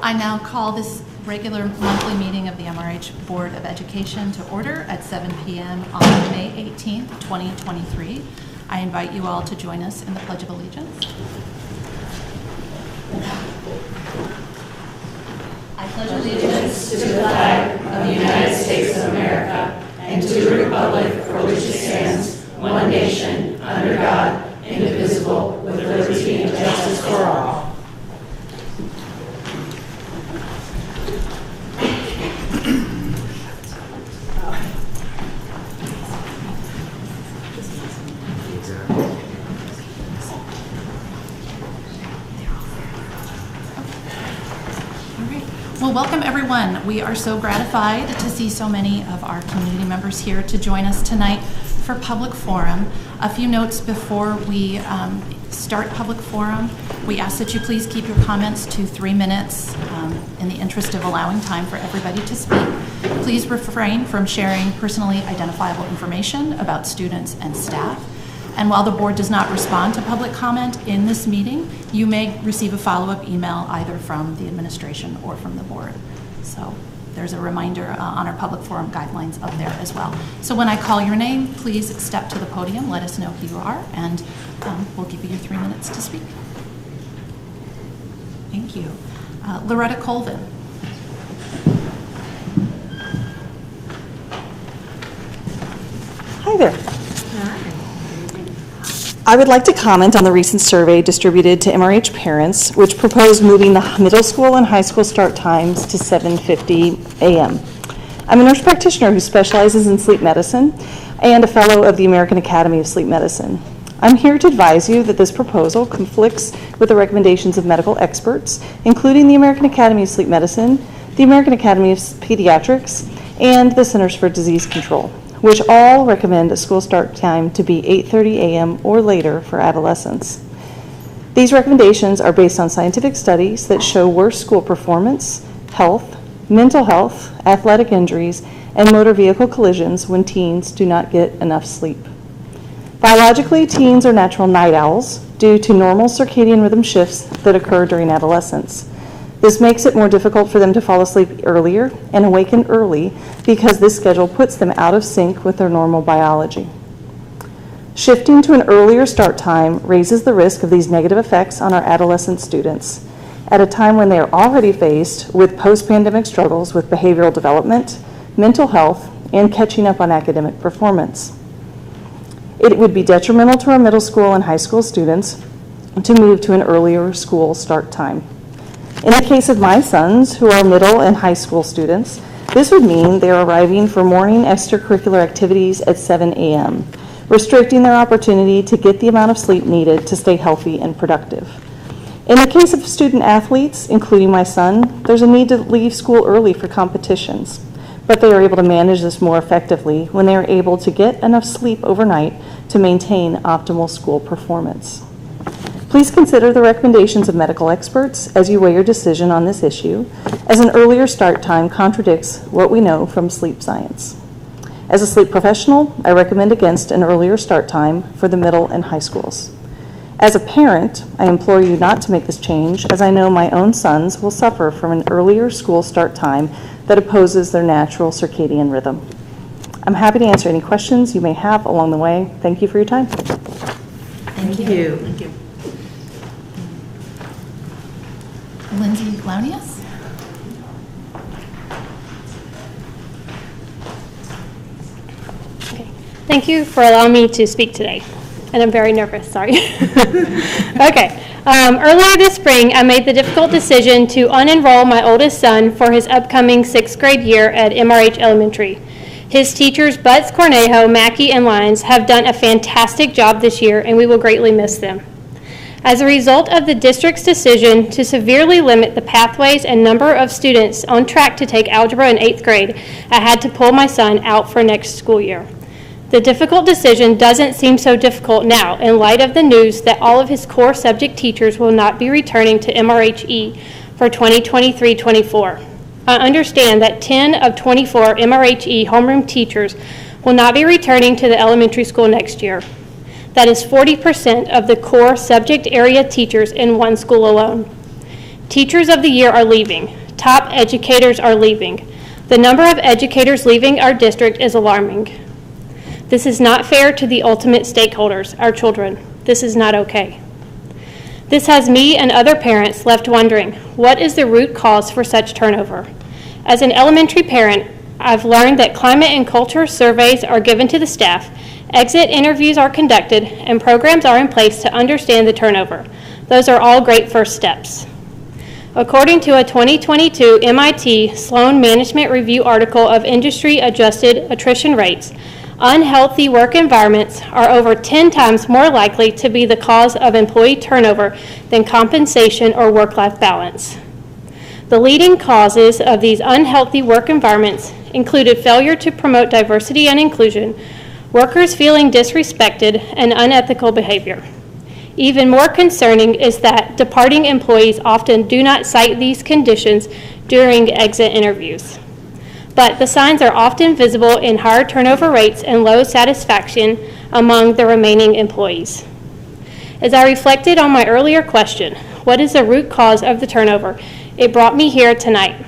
I now call this regular monthly meeting of the MRH Board of Education to order at 7 p.m. on May 18th, 2023. I invite you all to join us in the Pledge of Allegiance. I pledge allegiance to the flag of the United States of America and to the republic for which it stands, one nation, under God, indivisible, with liberty and justice for all. Well, welcome everyone. We are so gratified to see so many of our community members here to join us tonight for public forum. A few notes before we start public forum. We ask that you please keep your comments to 3 minutes in the interest of allowing time for everybody to speak. Please refrain from sharing personally identifiable information about students and staff. And while the board does not respond to public comment in this meeting, you may receive a follow-up email either from the administration or from the board. So there's a reminder on our public forum guidelines up there as well. So when I call your name, please step to the podium, let us know who you are, and we'll give you your 3 minutes to speak. Thank you. Loretta Colvin. Hi there. I would like to comment on the recent survey distributed to MRH parents, which proposed moving the middle school and high school start times to 7:50 a.m. I'm a nurse practitioner who specializes in sleep medicine and a fellow of the American Academy of Sleep Medicine. I'm here to advise you that this proposal conflicts with the recommendations of medical experts, including the American Academy of Sleep Medicine, the American Academy of Pediatrics, and the Centers for Disease Control, which all recommend a school start time to be 8:30 a.m. or later for adolescents. These recommendations are based on scientific studies that show worse school performance, health, mental health, athletic injuries, and motor vehicle collisions when teens do not get enough sleep. Biologically, teens are natural night owls due to normal circadian rhythm shifts that occur during adolescence. This makes it more difficult for them to fall asleep earlier and awaken early because this schedule puts them out of sync with their normal biology. Shifting to an earlier start time raises the risk of these negative effects on our adolescent students at a time when they are already faced with post-pandemic struggles with behavioral development, mental health, and catching up on academic performance. It would be detrimental to our middle school and high school students to move to an earlier school start time. In the case of my sons, who are middle and high school students, this would mean they are arriving for morning extracurricular activities at 7 a.m., restricting their opportunity to get the amount of sleep needed to stay healthy and productive. In the case of student athletes, including my son, there's a need to leave school early for competitions, but they are able to manage this more effectively when they are able to get enough sleep overnight to maintain optimal school performance. Please consider the recommendations of medical experts as you weigh your decision on this issue, as an earlier start time contradicts what we know from sleep science. As a sleep professional, I recommend against an earlier start time for the middle and high schools. As a parent, I implore you not to make this change, as I know my own sons will suffer from an earlier school start time that opposes their natural circadian rhythm. I'm happy to answer any questions you may have along the way. Thank you for your time. Thank you. Thank you. Lindsay Launius. Okay. Thank you for allowing me to speak today. And I'm very nervous, sorry. Okay. Earlier this spring, I made the difficult decision to unenroll my oldest son for his upcoming 6th grade year at MRH Elementary. His teachers, Butts, Cornejo, Mackey, and Lyons, have done a fantastic job this year, and we will greatly miss them. As a result of the district's decision to severely limit the pathways and number of students on track to take algebra in 8th grade, I had to pull my son out for next school year. The difficult decision doesn't seem so difficult now in light of the news that all of his core subject teachers will not be returning to MRHE for 2023-24. I understand that 10 of 24 MRHE homeroom teachers will not be returning to the elementary school next year. That is 40% of the core subject area teachers in one school alone. Teachers of the year are leaving. Top educators are leaving. The number of educators leaving our district is alarming. This is not fair to the ultimate stakeholders, our children. This is not okay. This has me and other parents left wondering, what is the root cause for such turnover? As an elementary parent, I've learned that climate and culture surveys are given to the staff, exit interviews are conducted, and programs are in place to understand the turnover. Those are all great first steps. According to a 2022 MIT Sloan Management Review article of industry-adjusted attrition rates, unhealthy work environments are over 10 times more likely to be the cause of employee turnover than compensation or work-life balance. The leading causes of these unhealthy work environments included failure to promote diversity and inclusion, workers feeling disrespected, and unethical behavior. Even more concerning is that departing employees often do not cite these conditions during exit interviews. But the signs are often visible in higher turnover rates and low satisfaction among the remaining employees. As I reflected on my earlier question, what is the root cause of the turnover? It brought me here tonight.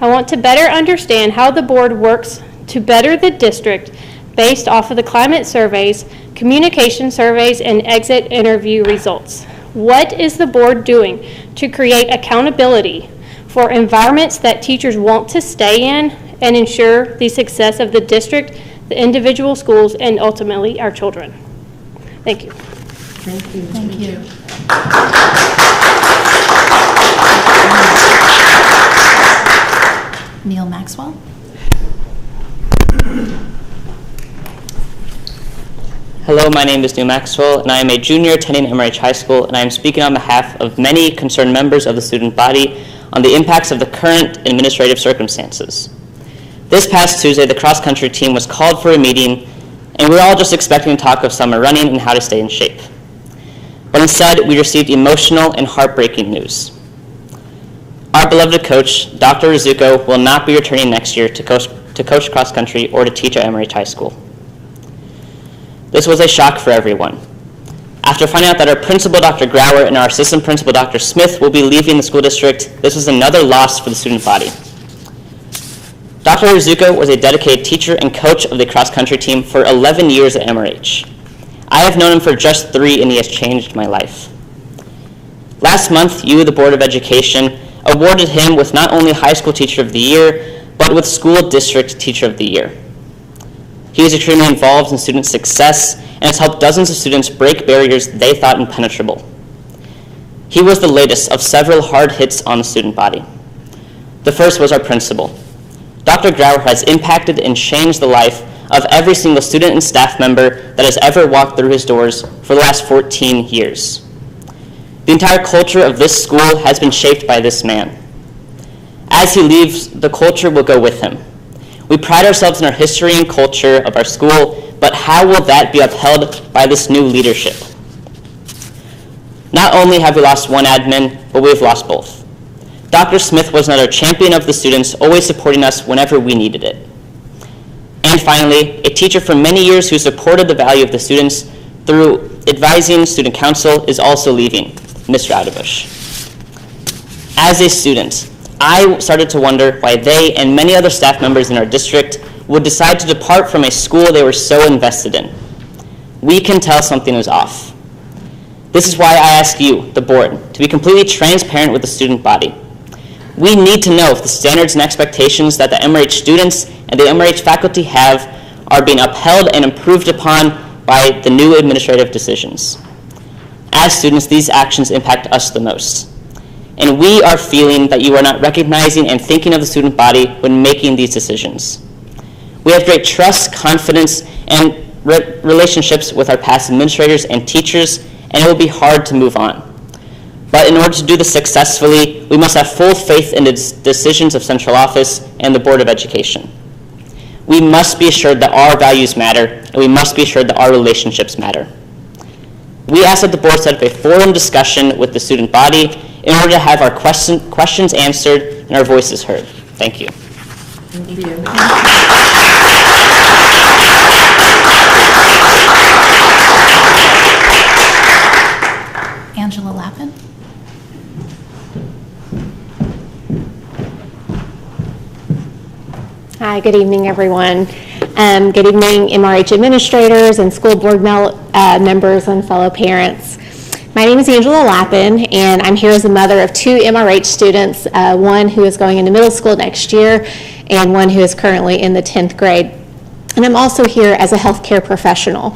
I want to better understand how the board works to better the district based off of the climate surveys, communication surveys, and exit interview results. What is the board doing to create accountability for environments that teachers want to stay in and ensure the success of the district, the individual schools, and ultimately our children? Thank you. Thank you. Thank you. Neil Maxwell. Hello, my name is Neil Maxwell, and I am a junior attending MRH High School, and I am speaking on behalf of many concerned members of the student body on the impacts of the current administrative circumstances. This past Tuesday, the cross-country team was called for a meeting, and we were all just expecting to talk of summer running and how to stay in shape. But instead, we received emotional and heartbreaking news. Our beloved coach, Dr. Rizuko, will not be returning next year to coach cross-country or to teach at MRH High School. This was a shock for everyone. After finding out that our principal, Dr. Grauer, and our assistant principal, Dr. Smith, will be leaving the school district, this was another loss for the student body. Dr. Rizuko was a dedicated teacher and coach of the cross-country team for 11 years at MRH. I have known him for just 3, and he has changed my life. Last month, you, the Board of Education, awarded him with not only High School Teacher of the Year, but with School District Teacher of the Year. He is extremely involved in student success and has helped dozens of students break barriers they thought impenetrable. He was the latest of several hard hits on the student body. The first was our principal. Dr. Grauer has impacted and changed the life of every single student and staff member that has ever walked through his doors for the last 14 years. The entire culture of this school has been shaped by this man. As he leaves, the culture will go with him. We pride ourselves in our history and culture of our school, but how will that be upheld by this new leadership? Not only have we lost one admin, but we've lost both. Dr. Smith was another champion of the students, always supporting us whenever we needed it. And finally, a teacher for many years who supported the value of the students through advising student council is also leaving, Mr. Oudebush. As a student, I started to wonder why they and many other staff members in our district would decide to depart from a school they were so invested in. We can tell something is off. This is why I ask you, the board, to be completely transparent with the student body. We need to know if the standards and expectations that the MRH students and the MRH faculty have are being upheld and improved upon by the new administrative decisions. As students, these actions impact us the most. And we are feeling that you are not recognizing and thinking of the student body when making these decisions. We have great trust, confidence, and relationships with our past administrators and teachers, and it will be hard to move on. But in order to do this successfully, we must have full faith in the decisions of central office and the Board of Education. We must be assured that our values matter, and we must be assured that our relationships matter. We ask that the board set up a forum discussion with the student body in order to have our questions answered and our voices heard. Thank you. Thank you. Hi, good evening, everyone. Good evening, MRH administrators and school board members and fellow parents. My name is Angela Lappin, and I'm here as a mother of 2 MRH students, one who is going into middle school next year and one who is currently in the 10th grade. And I'm also here as a healthcare professional.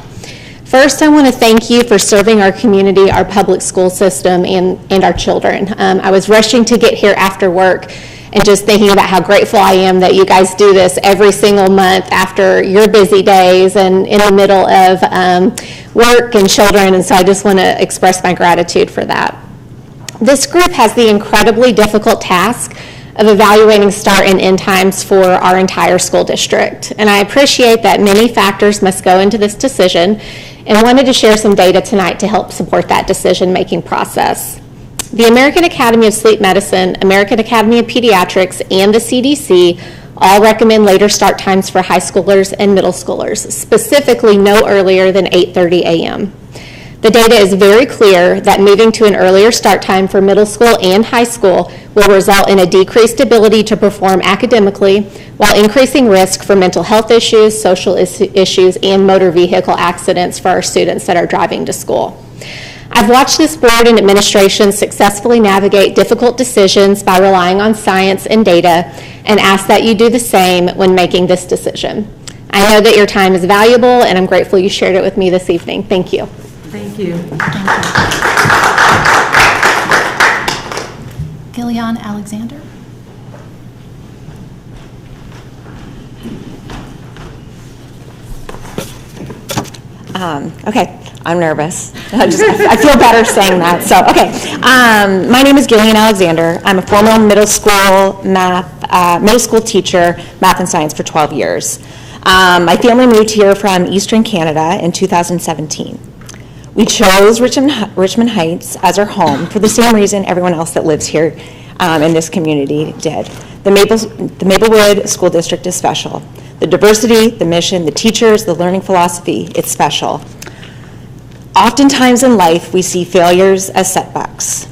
First, I want to thank you for serving our community, our public school system, and our children. I was rushing to get here after work and just thinking about how grateful I am that you guys do this every single month after your busy days and in the middle of work and children, and so I just want to express my gratitude for that. This group has the incredibly difficult task of evaluating start and end times for our entire school district, and I appreciate that many factors must go into this decision and wanted to share some data tonight to help support that decision-making process. The American Academy of Sleep Medicine, American Academy of Pediatrics, and the CDC all recommend later start times for high schoolers and middle schoolers, specifically no earlier than 8:30 a.m. The data is very clear that moving to an earlier start time for middle school and high school will result in a decreased ability to perform academically while increasing risk for mental health issues, social issues, and motor vehicle accidents for our students that are driving to school. I've watched this board and administration successfully navigate difficult decisions by relying on science and data, and ask that you do the same when making this decision. I know that your time is valuable, and I'm grateful you shared it with me this evening. Thank you. Thank you. Gillian Alexander. Okay, I'm nervous. I feel better saying that. So, okay. My name is Gillian Alexander. I'm a former middle school teacher, math and science for 12 years. My family moved here from Eastern Canada in 2017. We chose Richmond Heights as our home for the same reason everyone else that lives here in this community did. The Maplewood School District is special. The diversity, the mission, the teachers, the learning philosophy, it's special. Oftentimes in life, we see failures as setbacks.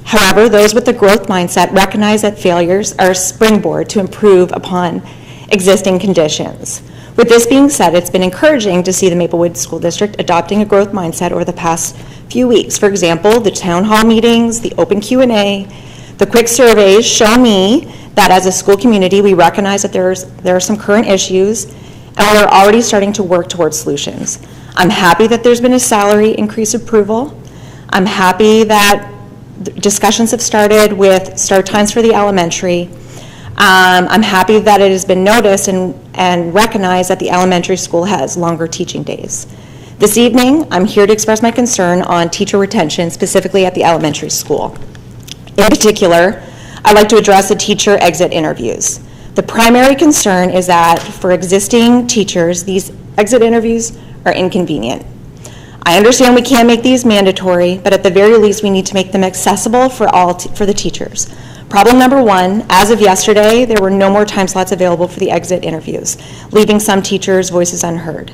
However, those with the growth mindset recognize that failures are a springboard to improve upon existing conditions. With this being said, it's been encouraging to see the Maplewood School District adopting a growth mindset over the past few weeks. For example, the town hall meetings, the open Q&A, the quick surveys show me that as a school community, we recognize that there are some current issues, and we're already starting to work towards solutions. I'm happy that there's been a salary increase approval. I'm happy that discussions have started with start times for the elementary. I'm happy that it has been noticed and recognized that the elementary school has longer teaching days. This evening, I'm here to express my concern on teacher retention, specifically at the elementary school. In particular, I'd like to address the teacher exit interviews. The primary concern is that for existing teachers, these exit interviews are inconvenient. I understand we can't make these mandatory, but at the very least we need to make them accessible for the teachers. Problem number one, as of yesterday, there were no more time slots available for the exit interviews, leaving some teachers' voices unheard.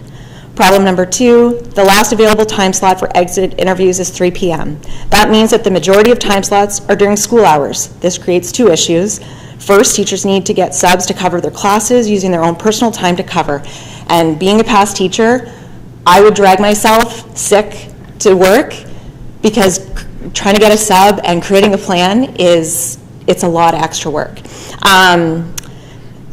Problem number two, the last available time slot for exit interviews is 3 p.m. That means that the majority of time slots are during school hours. This creates two issues. First, teachers need to get subs to cover their classes using their own personal time to cover. And being a past teacher, I would drag myself sick to work because trying to get a sub and creating a plan it's a lot of extra work.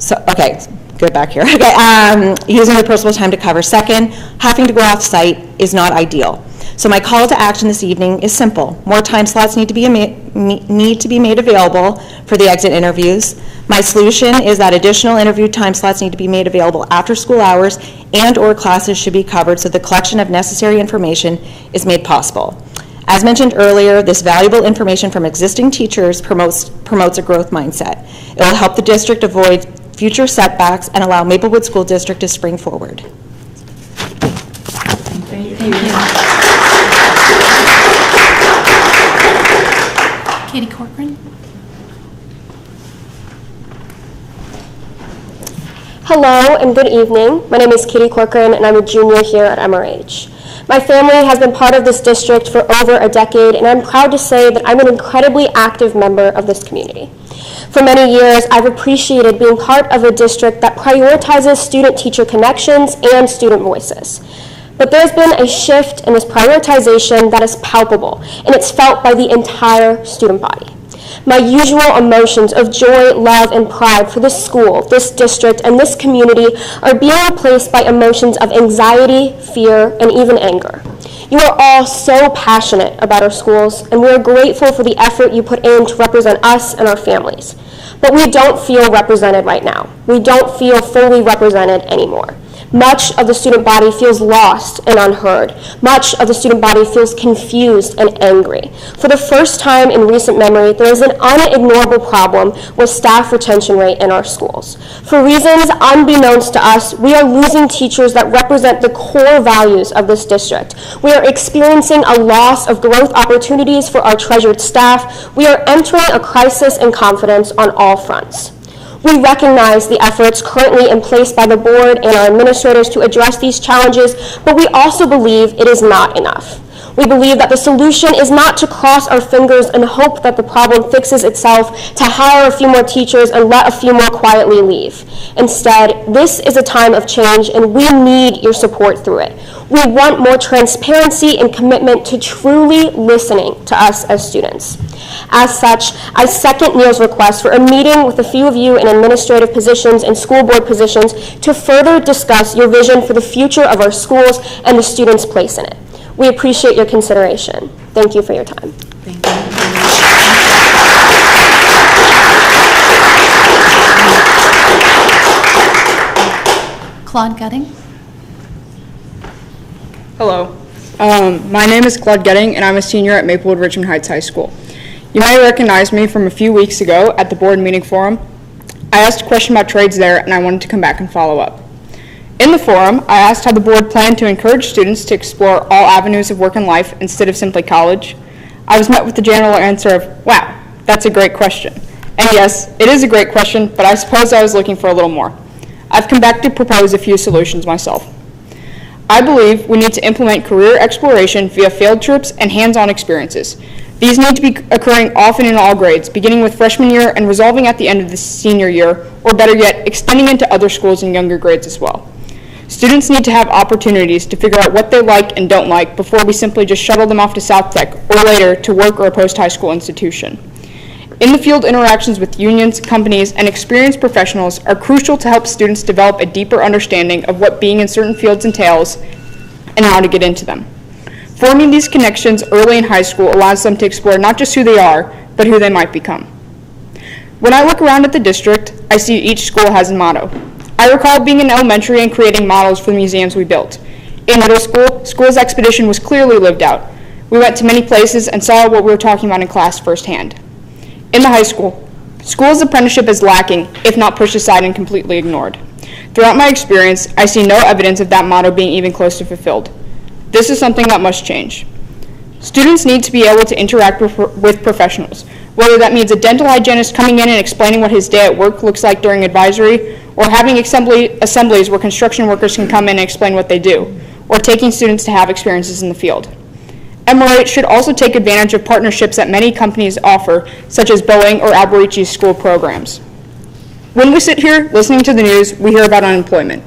Okay. Good back here. Okay, using the personal time to cover. Second, having to go off site is not ideal. So my call to action this evening is simple. More time slots need to be made available for the exit interviews. My solution is that additional interview time slots need to be made available after school hours and/or classes should be covered so the collection of necessary information is made possible. As mentioned earlier, this valuable information from existing teachers promotes a growth mindset. It will help the district avoid future setbacks and allow Maplewood School District to spring forward. Thank you. Katie Corcoran. Hello and good evening. My name is Katie Corcoran and I'm a junior here at MRH. My family has been part of this district for over a decade, and I'm proud to say that I'm an incredibly active member of this community. For many years, I've appreciated being part of a district that prioritizes student-teacher connections and student voices. But there's been a shift in this prioritization that is palpable, and it's felt by the entire student body. My usual emotions of joy, love, and pride for this school, this district, and this community are being replaced by emotions of anxiety, fear, and even anger. You are all so passionate about our schools, and we are grateful for the effort you put in to represent us and our families. But we don't feel represented right now. We don't feel fully represented anymore. Much of the student body feels lost and unheard. Much of the student body feels confused and angry. For the first time in recent memory, there is an unignorable problem with staff retention rate in our schools. For reasons unbeknownst to us, we are losing teachers that represent the core values of this district. We are experiencing a loss of growth opportunities for our treasured staff. We are entering a crisis in confidence on all fronts. We recognize the efforts currently in place by the board and our administrators to address these challenges, but we also believe it is not enough. We believe that the solution is not to cross our fingers and hope that the problem fixes itself, to hire a few more teachers and let a few more quietly leave. Instead, this is a time of change, and we need your support through it. We want more transparency and commitment to truly listening to us as students. As such, I second Neil's request for a meeting with a few of you in administrative positions and school board positions to further discuss your vision for the future of our schools and the students' place in it. We appreciate your consideration. Thank you for your time. Thank you. Claude Gutting. Hello. My name is Claude Getting, and I'm a senior at Maplewood Richmond Heights High School. You may recognize me from a few weeks ago at the board meeting forum. I asked a question about trades there, and I wanted to come back and follow up. In the forum, I asked how the board planned to encourage students to explore all avenues of work and life instead of simply college. I was met with the general answer of, wow, that's a great question. And yes, it is a great question, but I suppose I was looking for a little more. I've come back to propose a few solutions myself. I believe we need to implement career exploration via field trips and hands-on experiences. These need to be occurring often in all grades, beginning with freshman year and resolving at the end of the senior year, or better yet, extending into other schools in younger grades as well. Students need to have opportunities to figure out what they like and don't like before we simply just shuttle them off to South Tech or later to work or a post-high school institution. In the field, interactions with unions, companies, and experienced professionals are crucial to help students develop a deeper understanding of what being in certain fields entails and how to get into them. Forming these connections early in high school allows them to explore not just who they are, but who they might become. When I look around at the district, I see each school has a motto. I recall being in elementary and creating models for the museums we built. In middle school, school's expedition was clearly lived out. We went to many places and saw what we were talking about in class firsthand. In the high school, school's apprenticeship is lacking, if not pushed aside and completely ignored. Throughout my experience, I see no evidence of that motto being even close to fulfilled. This is something that must change. Students need to be able to interact with professionals, whether that means a dental hygienist coming in and explaining what his day at work looks like during advisory, or having assemblies where construction workers can come in and explain what they do, or taking students to have experiences in the field. MRH should also take advantage of partnerships that many companies offer, such as Boeing or Alberici's school programs. When we sit here listening to the news, we hear about unemployment.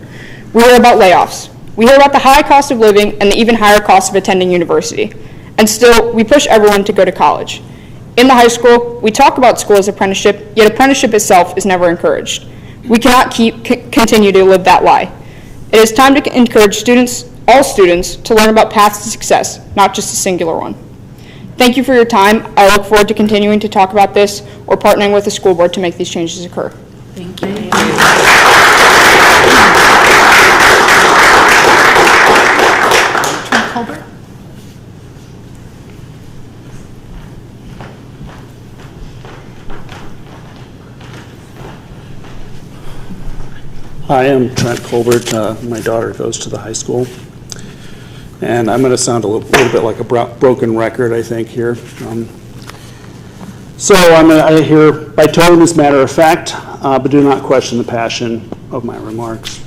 We hear about layoffs. We hear about the high cost of living and the even higher cost of attending university. And still, we push everyone to go to college. In the high school, we talk about school as apprenticeship, yet apprenticeship itself is never encouraged. We cannot continue to live that lie. It is time to encourage students, all students, to learn about paths to success, not just a singular one. Thank you for your time. I look forward to continuing to talk about this or partnering with the school board to make these changes occur. Thank you. Trent Colbert. Hi, I'm Trent Colbert. My daughter goes to the high school. And I'm going to sound a little bit like a broken record, I think, here. So I hear by tone as matter of fact, but do not question the passion of my remarks.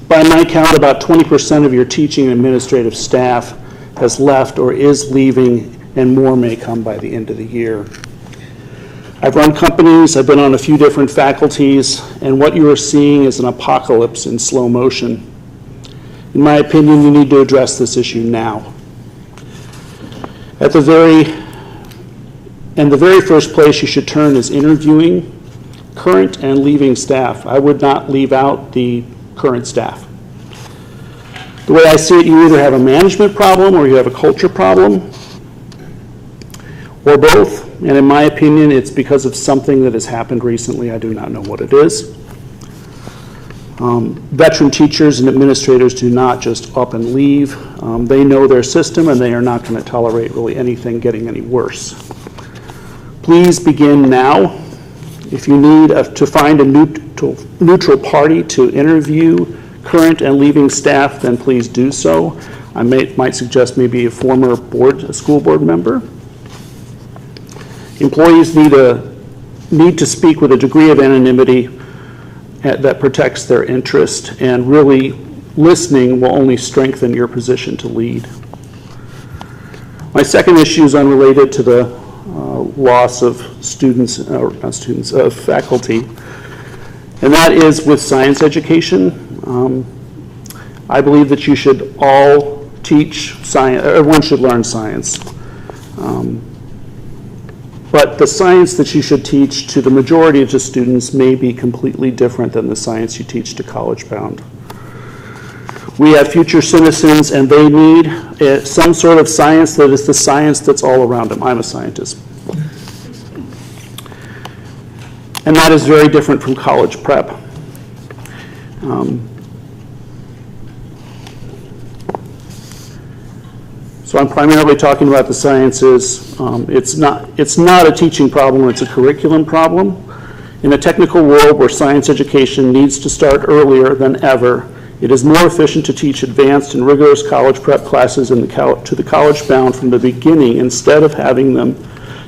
By my count, about 20% of your teaching and administrative staff has left or is leaving, and more may come by the end of the year. I've run companies, I've been on a few different faculties, and what you are seeing is an apocalypse in slow motion. In my opinion, you need to address this issue now. The very first place you should turn is interviewing current and leaving staff. I would not leave out the current staff. The way I see it, you either have a management problem or you have a culture problem, or both. And in my opinion, it's because of something that has happened recently. I do not know what it is. Veteran teachers and administrators do not just up and leave. They know their system, and they are not going to tolerate really anything getting any worse. Please begin now. If you need to find a neutral party to interview current and leaving staff, then please do so. I might suggest maybe a former school board member. Employees need to speak with a degree of anonymity that protects their interest, and really listening will only strengthen your position to lead. My second issue is unrelated to the loss of faculty, and that is with science education. I believe that you should all teach science, everyone should learn science. But the science that you should teach to the majority of the students may be completely different than the science you teach to college-bound. We have future citizens, and they need some sort of science that is the science that's all around them. I'm a scientist. And that is very different from college prep. So I'm primarily talking about the sciences. It's not a teaching problem, it's a curriculum problem. In a technical world where science education needs to start earlier than ever, it is more efficient to teach advanced and rigorous college prep classes to the college bound from the beginning, instead of having them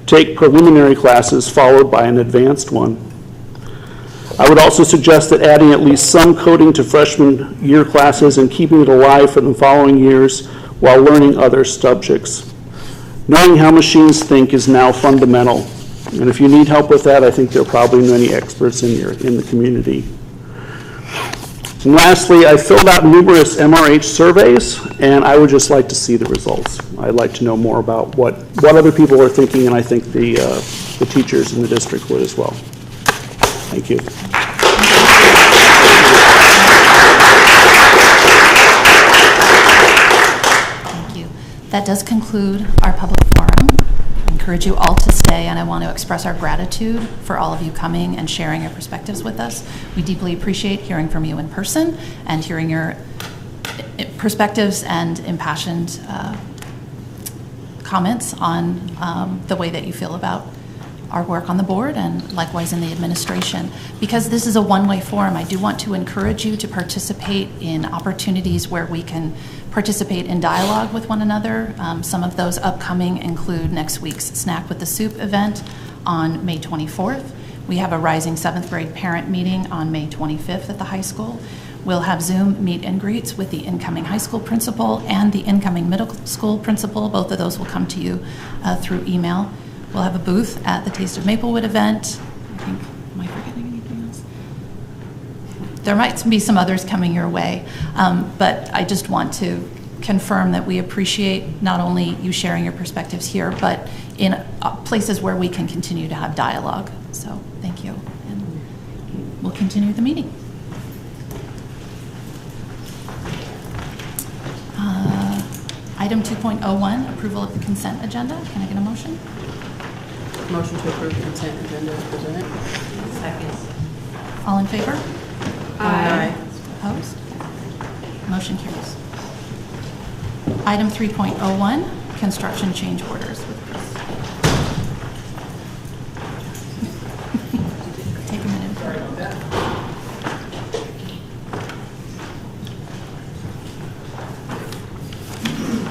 take preliminary classes followed by an advanced one. I would also suggest that adding at least some coding to freshman year classes and keeping it alive for the following years while learning other subjects. Knowing how machines think is now fundamental, and if you need help with that, I think there are probably many experts in the community. And lastly, I filled out numerous MRH surveys, and I would just like to see the results. I'd like to know more about what other people are thinking, and I think the teachers in the district would as well. Thank you. That does conclude our public forum. I encourage you all to stay, and I want to express our gratitude for all of you coming and sharing your perspectives with us. We deeply appreciate hearing from you in person and hearing your perspectives and impassioned comments on the way that you feel about our work on the board and likewise in the administration. Because this is a one-way forum, I do want to encourage you to participate in opportunities where we can participate in dialogue with one another. Some of those upcoming include next week's Snack with the Soup event on May 24th. We have a Rising 7th grade parent meeting on May 25th at the high school. We'll have Zoom meet and greets with the incoming high school principal and the incoming middle school principal. Both of those will come to you through email. We'll have a booth at the Taste of Maplewood event. Am I forgetting anything else? There might be some others coming your way, but I just want to confirm that we appreciate not only you sharing your perspectives here, but in places where we can continue to have dialogue. So thank you, and we'll continue the meeting. Item 2.01, approval of the consent agenda. Can I get a motion? Motion to approve the consent agenda as presented. Second. All in favor? Aye. Opposed? Motion carries. Item 3.01, construction change orders with Chris. Take a minute. Sorry about that.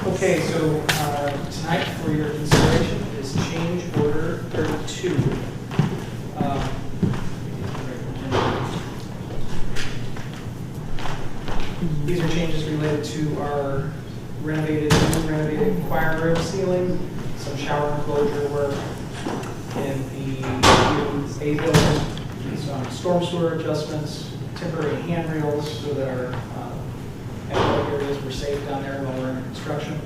Okay, so tonight for your consideration is change order 32. These are changes related to our renovated choir room ceiling, some shower enclosure work, in the A building, some storm sewer adjustments, temporary handrails so that our athletic areas were safe down there while we're under construction.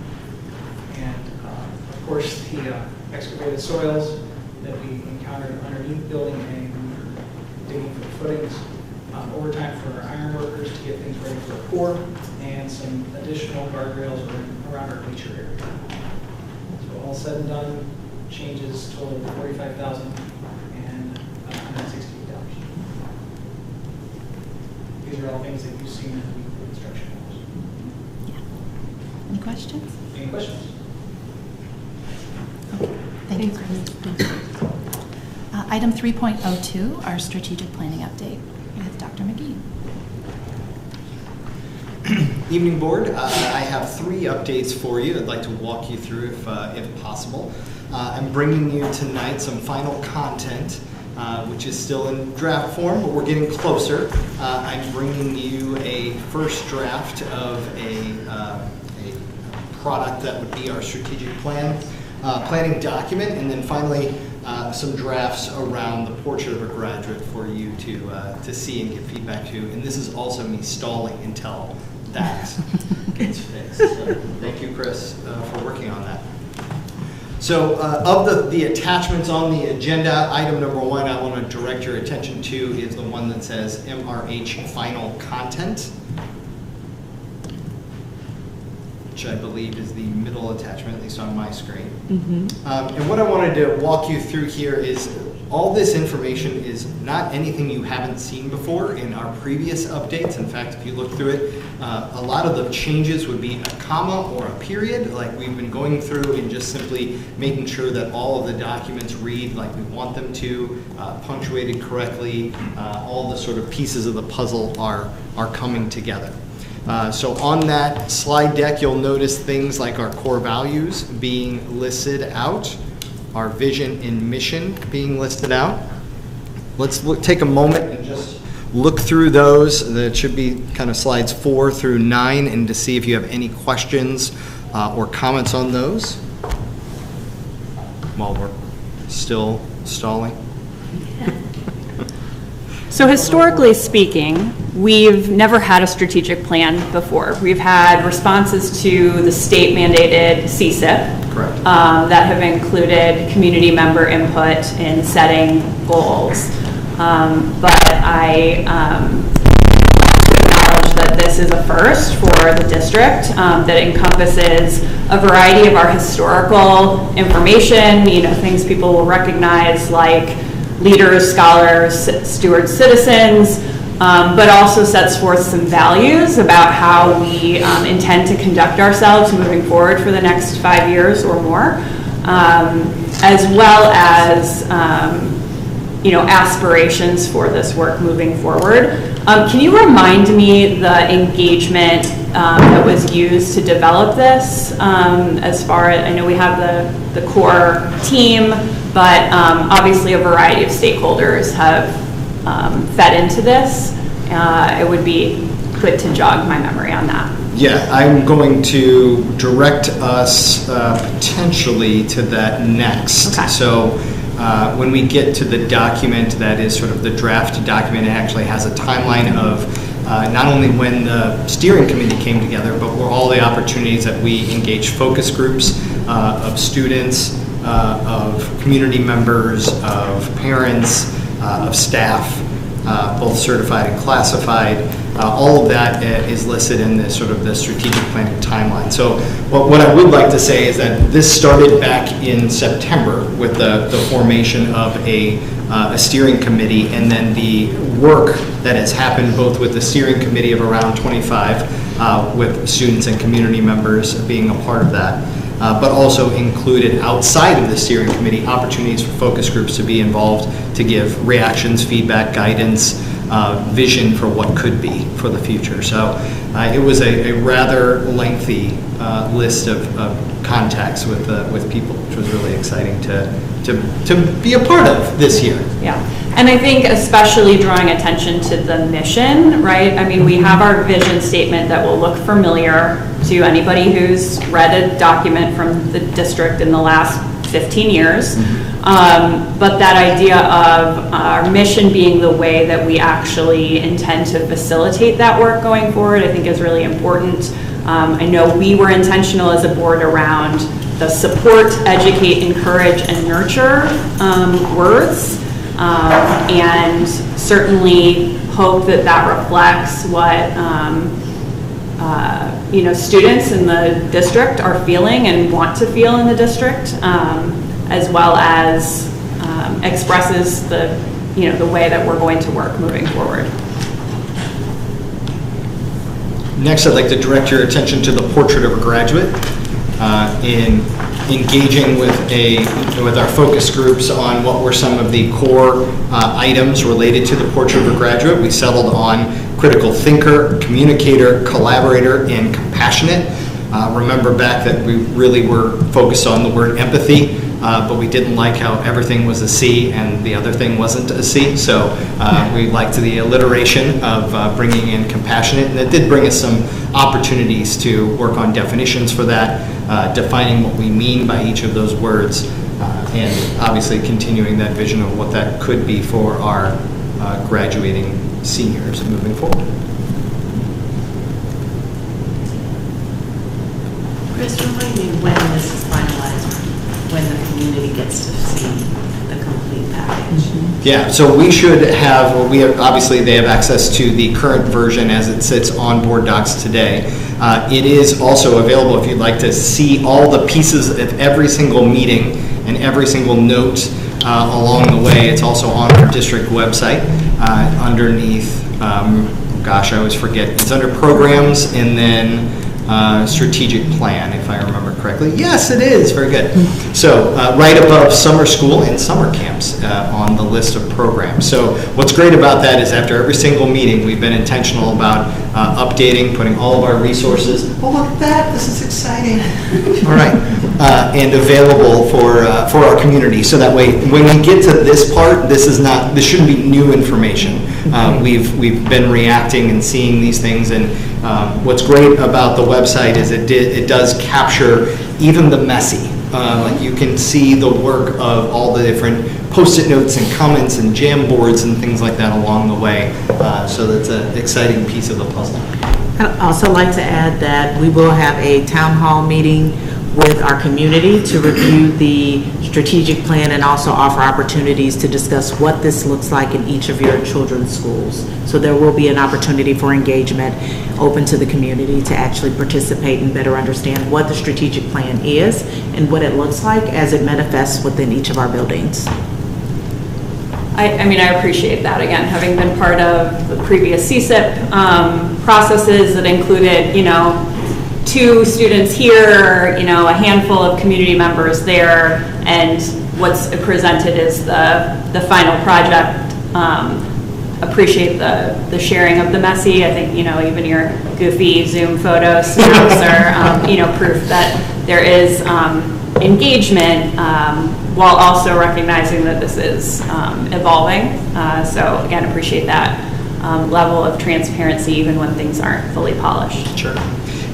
And of course, the excavated soils that we encountered underneath the building and digging for footings, overtime for our iron workers to get things ready for a pour, and some additional guardrails around our bleacher area. So all said and done, changes total $45,000 and $168. These are all things that you've seen in the construction hours. Any questions? Any questions? Okay, thank you, Chris. Item 3.02, our strategic planning update with Dr. McGee. Evening board, I have 3 updates for you I'd like to walk you through if possible. I'm bringing you tonight some final content, which is still in draft form, but we're getting closer. I'm bringing you a first draft of a product that would be our strategic planning document, and then finally some drafts around the portrait of a graduate for you to see and give feedback to. And this is also me stalling until that gets fixed. So thank you, Chris, for working on that. So of the attachments on the agenda, item number 1 I want to direct your attention to is the one that says MRH final content, which I believe is the middle attachment, at least on my screen. And what I wanted to walk you through here is all this information is not anything you haven't seen before in our previous updates. In fact, if you look through it, a lot of the changes would be a comma or a period, like we've been going through and just simply making sure that all of the documents read like we want them to, punctuated correctly, all the sort of pieces of the puzzle are coming together. So on that slide deck, you'll notice things like our core values being listed out, our vision and mission being listed out. Let's take a moment and just look through those. That should be kind of slides 4 through 9, and to see if you have any questions or comments on those while we're still stalling. So historically speaking, we've never had a strategic plan before. We've had responses to the state mandated CSIP that have included community member input in setting goals. But I acknowledge that this is a first for the district that encompasses a variety of our historical information, things people will recognize like leaders, scholars, steward citizens, but also sets forth some values about how we intend to conduct ourselves moving forward for the next 5 years or more, as well as aspirations for this work moving forward. Can you remind me the engagement that was used to develop this? As far as I know, we have the core team, but obviously a variety of stakeholders have fed into this. It would be good to jog my memory on that. Yeah, I'm going to direct us potentially to that next. Okay. So when we get to the document that is sort of the draft document, it actually has a timeline of not only when the steering committee came together, but were all the opportunities that we engaged focus groups of students, of community members, of parents, of staff, both certified and classified. All of that is listed in this sort of the strategic planning timeline. So what I would like to say is that this started back in September with the formation of a steering committee, and then the work that has happened both with the steering committee of around 25 with students and community members being a part of that. But also included outside of the steering committee opportunities for focus groups to be involved, to give reactions, feedback, guidance, vision for what could be for the future. So it was a rather lengthy list of contacts with people, which was really exciting to be a part of this year. Yeah, and I think especially drawing attention to the mission, right? I mean, we have our vision statement that will look familiar to anybody who's read a document from the district in the last 15 years. But that idea of our mission being the way that we actually intend to facilitate that work going forward, I think is really important. I know we were intentional as a board around the support, educate, encourage, and nurture words, and certainly hope that that reflects what students in the district are feeling and want to feel in the district, as well as expresses the way that we're going to work moving forward. Next, I'd like to direct your attention to the portrait of a graduate. In engaging with our focus groups on what were some of the core items related to the portrait of a graduate, we settled on critical thinker, communicator, collaborator, and compassionate. Remember back that we really were focused on the word empathy, but we didn't like how everything was a C and the other thing wasn't a C, so we liked the alliteration of bringing in compassionate, and it did bring us some opportunities to work on definitions for that, defining what we mean by each of those words, and obviously continuing that vision of what that could be for our graduating seniors moving forward. Chris, remind me when this is finalized, when the community gets to see the complete package. Yeah, so we should have, obviously they have access to the current version as it sits on Board Docs today. It is also available if you'd like to see all the pieces of every single meeting and every single note along the way. It's also on our district website underneath, gosh, I always forget. It's under programs and then strategic plan, if I remember correctly. Yes, it is. Very good. So right above summer school and summer camps on the list of programs. So what's great about that is after every single meeting, we've been intentional about updating, putting all of our resources. Oh, look at that. This is exciting. All right. And available for our community. So that way, when we get to this part, this shouldn't be new information. We've been reacting and seeing these things, and what's great about the website is it does capture even the messy. Like you can see the work of all the different Post-it notes and comments and jam boards and things like that along the way. So that's an exciting piece of the puzzle. I'd also like to add that we will have a town hall meeting with our community to review the strategic plan and also offer opportunities to discuss what this looks like in each of your children's schools. So there will be an opportunity for engagement open to the community to actually participate and better understand what the strategic plan is and what it looks like as it manifests within each of our buildings. I appreciate that, again, having been part of the previous CSIP processes that included, 2 students here, a handful of community members there, and what's presented is the final project. Appreciate the sharing of the messy. I think, even your goofy Zoom photo snaps are, proof that there is engagement, while also recognizing that this is evolving. So again, appreciate that level of transparency even when things aren't fully polished. Sure.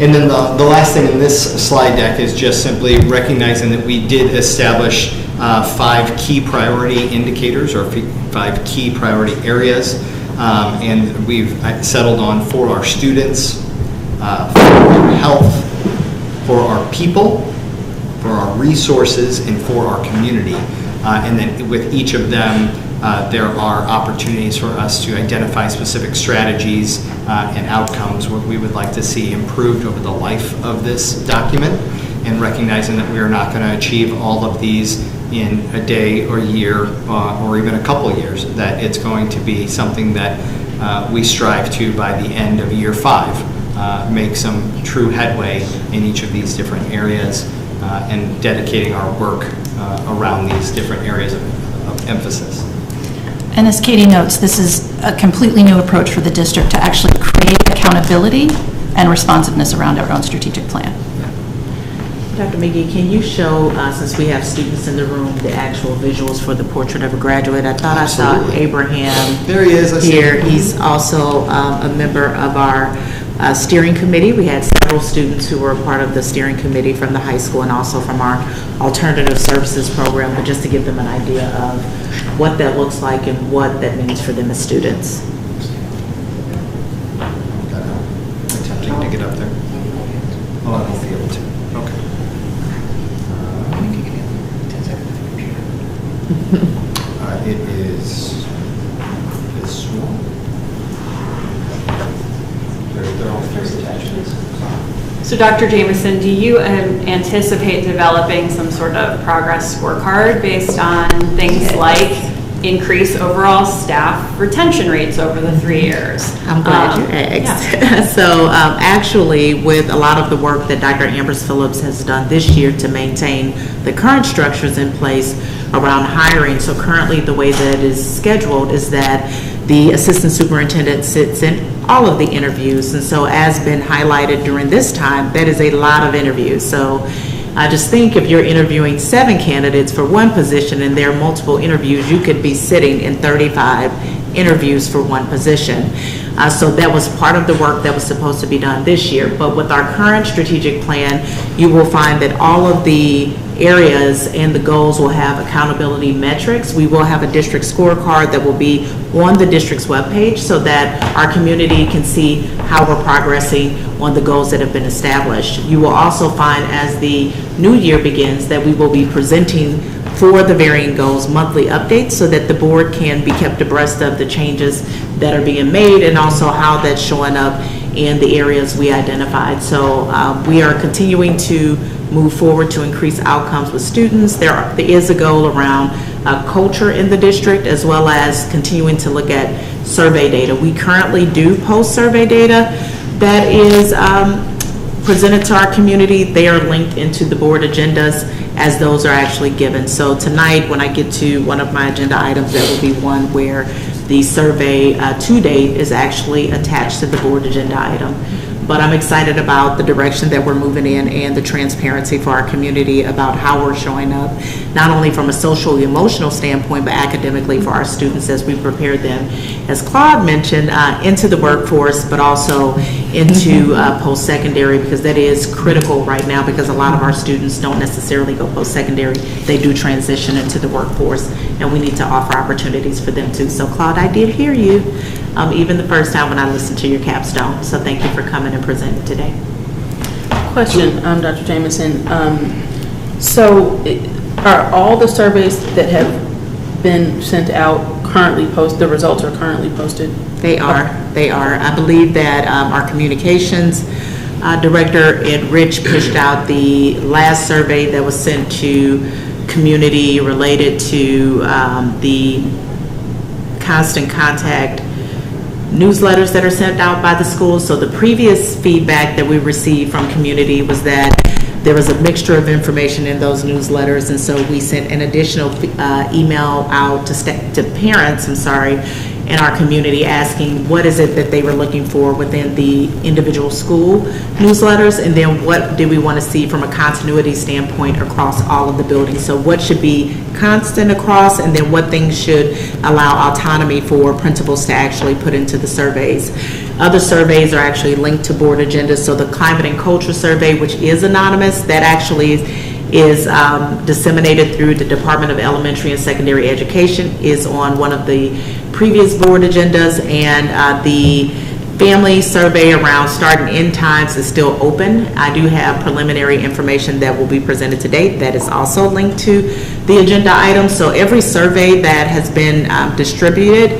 And then the last thing in this slide deck is just simply recognizing that we did establish 5 key priority indicators or 5 key priority areas, and we've settled on for our students, for our health, for our people, for our resources, and for our community. And then with each of them, there are opportunities for us to identify specific strategies and outcomes what we would like to see improved over the life of this document, and recognizing that we are not going to achieve all of these in a day or year or even a couple of years, that it's going to be something that we strive to by the end of year 5, make some true headway in each of these different areas and dedicating our work around these different areas of emphasis. And as Katie notes, this is a completely new approach for the district to actually create accountability and responsiveness around our own strategic plan. Dr. McGee, can you show, since we have students in the room, the actual visuals for the portrait of a graduate? I thought Absolutely. I saw Abraham there he is. here. He's also a member of our steering committee. We had several students who were a part of the steering committee from the high school and also from our alternative services program, but just to give them an idea of what that looks like and what that means for them as students. Attempting to get up there. Oh, I won't be able to. Okay. It is this one. They're all three attachments. So Dr. Jameson, do you anticipate developing some sort of progress scorecard based on things like increase overall staff retention rates over the 3 years? I'm glad you asked. Yeah. So actually, with a lot of the work that Dr. Ambrose Phillips has done this year to maintain the current structures in place around hiring, so currently the way that it is scheduled is that the assistant superintendent sits in all of the interviews, and so as been highlighted during this time, that is a lot of interviews. So just think if you're interviewing 7 candidates for one position and there are multiple interviews, you could be sitting in 35 interviews for one position. So that was part of the work that was supposed to be done this year. But with our current strategic plan, you will find that all of the areas and the goals will have accountability metrics. We will have a district scorecard that will be on the district's webpage so that our community can see how we're progressing on the goals that have been established. You will also find as the new year begins that we will be presenting for the varying goals monthly updates so that the board can be kept abreast of the changes that are being made and also how that's showing up in the areas we identified. So we are continuing to move forward to increase outcomes with students. There is a goal around culture in the district as well as continuing to look at survey data. We currently do post survey data that is presented to our community. They are linked into the board agendas as those are actually given. So tonight when I get to one of my agenda items, that will be one where the survey to date is actually attached to the board agenda item. But I'm excited about the direction that we're moving in and the transparency for our community about how we're showing up, not only from a social emotional standpoint, but academically for our students as we prepare them, as Claude mentioned, into the workforce, but also into post-secondary, because that is critical right now because a lot of our students don't necessarily go post-secondary. They do transition into the workforce, and we need to offer opportunities for them too. So Claude, I did hear you, even the first time when I listened to your capstone. So thank you for coming and presenting today. Question, Dr. Jameson. So are all the surveys that have been sent out currently posted, the results are currently posted? They are. They are. I believe that our communications director, Ed Rich, pushed out the last survey that was sent to community related to the constant contact newsletters that are sent out by the schools. So the previous feedback that we received from community was that there was a mixture of information in those newsletters, and so we sent an additional email out to parents, in our community asking what is it that they were looking for within the individual school newsletters, and then what do we want to see from a continuity standpoint across all of the buildings. So what should be constant across, and then what things should allow autonomy for principals to actually put into the surveys. Other surveys are actually linked to board agendas. So the climate and culture survey, which is anonymous, that actually is disseminated through the Department of Elementary and Secondary Education, is on one of the previous board agendas, and the family survey around start and end times is still open. I do have preliminary information that will be presented today that is also linked to the agenda item. So every survey that has been distributed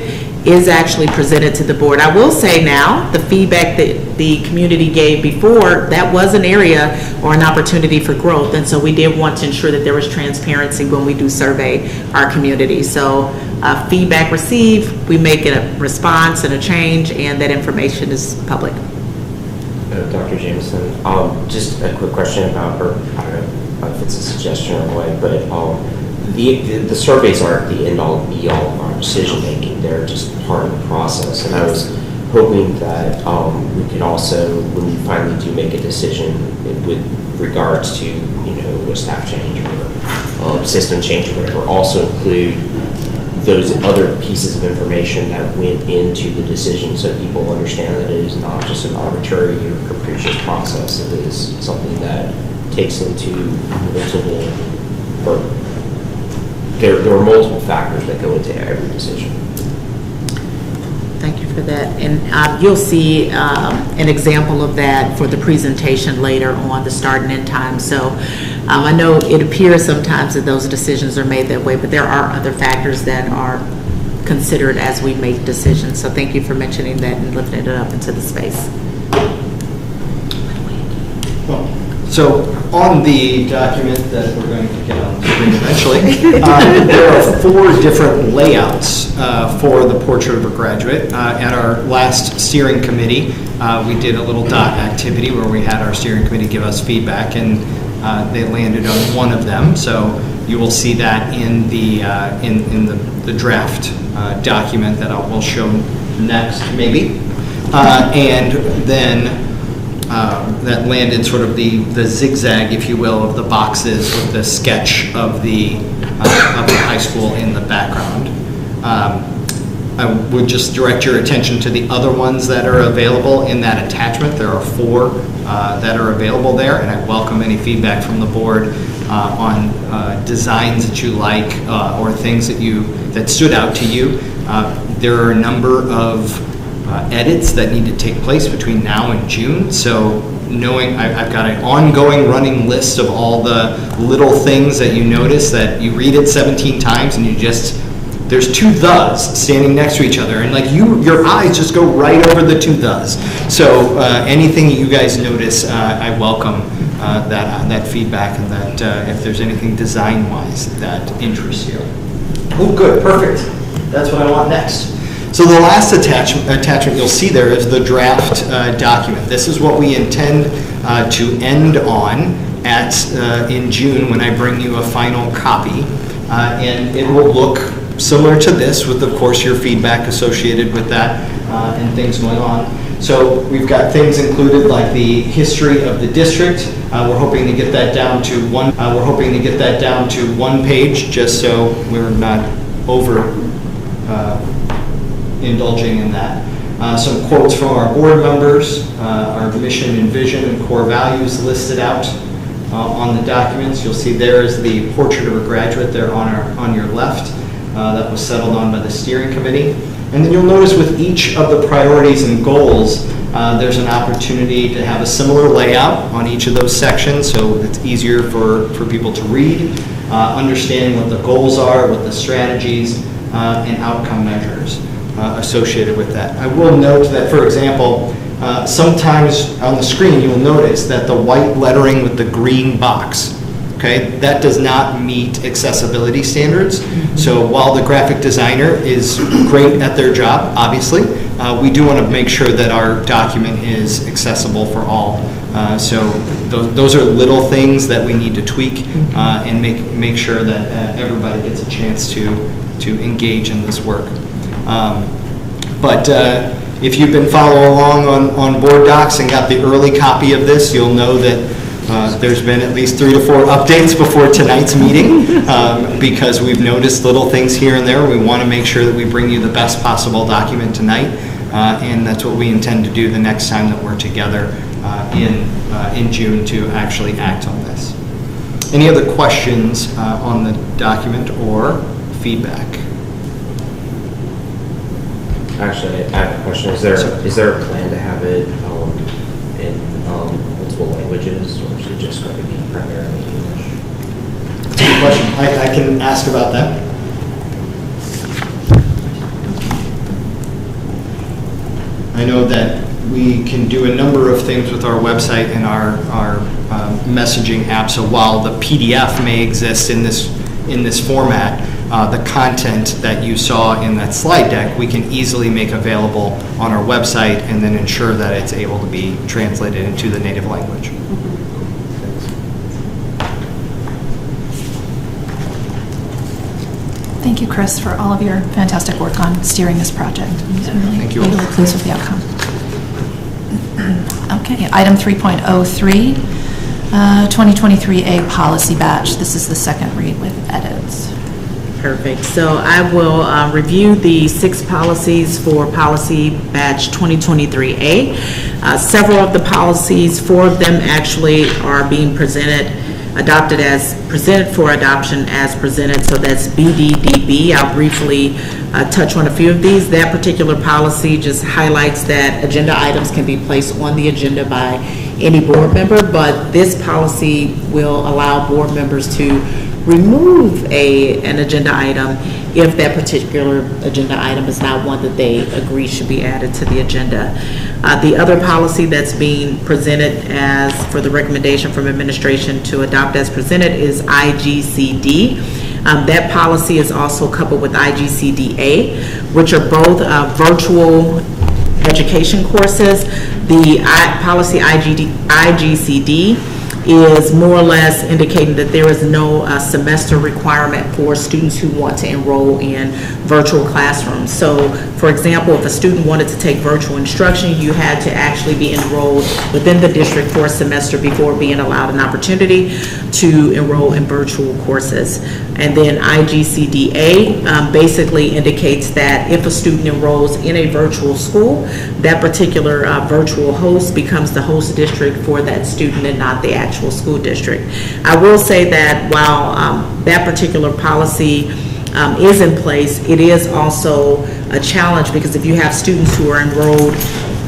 is actually presented to the board. I will say now, the feedback that the community gave before, that was an area or an opportunity for growth, and so we did want to ensure that there was transparency when we do survey our community. So feedback received, we make a response and a change, and that information is public. Dr. Jameson, just a quick question about, or I don't know if it's a suggestion or what, but the surveys aren't the end-all be-all of our decision-making. They're just part of the process. And I was hoping that we could also, when we finally do make a decision with regards to, a staff change or system change or whatever, also include those other pieces of information that went into the decision, so people understand that it is not just an arbitrary or capricious process. It is something that takes into multiple, or there are multiple factors that go into every decision. Thank you for that. And you'll see an example of that for the presentation later on the start and end time. So I know it appears sometimes that those decisions are made that way, but there are other factors that are considered as we make decisions. So thank you for mentioning that and lifting it up into the space. So on the document that we're going to get on the screen eventually, there are 4 different layouts for the portrait of a graduate. At our last steering committee, we did a little dot activity where we had our steering committee give us feedback, and they landed on one of them. So you will see that in the draft document that I will show next, maybe, and then. That landed sort of the zigzag, if you will, of the boxes with the sketch of the high school in the background. I would just direct your attention to the other ones that are available in that attachment. There are 4 that are available there, and I welcome any feedback from the board on designs that you like or things that stood out to you. There are a number of edits that need to take place between now and June. So knowing I've got an ongoing running list of all the little things that you notice that you read it 17 times and there's 2 thes standing next to each other, and like your eyes just go right over the 2 thes. So anything that you guys notice, I welcome that feedback, and that if there's anything design-wise that interests you. Oh, good, perfect. That's what I want next. So the last attachment you'll see there is the draft document. This is what we intend to end on in June when I bring you a final copy. And it will look similar to this with, of course, your feedback associated with that and things going on. So we've got things included like the history of the district. We're hoping to get that down to one page, just so we're not indulging in that. Some quotes from our board members, our mission and vision and core values listed out on the documents. You'll see there is the portrait of a graduate there on your left that was settled on by the steering committee. And then you'll notice with each of the priorities and goals, there's an opportunity to have a similar layout on each of those sections, so it's easier for people to read, understanding what the goals are, what the strategies and outcome measures associated with that. I will note that, for example, sometimes on the screen you'll notice that the white lettering with the green box, okay, that does not meet accessibility standards. So while the graphic designer is great at their job, obviously, we do want to make sure that our document is accessible for all. So those are little things that we need to tweak and make sure that everybody gets a chance to engage in this work. But if you've been following along on board docs and got the early copy of this, you'll know that there's been at least 3 to 4 updates before tonight's meeting because we've noticed little things here and there. We want to make sure that we bring you the best possible document tonight, and that's what we intend to do the next time that we're together in June to actually act on this. Any other questions on the document or feedback? Actually, I have a question. Is there a plan to have it in multiple languages, or is it just going to be primarily English? That's a good question. I can ask about that. I know that we can do a number of things with our website and our messaging app. So while the PDF may exist in this format, the content that you saw in that slide deck, we can easily make available on our website and then ensure that it's able to be translated into the native language. Thank you, Chris, for all of your fantastic work on steering this project. Thank you. Really pleased with the outcome. Okay, item 3.03, 2023A policy batch. This is the second read with edits. Perfect. So I will review the 6 policies for policy batch 2023A. Several of the policies, 4 of them actually are being adopted as presented for adoption as presented. So that's BDDB. I'll briefly touch on a few of these. That particular policy just highlights that agenda items can be placed on the agenda by any board member, but this policy will allow board members to remove an agenda item if that particular agenda item is not one that they agree should be added to the agenda. The other policy that's being presented as for the recommendation from administration to adopt as presented is IGCD. That policy is also coupled with IGCDA, which are both virtual education courses. The policy IGCD is more or less indicating that there is no semester requirement for students who want to enroll in virtual classrooms. So, for example, if a student wanted to take virtual instruction, you had to actually be enrolled within the district for a semester before being allowed an opportunity to enroll in virtual courses. And then IGCDA basically indicates that if a student enrolls in a virtual school, that particular virtual host becomes the host district for that student and not the actual school district. I will say that while that particular policy is in place, it is also a challenge because if you have students who are enrolled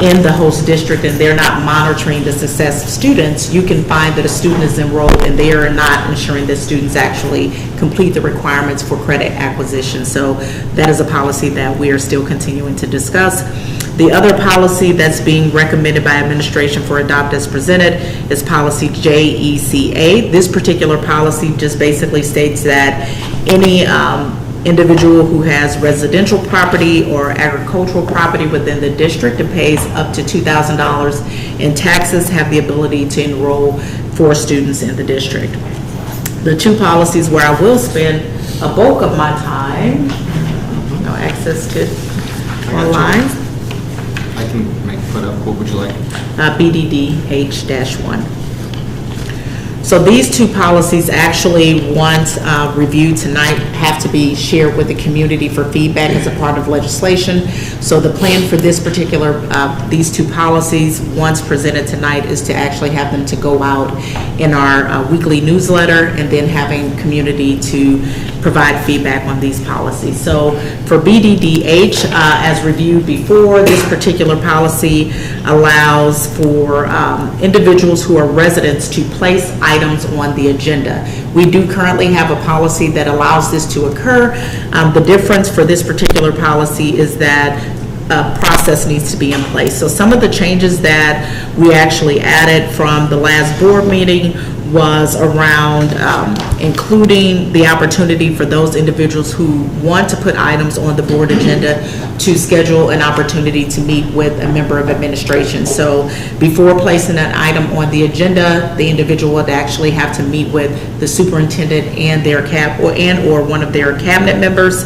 in the host district and they're not monitoring the success of students, you can find that a student is enrolled and they are not ensuring that students actually complete the requirements for credit acquisition. So that is a policy that we are still continuing to discuss. The other policy that's being recommended by administration for adopt as presented is policy JECA. This particular policy just basically states that any individual who has residential property or agricultural property within the district and pays up to $2,000 in taxes have the ability to enroll for students in the district. The 2 policies where I will spend a bulk of my time, no access to online. I can put up, what would you like? BDDH-1. So these 2 policies actually, once reviewed tonight, have to be shared with the community for feedback as a part of legislation. So the plan for this particular, these 2 policies, once presented tonight, is to actually have them to go out in our weekly newsletter and then having community to provide feedback on these policies. So for BDDH, as reviewed before, this particular policy allows for individuals who are residents to place items on the agenda. We do currently have a policy that allows this to occur. The difference for this particular policy is that a process needs to be in place. So some of the changes that we actually added from the last board meeting was around including the opportunity for those individuals who want to put items on the board agenda to schedule an opportunity to meet with a member of administration. So before placing an item on the agenda, the individual would actually have to meet with the superintendent and their or one of their cabinet members.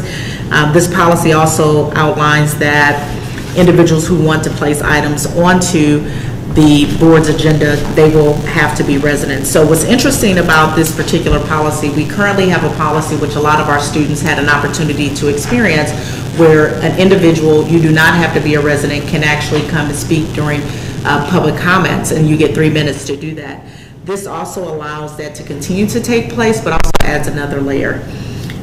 This policy also outlines that individuals who want to place items onto the board's agenda, they will have to be residents. So what's interesting about this particular policy, we currently have a policy which a lot of our students had an opportunity to experience where an individual, you do not have to be a resident, can actually come and speak during public comments, and you get 3 minutes to do that. This also allows that to continue to take place, but also adds another layer.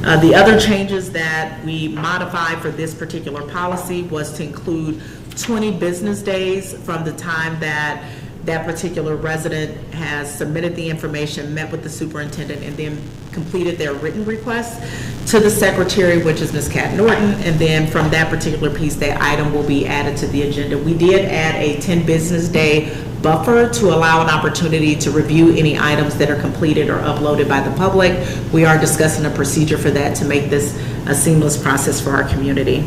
The other changes that we modified for this particular policy was to include 20 business days from the time that that particular resident has submitted the information, met with the superintendent, and then completed their written request to the secretary, which is Ms. Kat Norton, and then from that particular piece, that item will be added to the agenda. We did add a 10 business day buffer to allow an opportunity to review any items that are completed or uploaded by the public. We are discussing a procedure for that to make this a seamless process for our community.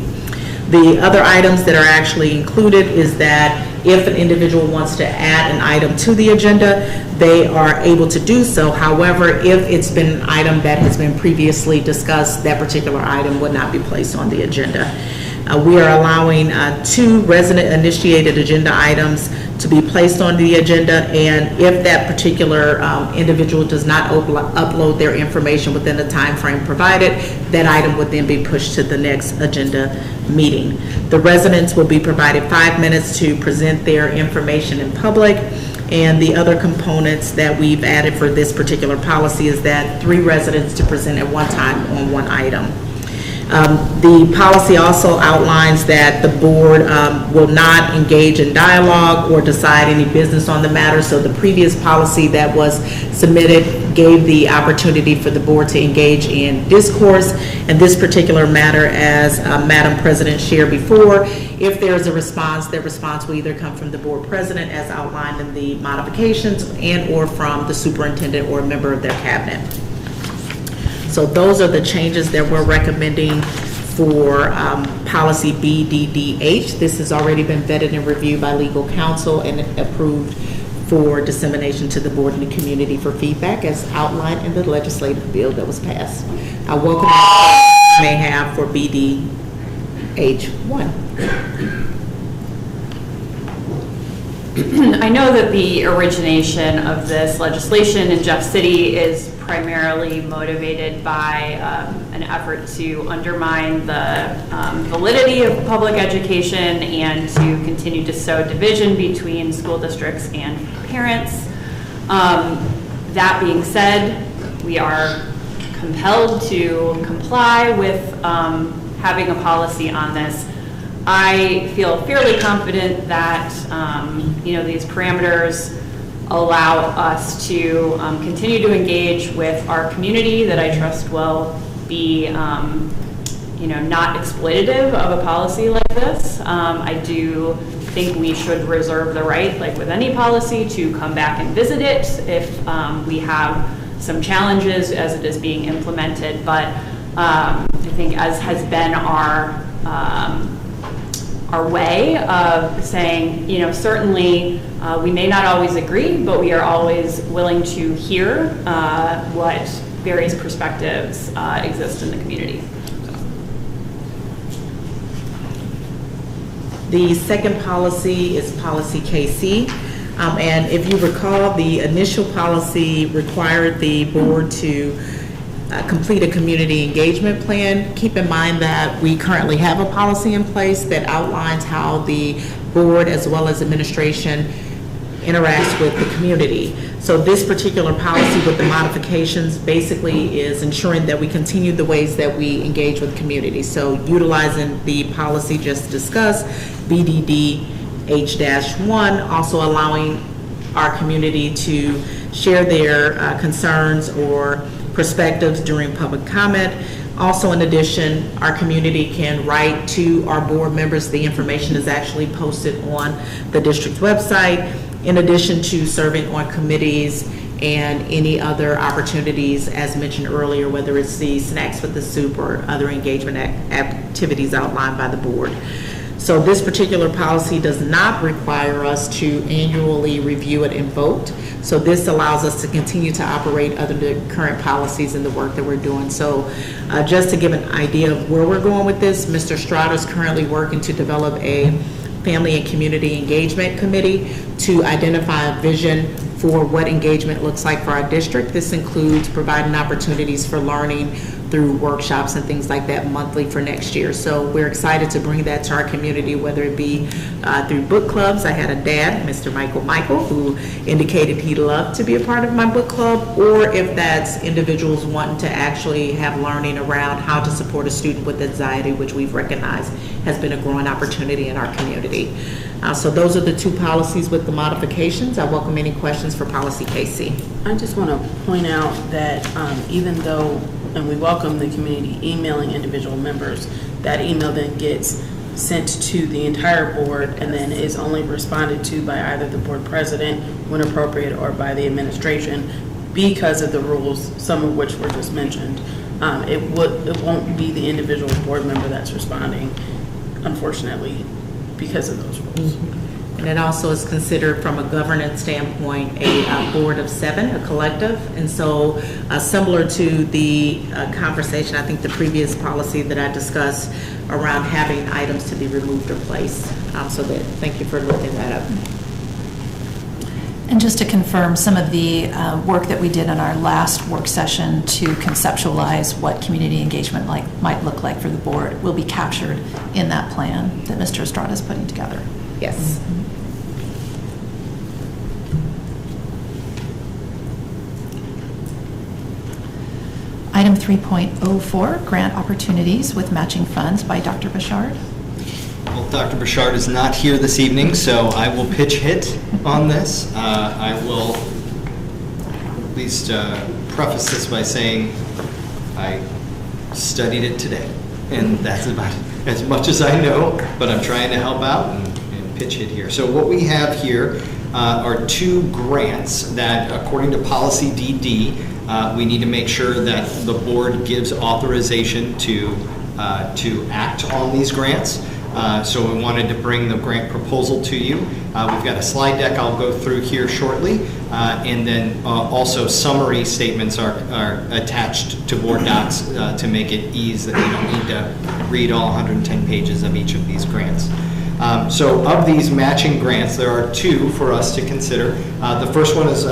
The other items that are actually included is that if an individual wants to add an item to the agenda, they are able to do so. However, if it's been an item that has been previously discussed, that particular item would not be placed on the agenda. We are allowing 2 resident-initiated agenda items to be placed on the agenda, and if that particular individual does not upload their information within the time frame provided, that item would then be pushed to the next agenda meeting. The residents will be provided 5 minutes to present their information in public, and the other components that we've added for this particular policy is that 3 residents to present at one time on one item. The policy also outlines that the board will not engage in dialogue or decide any business on the matter. So the previous policy that was submitted gave the opportunity for the board to engage in discourse. And this particular matter, as Madam President shared before, if there is a response, that response will either come from the board president as outlined in the modifications and or from the superintendent or a member of their cabinet. So those are the changes that we're recommending for policy BDDH. This has already been vetted and reviewed by legal counsel and approved for dissemination to the board and the community for feedback as outlined in the legislative bill that was passed. I welcome you may have for BDH1. I know that the origination of this legislation in Jeff City is primarily motivated by an effort to undermine the validity of public education and to continue to sow division between school districts and parents. That being said, we are compelled to comply with having a policy on this. I feel fairly confident that these parameters allow us to continue to engage with our community that I trust will be not exploitative of a policy like this. I do think we should reserve the right, like with any policy, to come back and visit it if we have some challenges as it is being implemented. But I think as has been our way of saying, certainly we may not always agree, but we are always willing to hear what various perspectives exist in the community. The second policy is policy KC. And if you recall, the initial policy required the board to complete a community engagement plan. Keep in mind that we currently have a policy in place that outlines how the board as well as administration interacts with the community. So this particular policy with the modifications basically is ensuring that we continue the ways that we engage with community. So utilizing the policy just discussed, BDDH-1, also allowing our community to share their concerns or perspectives during public comment. Also, in addition, our community can write to our board members. The information is actually posted on the district's website, in addition to serving on committees and any other opportunities as mentioned earlier, whether it's the Snacks with the Soup or other engagement activities outlined by the board. So this particular policy does not require us to annually review it and vote. So this allows us to continue to operate under the current policies and the work that we're doing. So just to give an idea of where we're going with this, Mr. Stroud is currently working to develop a Family and Community Engagement Committee to identify a vision for what engagement looks like for our district. This includes providing opportunities for learning through workshops and things like that monthly for next year. So we're excited to bring that to our community, whether it be through book clubs. I had a dad, Mr. Michael, who indicated he'd love to be a part of my book club, or if that's individuals wanting to actually have learning around how to support a student with anxiety, which we've recognized has been a growing opportunity in our community. So those are the two policies with the modifications. I welcome any questions for policy KC. I just want to point out that even though, and we welcome the community emailing individual members, that email then gets sent to the entire board and then is only responded to by either the board president when appropriate or by the administration because of the rules, some of which were just mentioned. It won't be the individual board member that's responding, unfortunately, because of those rules. And it also is considered from a governance standpoint a board of 7, a collective. And so similar to the conversation, I think the previous policy that I discussed around having items to be removed or placed. So that, thank you for looking that up. And just to confirm, some of the work that we did in our last work session to conceptualize what community engagement might look like for the board will be captured in that plan that Mr. Estrada is putting together. Yes. Item 3.04, grant opportunities with matching funds by Dr. Bouchard. Well, Dr. Bouchard is not here this evening, so I will pitch hit on this. I will at least preface this by saying I studied it today, and that's about as much as I know, but I'm trying to help out and pitch hit here. So what we have here are two grants that, according to Policy DD, we need to make sure that the board gives authorization to act on these grants. So we wanted to bring the grant proposal to you. We've got a slide deck I'll go through here shortly, and then also summary statements are attached to board docs to make it easy that you don't need to read all 110 pages of each of these grants. So of these matching grants, there are two for us to consider. The first one is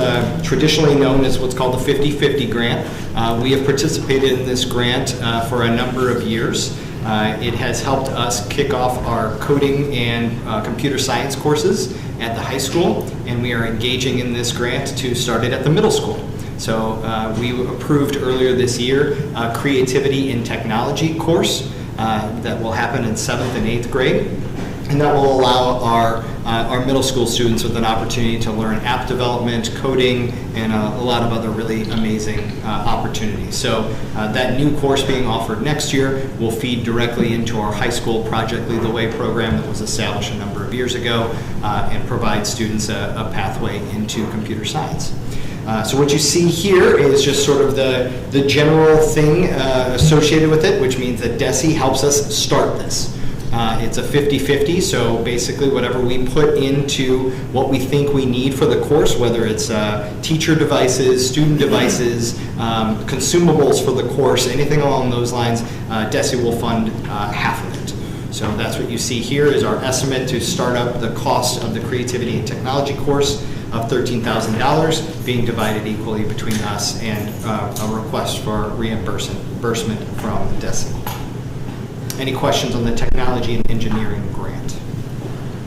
traditionally known as what's called the 50-50 grant. We have participated in this grant for a number of years. It has helped us kick off our coding and computer science courses at the high school, and we are engaging in this grant to start it at the middle school. So we approved earlier this year a creativity in technology course that will happen in 7th and 8th grade. And that will allow our middle school students with an opportunity to learn app development, coding, and a lot of other really amazing opportunities. So that new course being offered next year will feed directly into our high school Project Lead the Way program that was established a number of years ago and provide students a pathway into computer science. So what you see here is just sort of the general thing associated with it, which means that DESE helps us start this. It's a 50-50, so basically whatever we put into what we think we need for the course, whether it's teacher devices, student devices, consumables for the course, anything along those lines, DESE will fund half of it. So that's what you see here is our estimate to start up the cost of the Creativity and Technology course of $13,000 being divided equally between us and a request for reimbursement from DESE. Any questions on the technology and engineering grant?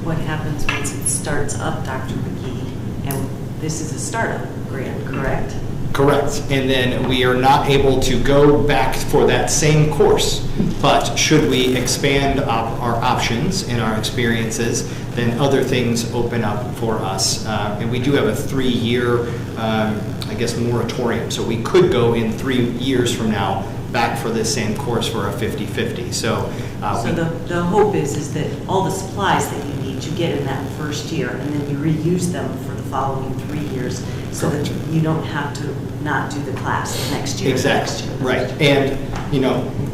What happens once it starts up, Dr. McGee? And this is a startup grant, correct? Correct. And then we are not able to go back for that same course. But should we expand our options and our experiences, then other things open up for us. And we do have a 3-year, I guess, moratorium. So we could go in 3 years from now back for this same course for a 50-50. So the hope is that all the supplies that you need you get in that first year, and then you reuse them for the following 3 years, so that you don't have to not do the class the next year. Exactly. Right. And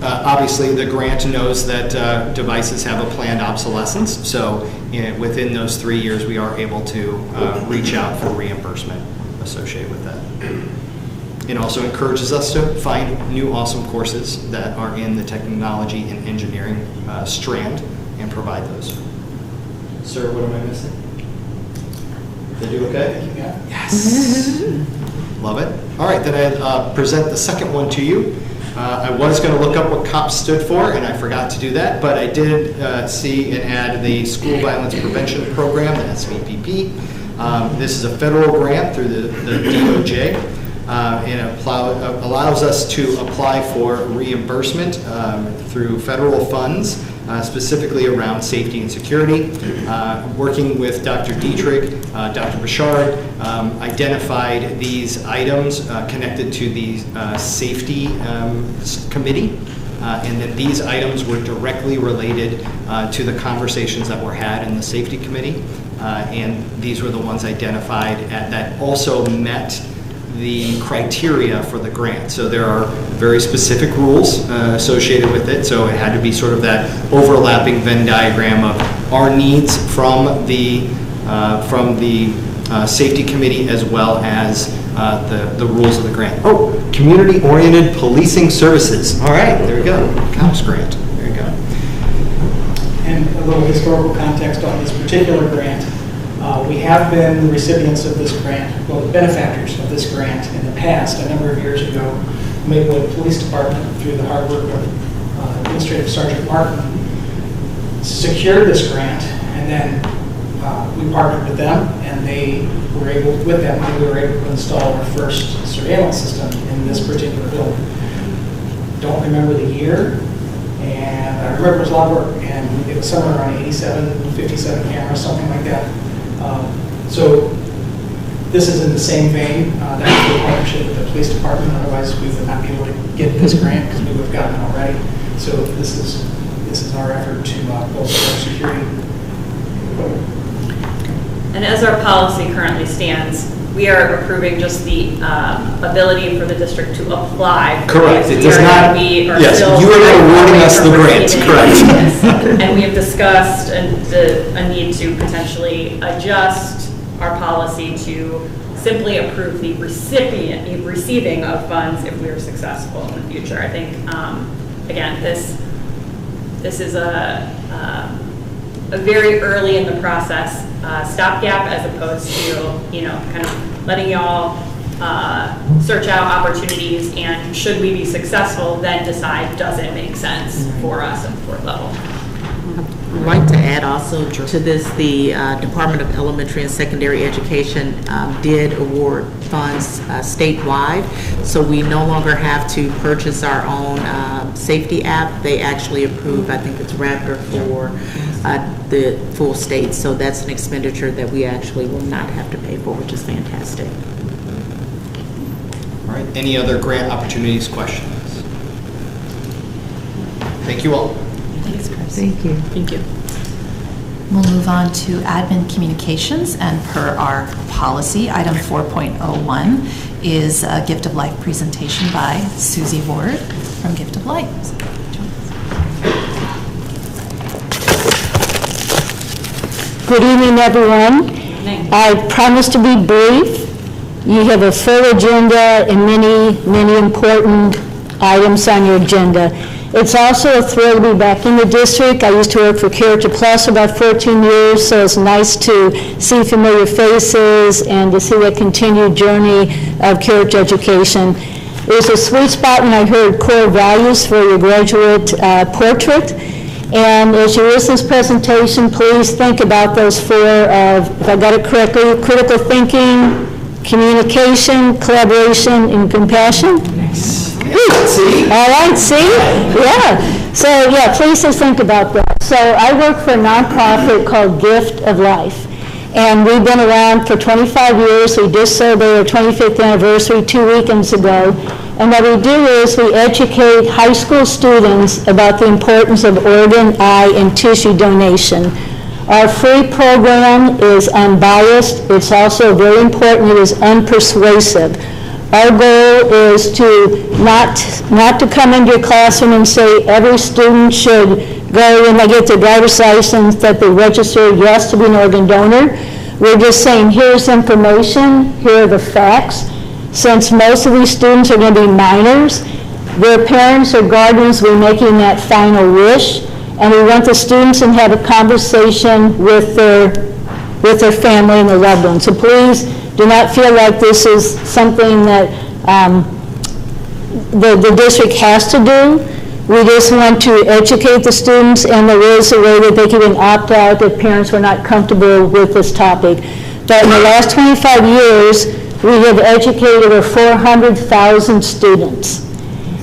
obviously the grant knows that devices have a planned obsolescence. So within those 3 years, we are able to reach out for reimbursement associated with that. It also encourages us to find new awesome courses that are in the technology and engineering strand and provide those. Sir, what am I missing? Did I do okay? Yes. Love it. All right, then I present the second one to you. I was going to look up what COPS stood for, and I forgot to do that, but I did see and add the School Violence Prevention Program, the SVPP. This is a federal grant through the DOJ. And it allows us to apply for reimbursement through federal funds, specifically around safety and security. Working with Dr. Dietrich, Dr. Bouchard identified these items connected to the safety committee. And then these items were directly related to the conversations that were had in the safety committee. And these were the ones identified that also met the criteria for the grant. So there are very specific rules associated with it. So it had to be sort of that overlapping Venn diagram of our needs from the safety committee as well as the rules of the grant. Oh, community-oriented policing services. All right, there we go. COPS grant. There you go. And a little historical context on this particular grant. We have been the recipients of this grant, well, the benefactors of this grant in the past. A number of years ago, Maplewood Police Department, through the hard work of Administrative Sergeant Martin, secured this grant, and then we partnered with them, and they were able, with that money, we were able to install our first surveillance system in this particular building. Don't remember the year, and I remember it was a lot of work, and it was somewhere around 87, 57 cameras, something like that. So this is in the same vein. That's the partnership with the police department. Otherwise, we would not be able to get this grant because we would have gotten it already. So this is our effort to bolster our security. And as our policy currently stands, we are approving just the ability for the district to apply. Correct. It does not. Yes, you are awarding us the grant. Correct. And we have discussed a need to potentially adjust our policy to simply approve the receiving of funds if we are successful in the future. I think, again, this is a very early in the process stopgap, as opposed to, kind of letting y'all search out opportunities, and should we be successful, then decide, does it make sense for us at Fort Level? I'd like to add also to this, the Department of Elementary and Secondary Education did award funds statewide, so we no longer have to purchase our own safety app. They actually approved, I think it's Raptor, for the full state, so that's an expenditure that we actually will not have to pay for, which is fantastic. All right, any other grant opportunities, questions? Thank you all. Thanks, Chris. Thank you. Thank you. We'll move on to admin communications, and per our policy, item 4.01 is a Gift of Life presentation by Susie Ward from Gift of Life. Good evening, everyone. I promise to be brief. You have a full agenda and many important items on your agenda. It's also a thrill to be back in the district. I used to work for Character Plus for about 14 years, so it's nice to see familiar faces and to see that continued journey of character education. It was a sweet spot when I heard core values for your graduate portrait. And as you listen to this presentation, please think about those four of, if I got it correctly, critical thinking, communication, collaboration, and compassion. Nice. See? All right, see? Yeah. So, yeah, please just think about that. So I work for a nonprofit called Gift of Life. And we've been around for 25 years. We just celebrated our 25th anniversary 2 weekends ago. And what we do is we educate high school students about the importance of organ, eye, and tissue donation. Our free program is unbiased. It's also very important. It is unpersuasive. Our goal is to not to come into your classroom and say every student should go when they get their driver's license that they register yes to be an organ donor. We're just saying here's information, here are the facts. Since most of these students are going to be minors, their parents or guardians will be making that final wish, and we want the students to have a conversation with their family and their loved ones. So please do not feel like this is something that the district has to do. We just want to educate the students, and there is a way that they can opt out if parents were not comfortable with this topic. But in the last 25 years, we have educated over 400,000 students.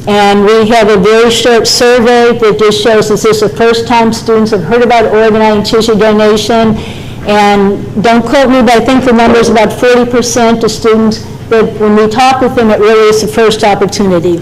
And we have a very short survey that just shows this is the first time students have heard about organ, eye, and tissue donation. And don't quote me, but I think the number is about 40% of students that when we talk with them, it really is the first opportunity.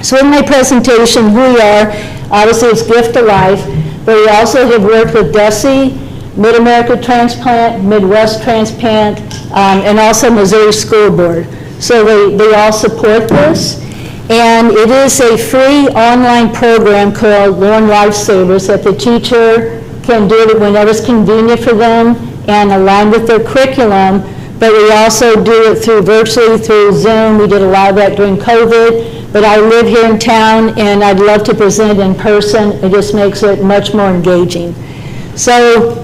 So in my presentation, who we are, obviously it's Gift of Life, but we also have worked with DESE, Mid-America Transplant, Midwest Transplant, and also Missouri School Board. So they all support this. And it is a free online program called Learn Lifesavers that the teacher can do it whenever it's convenient for them and align with their curriculum. But we also do it virtually through Zoom. We did a lot of that during COVID. But I live here in town, and I'd love to present it in person. It just makes it much more engaging. So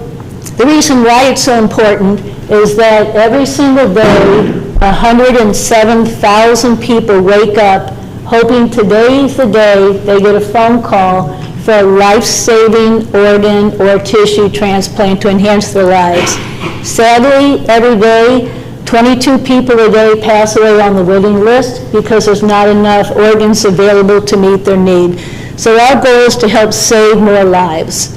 the reason why it's so important is that every single day, 107,000 people wake up hoping today's the day they get a phone call for a life-saving organ or tissue transplant to enhance their lives. Sadly, every day, 22 people a day pass away on the waiting list because there's not enough organs available to meet their need. So our goal is to help save more lives.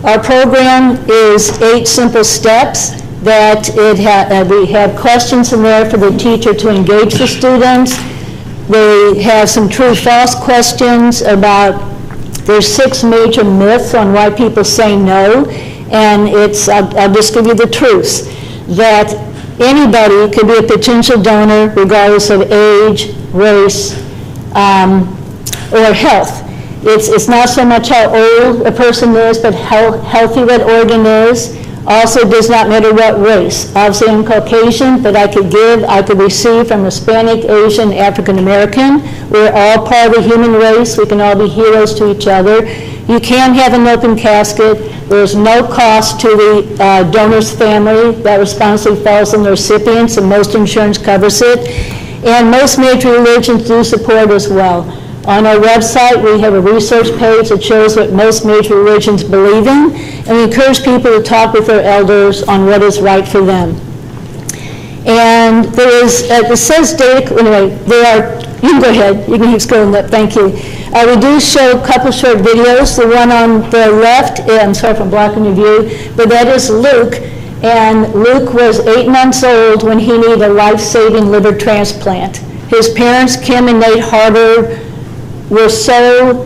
Our program is 8 simple steps that we have questions in there for the teacher to engage the students. They have some true-false questions about, there's 6 major myths on why people say no, and I'll just give you the truths, that anybody could be a potential donor regardless of age, race, or health. It's not so much how old a person is, but how healthy that organ is. Also does not matter what race. Obviously I'm Caucasian, but I could receive from Hispanic, Asian, African American. We're all part of the human race. We can all be heroes to each other. You can have an open casket. There's no cost to the donor's family. That responsibility falls on the recipients, and most insurance covers it. And most major religions do support as well. On our website, we have a research page that shows what most major religions believe in, and we encourage people to talk with their elders on what is right for them. And there is, it says data, anyway, you can go ahead, you can keep scrolling up, thank you. We do show a couple short videos. The one on the left, I'm sorry if I'm blocking your view, but that is Luke. And Luke was 8 months old when he needed a life-saving liver transplant. His parents, Kim and Nate Harder, were so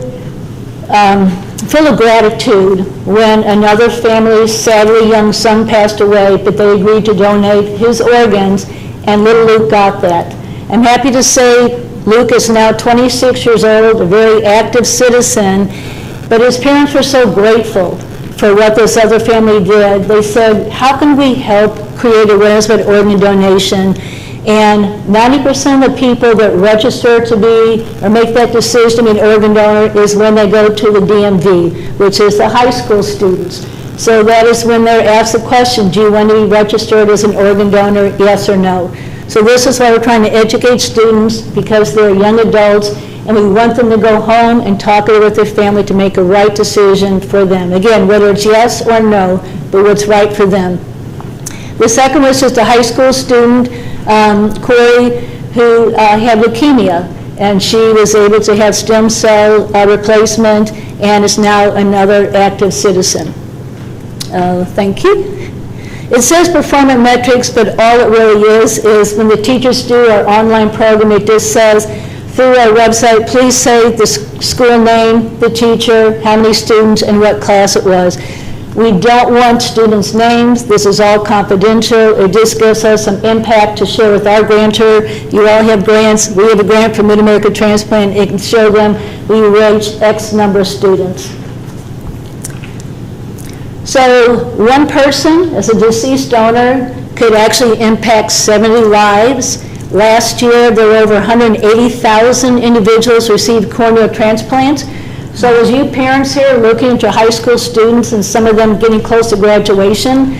full of gratitude when another family's sadly young son passed away, but they agreed to donate his organs, and little Luke got that. I'm happy to say Luke is now 26 years old, a very active citizen, but his parents were so grateful for what this other family did. They said, how can we help create awareness about organ donation? And 90% of the people that register to be or make that decision to be an organ donor is when they go to the DMV, which is the high school students. So that is when they're asked the question, do you want to be registered as an organ donor, yes or no? So this is why we're trying to educate students, because they're young adults, and we want them to go home and talk it with their family to make a right decision for them. Again, whether it's yes or no, but what's right for them. The second was just a high school student, Corey, who had leukemia, and she was able to have stem cell replacement and is now another active citizen. Thank you. It says performance metrics, but all it really is when the teachers do our online program, it just says through our website, please say the school name, the teacher, how many students, and what class it was. We don't want students' names. This is all confidential. It just gives us some impact to share with our grantor. You all have grants. We have a grant for Mid-America Transplant. It can show them we reach X number of students. So one person, as a deceased donor, could actually impact 70 lives. Last year, there were over 180,000 individuals received corneal transplants. So as you parents here looking at your high school students and some of them getting close to graduation,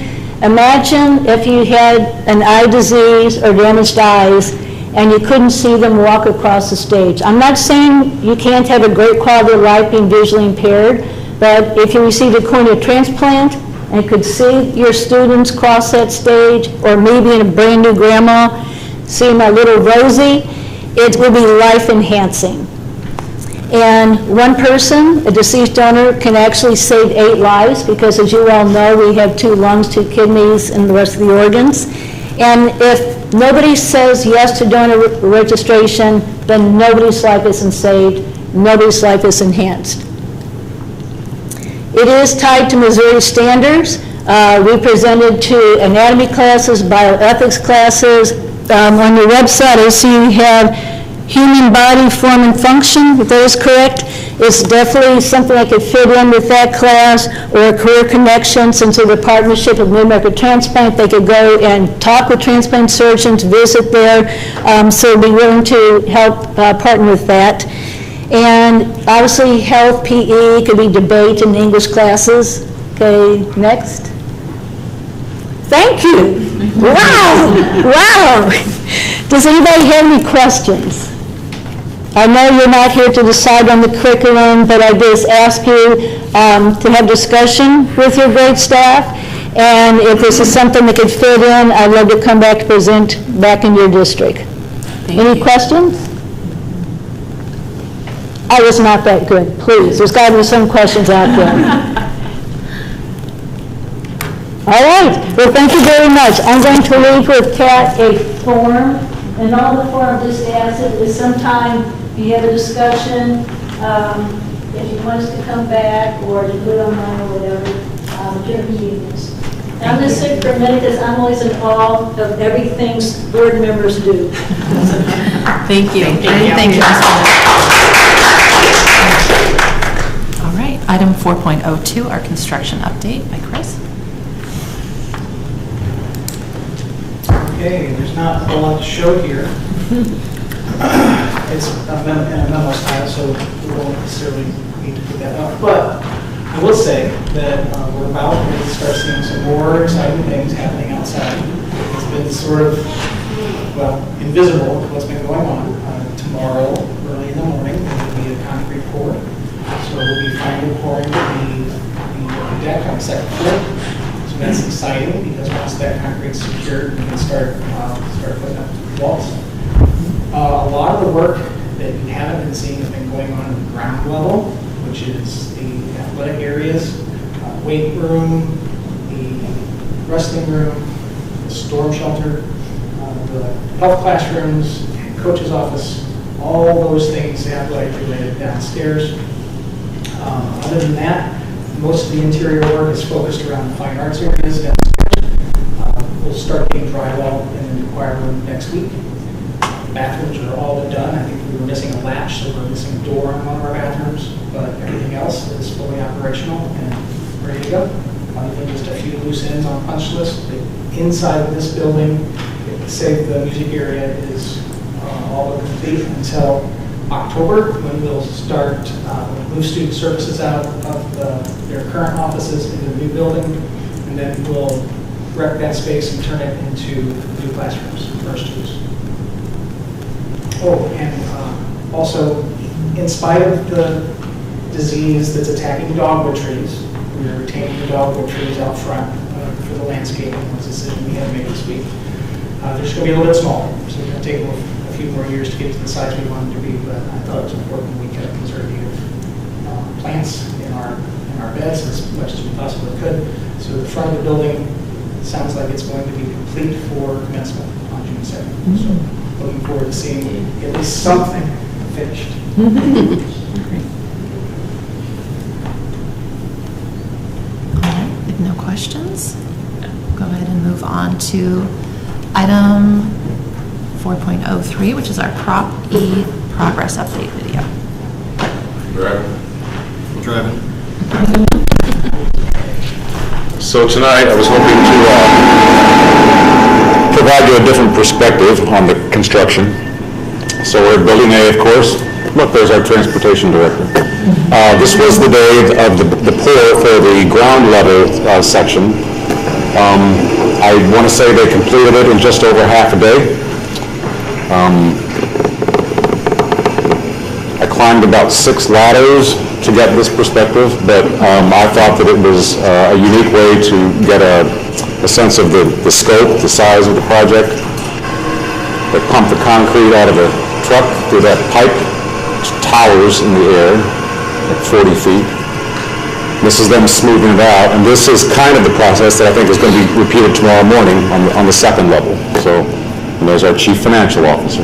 imagine if you had an eye disease or damaged eyes and you couldn't see them walk across the stage. I'm not saying you can't have a great quality of life being visually impaired, but if you received a corneal transplant and could see your students cross that stage, or me being a brand new grandma, seeing my little Rosie, it would be life enhancing. And one person, a deceased donor, can actually save 8 lives because, as you all know, we have 2 lungs, 2 kidneys, and the rest of the organs. And if nobody says yes to donor registration, then nobody's life isn't saved, nobody's life is enhanced. It is tied to Missouri standards. We presented to anatomy classes, bioethics classes. On your website, I see you have human body form and function, if that is correct. It's definitely something that could fit in with that class, or a career connection, since of the partnership with Mid-America Transplant. They could go and talk with transplant surgeons, visit there, so be willing to help partner with that. And obviously health, PE, could be debate in English classes. Okay, next. Thank you. Wow, wow. Does anybody have any questions? I know you're not here to decide on the curriculum, but I just ask you to have discussion with your grade staff. And if this is something that could fit in, I'd love to come back to present back in your district. Any questions? I was not that good, please. There's got to be some questions out there. All right, well, thank you very much. I'm going to leave with Kat a form, and all the form just asks it is sometime you have a discussion, if you want us to come back or to put it online or whatever, your convenience. I'm going to sit for a minute because I'm always in awe of everything board members do. Thank you. Thank you. All right, item 4.02, our construction update by Chris. Okay, there's not a whole lot to show here. It's in a memo style, so we won't necessarily need to put that up. But I will say that we're about to start seeing some more exciting things happening outside. It's been sort of, well, invisible to what's been going on. Tomorrow, early in the morning, there will be a concrete pour. So we'll be finally pouring the deck on the second floor. So that's exciting because once that concrete's secured, we can start putting up walls. A lot of the work that you haven't been seeing has been going on at the ground level, which is the athletic areas, weight room, the wrestling room, the storm shelter, the health classrooms, coach's office, all those things athletic related downstairs. Other than that, most of the interior work is focused around the fine arts areas downstairs. We'll start getting drywall in the new choir room next week. Bathrooms are all done. I think we were missing a latch, so we're missing a door on one of our bathrooms, but everything else is fully operational and ready to go. I think just a few loose ends on punch list. The inside of this building, save the music area, is all but complete until October, when we'll start move student services out of their current offices into the new building, and then we'll wreck that space and turn it into new classrooms for our students. Oh, and also, in spite of the disease that's attacking dogwood trees, we are retaining the dogwood trees out front for the landscaping. Was a decision we had to make this week. They're just going to be a little bit smaller, so it's going to take a few more years to get to the size we want them to be, but I thought it was important we kept conservative plants in our beds as much as we possibly could. So the front of the building sounds like it's going to be complete for commencement on June 2nd. So looking forward to seeing at least something finished. All right, if no questions, go ahead and move on to item 4.03, which is our Prop E progress update video. Driving. So tonight, I was hoping to provide you a different perspective on the construction. So we're at Building A, of course. Look, there's our transportation director. This was the day of the pour for the ground level section. I want to say they completed it in just over half a day. I climbed about 6 ladders to get this perspective, but I thought that it was a unique way to get a sense of the scope, the size of the project. They pumped the concrete out of a truck through that pipe, which towers in the air at 40 feet. This is them smoothing it out, and this is kind of the process that I think is going to be repeated tomorrow morning on the second level. So, and there's our chief financial officer,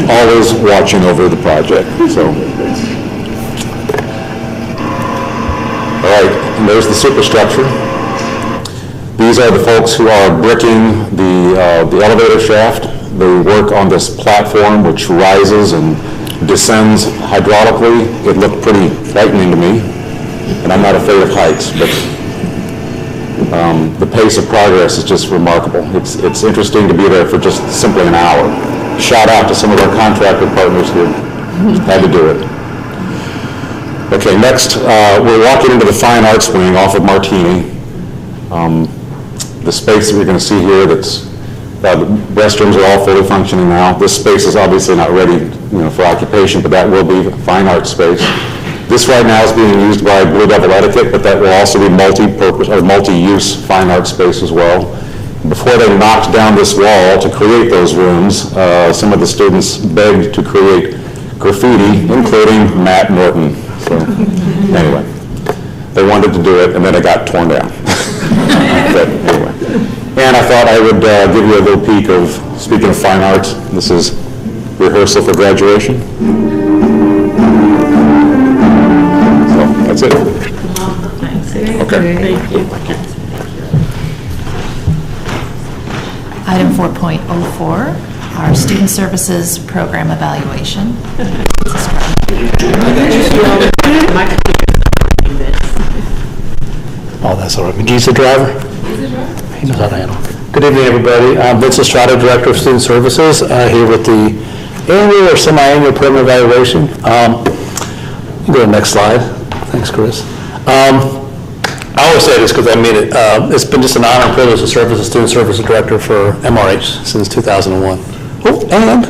always watching over the project. So, all right, and there's the superstructure. These are the folks who are bricking the elevator shaft. They work on this platform which rises and descends hydraulically. It looked pretty frightening to me, and I'm not afraid of heights, but the pace of progress is just remarkable. It's interesting to be there for just simply an hour. Shout out to some of our contractor partners who had to do it. Okay, next, we're walking into the Fine Arts Wing off of Martini. The space that you're going to see here, that's the restrooms are all fully functioning now. This space is obviously not ready, for occupation, but that will be fine art space. This right now is being used by Blue Devil Etiquette, but that will also be multi-purpose or multi-use fine art space as well. Before they knocked down this wall to create those rooms, some of the students begged to create graffiti, including Matt Norton. So anyway, they wanted to do it, and then it got torn down. But anyway. And I thought I would give you a little peek of, speaking of fine arts, this is rehearsal for graduation. So that's it. Okay. Thank you. Item 4.04, our Student Services Program Evaluation. Oh, that's all right. McGee's the driver? He knows how to handle. Good evening, everybody. I'm Vince Estrada, Director of Student Services, here with the annual or semi-annual program evaluation. You can go to the next slide. Thanks, Chris. I always say this because I mean it. It's been just an honor and privilege to serve as a Student Services Director for MRH since 2001. Oh, and?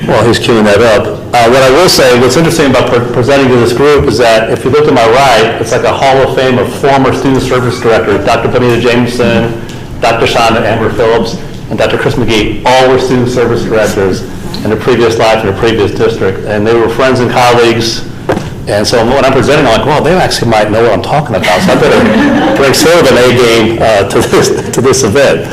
Well, he's queuing that up. What I will say, what's interesting about presenting to this group is that if you look to my right, it's like a hall of fame of former Student Service Directors, Dr. Benita Jameson, Dr. Shonda Amber Phillips, and Dr. Chris McGee. All were Student Service Directors in their previous life in their previous district, and they were friends and colleagues. And so when I'm presenting, I'm like, well, they actually might know what I'm talking about, so I better bring sort of an A game to this event.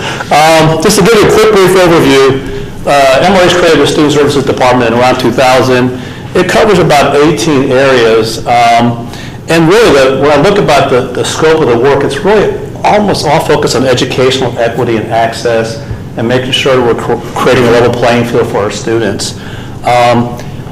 Just to give you a quick brief overview, MRH created a Student Services Department in around 2000. It covers about 18 areas, and really when I look about the scope of the work, it's really almost all focused on educational equity and access and making sure that we're creating a level playing field for our students.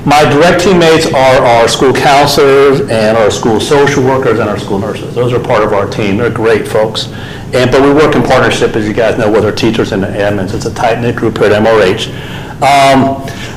My direct teammates are our school counselors and our school social workers and our school nurses. Those are part of our team. They're great folks. But we work in partnership, as you guys know, with our teachers and the admins. It's a tight-knit group here at MRH.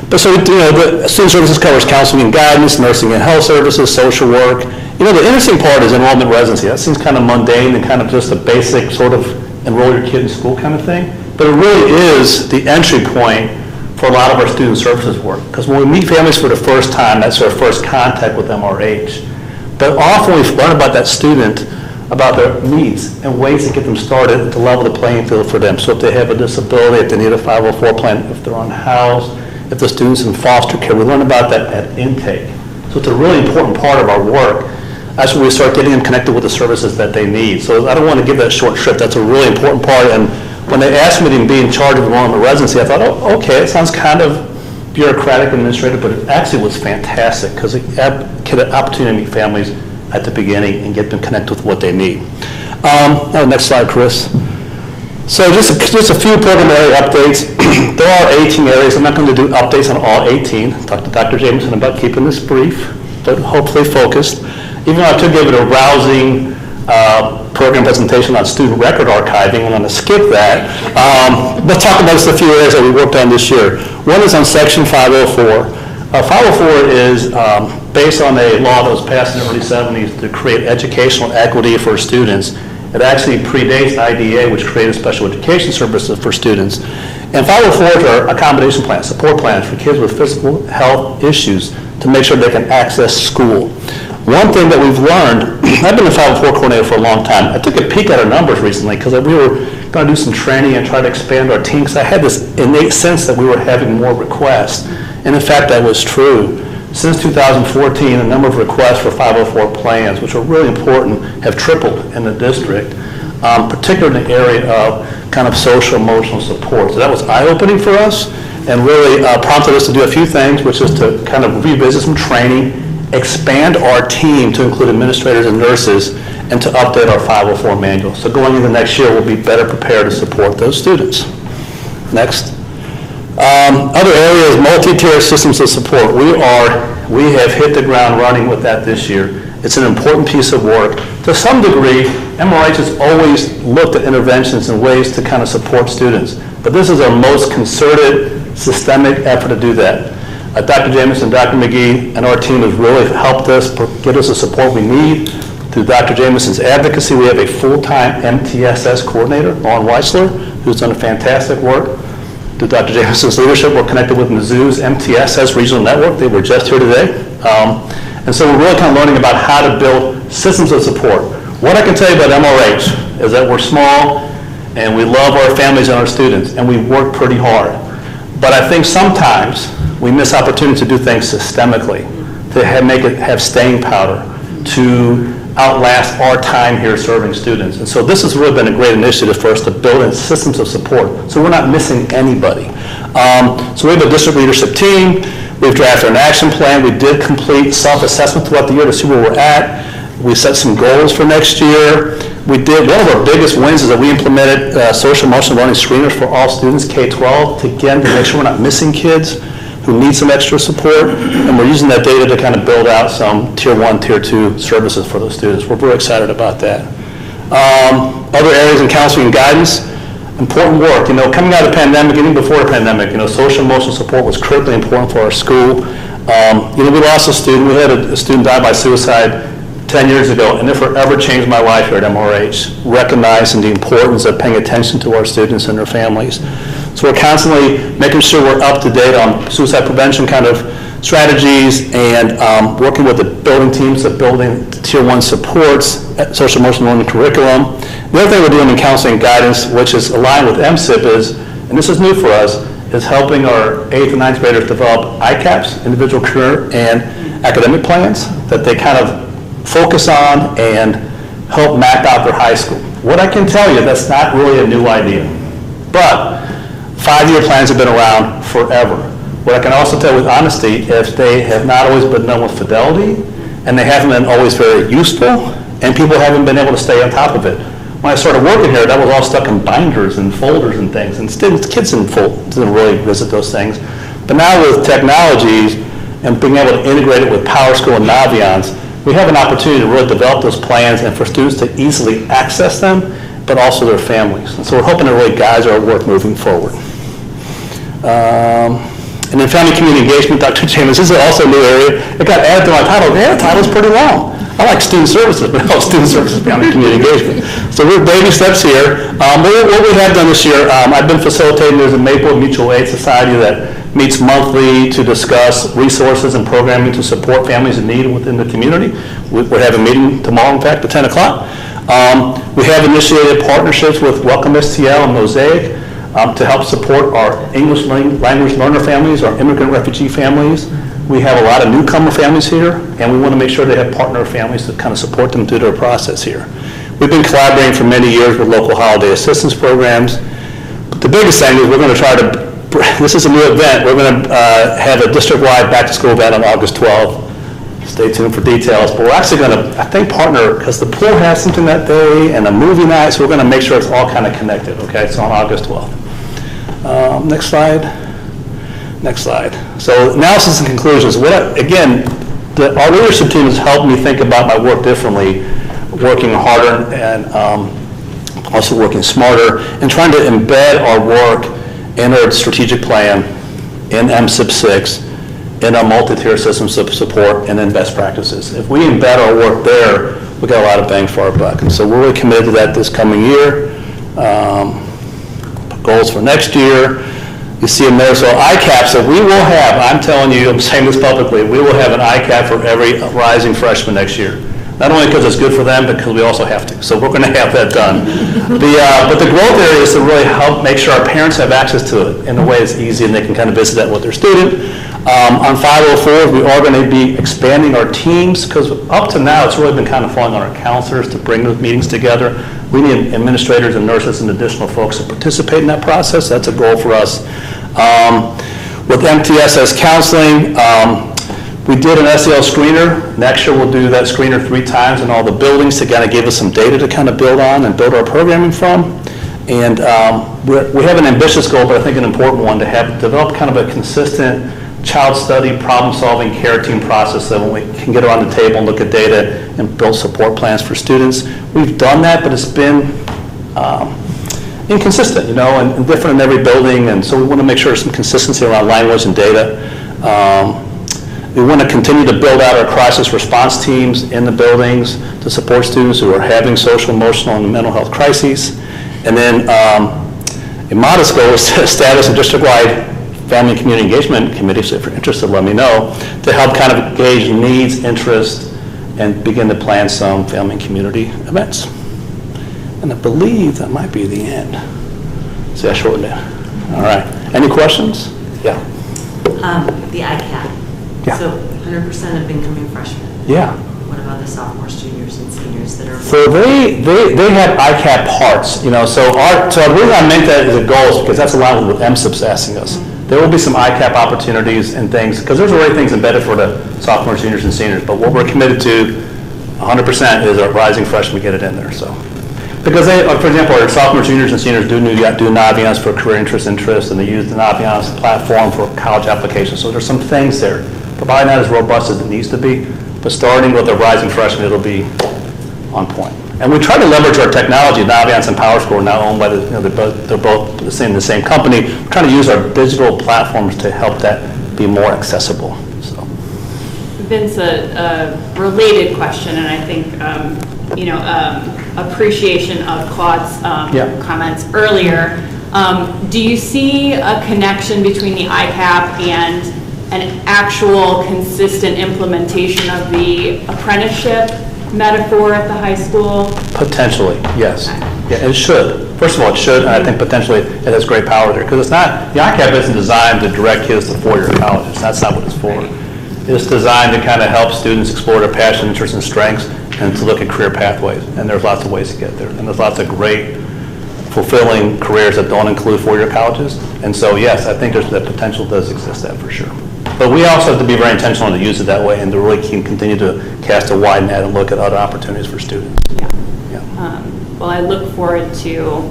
But so, the Student Services covers counseling and guidance, nursing and health services, social work. The interesting part is enrollment residency. That seems kind of mundane and kind of just a basic sort of enroll your kid in school kind of thing. But it really is the entry point for a lot of our student services work. Because when we meet families for the first time, that's our first contact with MRH. But often we learn about that student, about their needs and ways to get them started to level the playing field for them. So if they have a disability, if they need a 504 plan, if they're unhoused, if the student's in foster care, we learn about that at intake. So it's a really important part of our work. That's when we start getting them connected with the services that they need. So I don't want to give that short shrift. That's a really important part. And when they asked me to be in charge of enrollment residency, I thought, oh, okay, it sounds kind of bureaucratic and administrative, but it actually was fantastic because it had an opportunity to meet families at the beginning and get them connected with what they need. Next slide, Chris. So just a few program area updates. There are 18 areas. I'm not going to do updates on all 18. Talk to Dr. Jameson about keeping this brief, but hopefully focused. Even though I could give it a rousing program presentation on student record archiving, I'm going to skip that. But talk about just a few areas that we worked on this year. One is on Section 504. 504 is based on a law that was passed in the early 70s to create educational equity for students. It actually predates IDEA, which created special education services for students. And 504s are accommodation plans, support plans for kids with physical health issues to make sure they can access school. One thing that we've learned, I've been a 504 coordinator for a long time. I took a peek at our numbers recently because we were going to do some training and try to expand our team because I had this innate sense that we were having more requests. And in fact, that was true. Since 2014, the number of requests for 504 plans, which are really important, have tripled in the district, particularly in the area of kind of social emotional support. So that was eye-opening for us and really prompted us to do a few things, which is to kind of revisit some training, expand our team to include administrators and nurses, and to update our 504 manual. So going into next year, we'll be better prepared to support those students. Next. Other areas, multi-tier systems of support. We have hit the ground running with that this year. It's an important piece of work. To some degree, MRH has always looked at interventions and ways to kind of support students. But this is our most concerted, systemic effort to do that. Dr. Jamison, Dr. McGee, and our team has really helped us get us the support we need. Through Dr. Jamison's advocacy, we have a full-time MTSS coordinator, Lauren Weissler, who's done a fantastic work. Through Dr. Jamison's leadership, we're connected with Mizzou's MTSS regional network. They were just here today. And so we're really kind of learning about how to build systems of support. What I can tell you about MRH is that we're small and we love our families and our students and we work pretty hard. But I think sometimes we miss opportunities to do things systemically, to have staying power, to outlast our time here serving students. And so this has really been a great initiative for us to build in systems of support so we're not missing anybody. So we have a district leadership team. We've drafted an action plan. We did complete self-assessment throughout the year to see where we're at. We set some goals for next year. One of our biggest wins is that we implemented social emotional learning screeners for all students, K-12, to make sure we're not missing kids who need some extra support, and we're using that data to kind of build out some Tier 1, Tier 2 services for those students. We're very excited about that. Other areas in counseling and guidance, important work. Coming out of the pandemic, even before the pandemic, social emotional support was critically important for our school. We lost a student. We had a student die by suicide 10 years ago, and it forever changed my life here at MRH, recognizing the importance of paying attention to our students and their families. So we're constantly making sure we're up to date on suicide prevention kind of strategies and working with the building teams of building Tier 1 supports, social emotional learning curriculum. The other thing we're doing in counseling and guidance, which is aligned with MSIP, and this is new for us, is helping our 8th and 9th graders develop ICAPs, individual career and academic plans, that they kind of focus on and help map out their high school. What I can tell you, that's not really a new idea. But 5-year plans have been around forever. What I can also tell with honesty is they have not always been done with fidelity, and they haven't been always very useful, and people haven't been able to stay on top of it. When I started working here, that was all stuck in binders and folders and things, and kids didn't really visit those things. But now with technologies and being able to integrate it with PowerSchool and Naviance, we have an opportunity to really develop those plans and for students to easily access them, but also their families. And so we're hoping to really guide our work moving forward. And then family community engagement, Dr. James, this is also a new area. It got added to my title. The title's pretty long. I like student services, but no, student services, family community engagement. So we're baby steps here. What we have done this year, I've been facilitating, there's a Maplewood Mutual Aid Society that meets monthly to discuss resources and programming to support families in need within the community. We're having a meeting tomorrow, in fact, at 10 o'clock. We have initiated partnerships with Welcome STL and Mosaic to help support our English language learner families, our immigrant refugee families. We have a lot of newcomer families here, and we want to make sure they have partner families to kind of support them through their process here. We've been collaborating for many years with local holiday assistance programs. But the biggest thing is we're going to try to, this is a new event, we're going to have a district-wide back-to-school event on August 12th. Stay tuned for details, but we're actually going to, I think, partner, because the pool has something that day and a movie night, so we're going to make sure it's all kind of connected, okay? So on August 12th. Next slide. Next slide. So analysis and conclusions. Again, our leadership team has helped me think about my work differently, working harder and also working smarter, and trying to embed our work in our strategic plan, in MSIP 6, in our multi-tier systems of support, and in best practices. If we embed our work there, we got a lot of bang for our buck. And so we're really committed to that this coming year. Goals for next year. You see them there. So ICAP, so we will have, I'm telling you, I'm saying this publicly, we will have an ICAP for every rising freshman next year. Not only because it's good for them, but because we also have to. So we're going to have that done. But the growth area is to really help make sure our parents have access to it in a way that's easy and they can kind of visit that with their student. On 504, we are going to be expanding our teams because up to now it's really been kind of falling on our counselors to bring those meetings together. We need administrators and nurses and additional folks to participate in that process. That's a goal for us. With MTSS counseling, we did an SEL screener. Next year we'll do that screener 3 times in all the buildings to kind of give us some data to kind of build on and build our programming from. And we have an ambitious goal, but I think an important one, to develop kind of a consistent child study, problem-solving care team process so when we can get around the table and look at data and build support plans for students. We've done that, but it's been inconsistent, and different in every building, and so we want to make sure there's some consistency around language and data. We want to continue to build out our crisis response teams in the buildings to support students who are having social, emotional, and mental health crises. And then a modest goal is to establish a district-wide family and community engagement committee, so if you're interested, let me know, to help kind of gauge needs, interests, and begin to plan some family and community events. And I believe that might be the end. See, I shortened it. All right. Any questions? Yeah. The ICAP. Yeah. So 100% of incoming freshmen. Yeah. What about the sophomores, juniors, and seniors that are? So they have ICAP parts, you know, so the reason I meant that as a goal is because that's aligned with what MSIP's asking us. There will be some ICAP opportunities and things, because there's already things embedded for the sophomores, juniors, and seniors, but what we're committed to 100% is our rising freshmen get it in there, so. Because they, for example, our sophomores, juniors, and seniors do Naviance for career interest, and they use the Naviance platform for college applications, so there's some things there. Probably not as robust as it needs to be, but starting with the rising freshmen, it'll be on point. And we try to leverage our technology. Naviance and PowerScore are now owned by they're both the same company. We're trying to use our digital platforms to help that be more accessible. So, Vince, a related question, and I think appreciation of Claude's comments earlier. Do you see a connection between the ICAP and an actual consistent implementation of the apprenticeship metaphor at the high school? Potentially, yes. Yeah, it should. First of all, it should, and I think potentially it has great power there, because it's not, the ICAP isn't designed to direct kids to four-year colleges. That's not what it's for. It's designed to kind of help students explore their passion, interests, and strengths, and to look at career pathways. And there's lots of ways to get there. And there's lots of great, fulfilling careers that don't include four-year colleges. And so, yes, I think there's that potential does exist that for sure. But we also have to be very intentional to use it that way and to really continue to cast a wide net and look at other opportunities for students. Well, I look forward to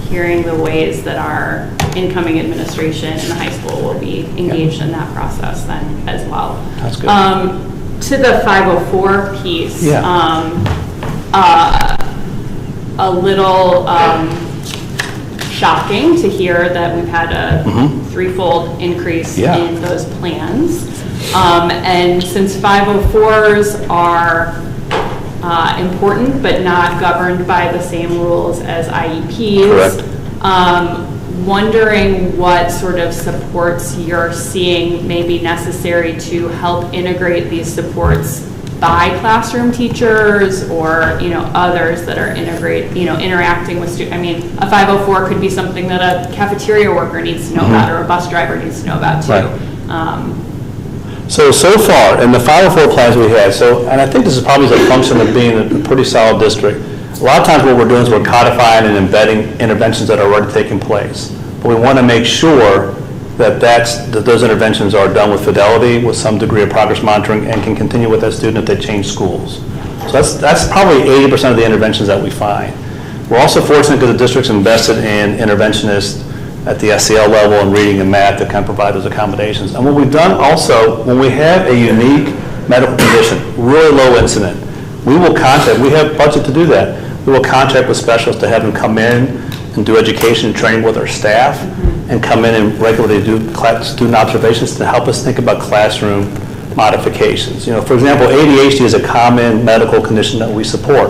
hearing the ways that our incoming administration in the high school will be engaged in that process then as well. That's good. To the 504 piece, a little shocking to hear that we've had a threefold increase in those plans. And since 504s are important but not governed by the same rules as IEPs, wondering what sort of supports you're seeing may be necessary to help integrate these supports by classroom teachers or others that are interacting with students. I mean, a 504 could be something that a cafeteria worker needs to know about or a bus driver needs to know about too. So far, in the 504 plans we had, and I think this is probably a function of being a pretty solid district, a lot of times what we're doing is we're codifying and embedding interventions that are already taking place. But we want to make sure that those interventions are done with fidelity, with some degree of progress monitoring, and can continue with that student if they change schools. So that's probably 80% of the interventions that we find. We're also fortunate because the district's invested in interventionists at the SEL level and reading and math that can provide those accommodations. And what we've done also, when we have a unique medical condition, really low incident, we will contact, we have budget to do that, we will contract with specialists to have them come in and do education and training with our staff and come in and regularly do student observations to help us think about classroom modifications. For example, ADHD is a common medical condition that we support.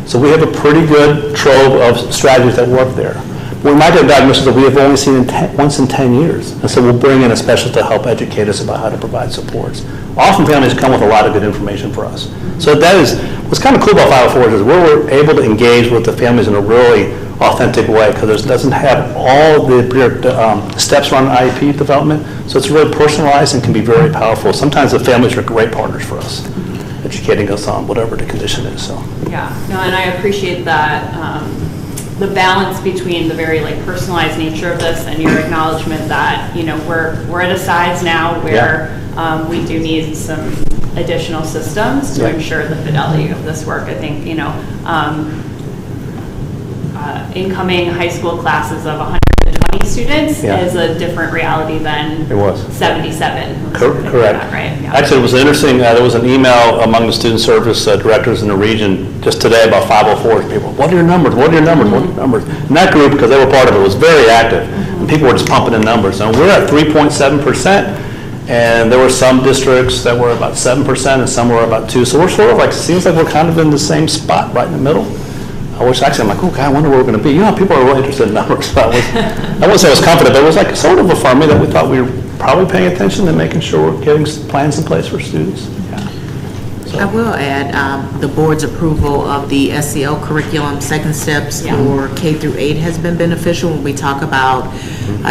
So we have a pretty good trove of strategies that work there. We might have diagnoses that we have only seen once in 10 years. And so we'll bring in a specialist to help educate us about how to provide supports. Often families come with a lot of good information for us. So that is, what's kind of cool about 504 is we're able to engage with the families in a really authentic way because it doesn't have all the steps around IEP development. So it's really personalized and can be very powerful. Sometimes the families are great partners for us, educating us on whatever the condition is. So. Yeah, no, and I appreciate that. The balance between the very personalized nature of this and your acknowledgement that we're at a size now where we do need some additional systems to ensure the fidelity of this work. I think incoming high school classes of 120 students is a different reality than 77. Correct. Right? Actually, it was interesting. There was an email among the student service directors in the region just today about 504s. People, what are your numbers? What are your numbers? What are your numbers? And that group, because they were part of it, was very active. And people were just pumping in numbers. And we're at 3.7%. And there were some districts that were about 7% and some were about 2%. So we're sort of like, seems like we're kind of in the same spot right in the middle. Which actually I'm like, okay, I wonder where we're going to be. You know, people are really interested in numbers. So I wouldn't say I was confident, but it was like sort of affirming that we thought we were probably paying attention and making sure we're getting plans in place for students. I will add the board's approval of the SEL curriculum, second steps for K through 8 has been beneficial when we talk about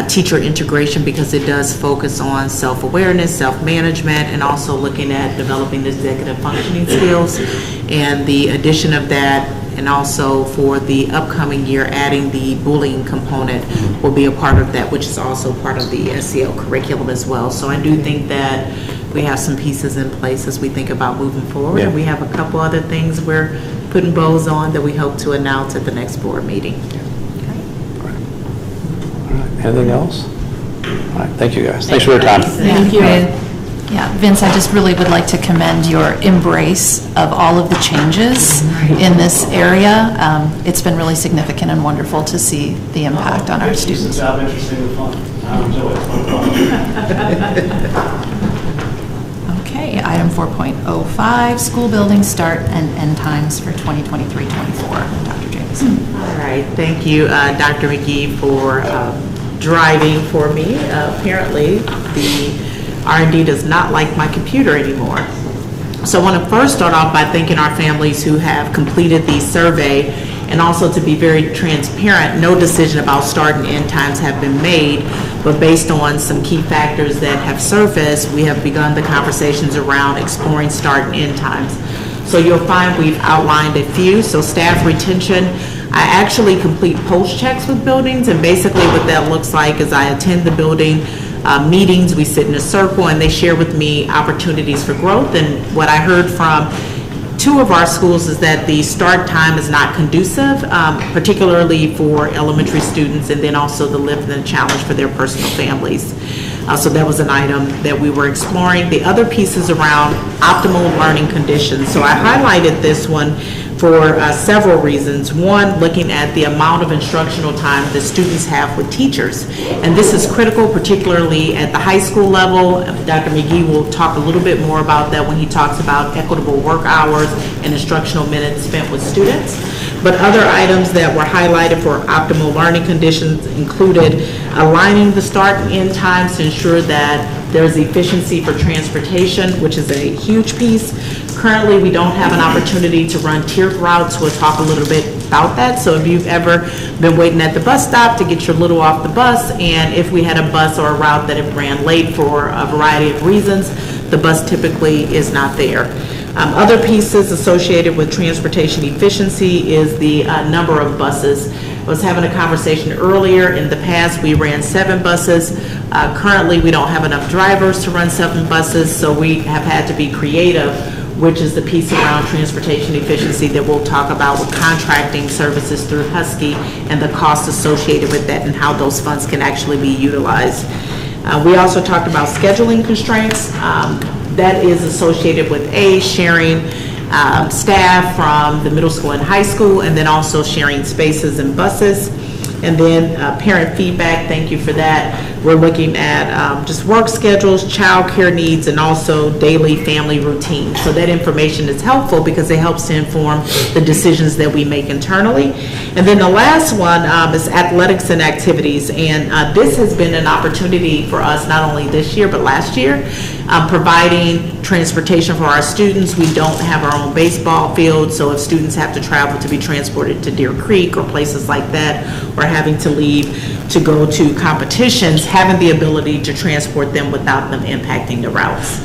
teacher integration, because it does focus on self-awareness, self-management, and also looking at developing the executive functioning skills. And the addition of that, and also for the upcoming year, adding the bullying component will be a part of that, which is also part of the SEL curriculum as well. So I do think that we have some pieces in place as we think about moving forward. And we have a couple other things we're putting bows on that we hope to announce at the next board meeting. All right. Anything else? All right. Thank you, guys. Thanks for your time. Thank you. Yeah, Vince, I just really would like to commend your embrace of all of the changes in this area. It's been really significant and wonderful to see the impact on our students. Job interesting and fun. I enjoy it. Okay, item 4.05, school building start and end times for 2023-24. Dr. Jameson. All right, thank you, Dr. McGee, for driving for me. Apparently, the R&D does not like my computer anymore. So I want to first start off by thanking our families who have completed the survey, and also to be very transparent, no decision about start and end times have been made, but based on some key factors that have surfaced, we have begun the conversations around exploring start and end times. So you'll find we've outlined a few. So staff retention, I actually complete pulse checks with buildings, and basically what that looks like is I attend the building meetings, we sit in a circle, and they share with me opportunities for growth. And what I heard from 2 of our schools is that the start time is not conducive, particularly for elementary students, and then also the lift and the challenge for their personal families. So that was an item that we were exploring. The other piece is around optimal learning conditions. So I highlighted this one for several reasons. One, looking at the amount of instructional time that students have with teachers. And this is critical, particularly at the high school level. Dr. McGee will talk a little bit more about that when he talks about equitable work hours and instructional minutes spent with students. But other items that were highlighted for optimal learning conditions included aligning the start and end times to ensure that there's efficiency for transportation, which is a huge piece. Currently, we don't have an opportunity to run tiered routes. We'll talk a little bit about that. So if you've ever been waiting at the bus stop to get your little off the bus, and if we had a bus or a route that it ran late for a variety of reasons, the bus typically is not there. Other pieces associated with transportation efficiency is the number of buses. I was having a conversation earlier. In the past, we ran 7 buses. Currently, we don't have enough drivers to run 7 buses, so we have had to be creative, which is the piece around transportation efficiency that we'll talk about with contracting services through Husky and the costs associated with that and how those funds can actually be utilized. We also talked about scheduling constraints. That is associated with sharing staff from the middle school and high school, and then also sharing spaces and buses. And then parent feedback, thank you for that. We're looking at just work schedules, child care needs, and also daily family routines. So that information is helpful because it helps to inform the decisions that we make internally. And then the last one is athletics and activities. And this has been an opportunity for us not only this year but last year, providing transportation for our students. We don't have our own baseball field, so if students have to travel to be transported to Deer Creek or places like that, or having to leave to go to competitions, having the ability to transport them without them impacting the routes.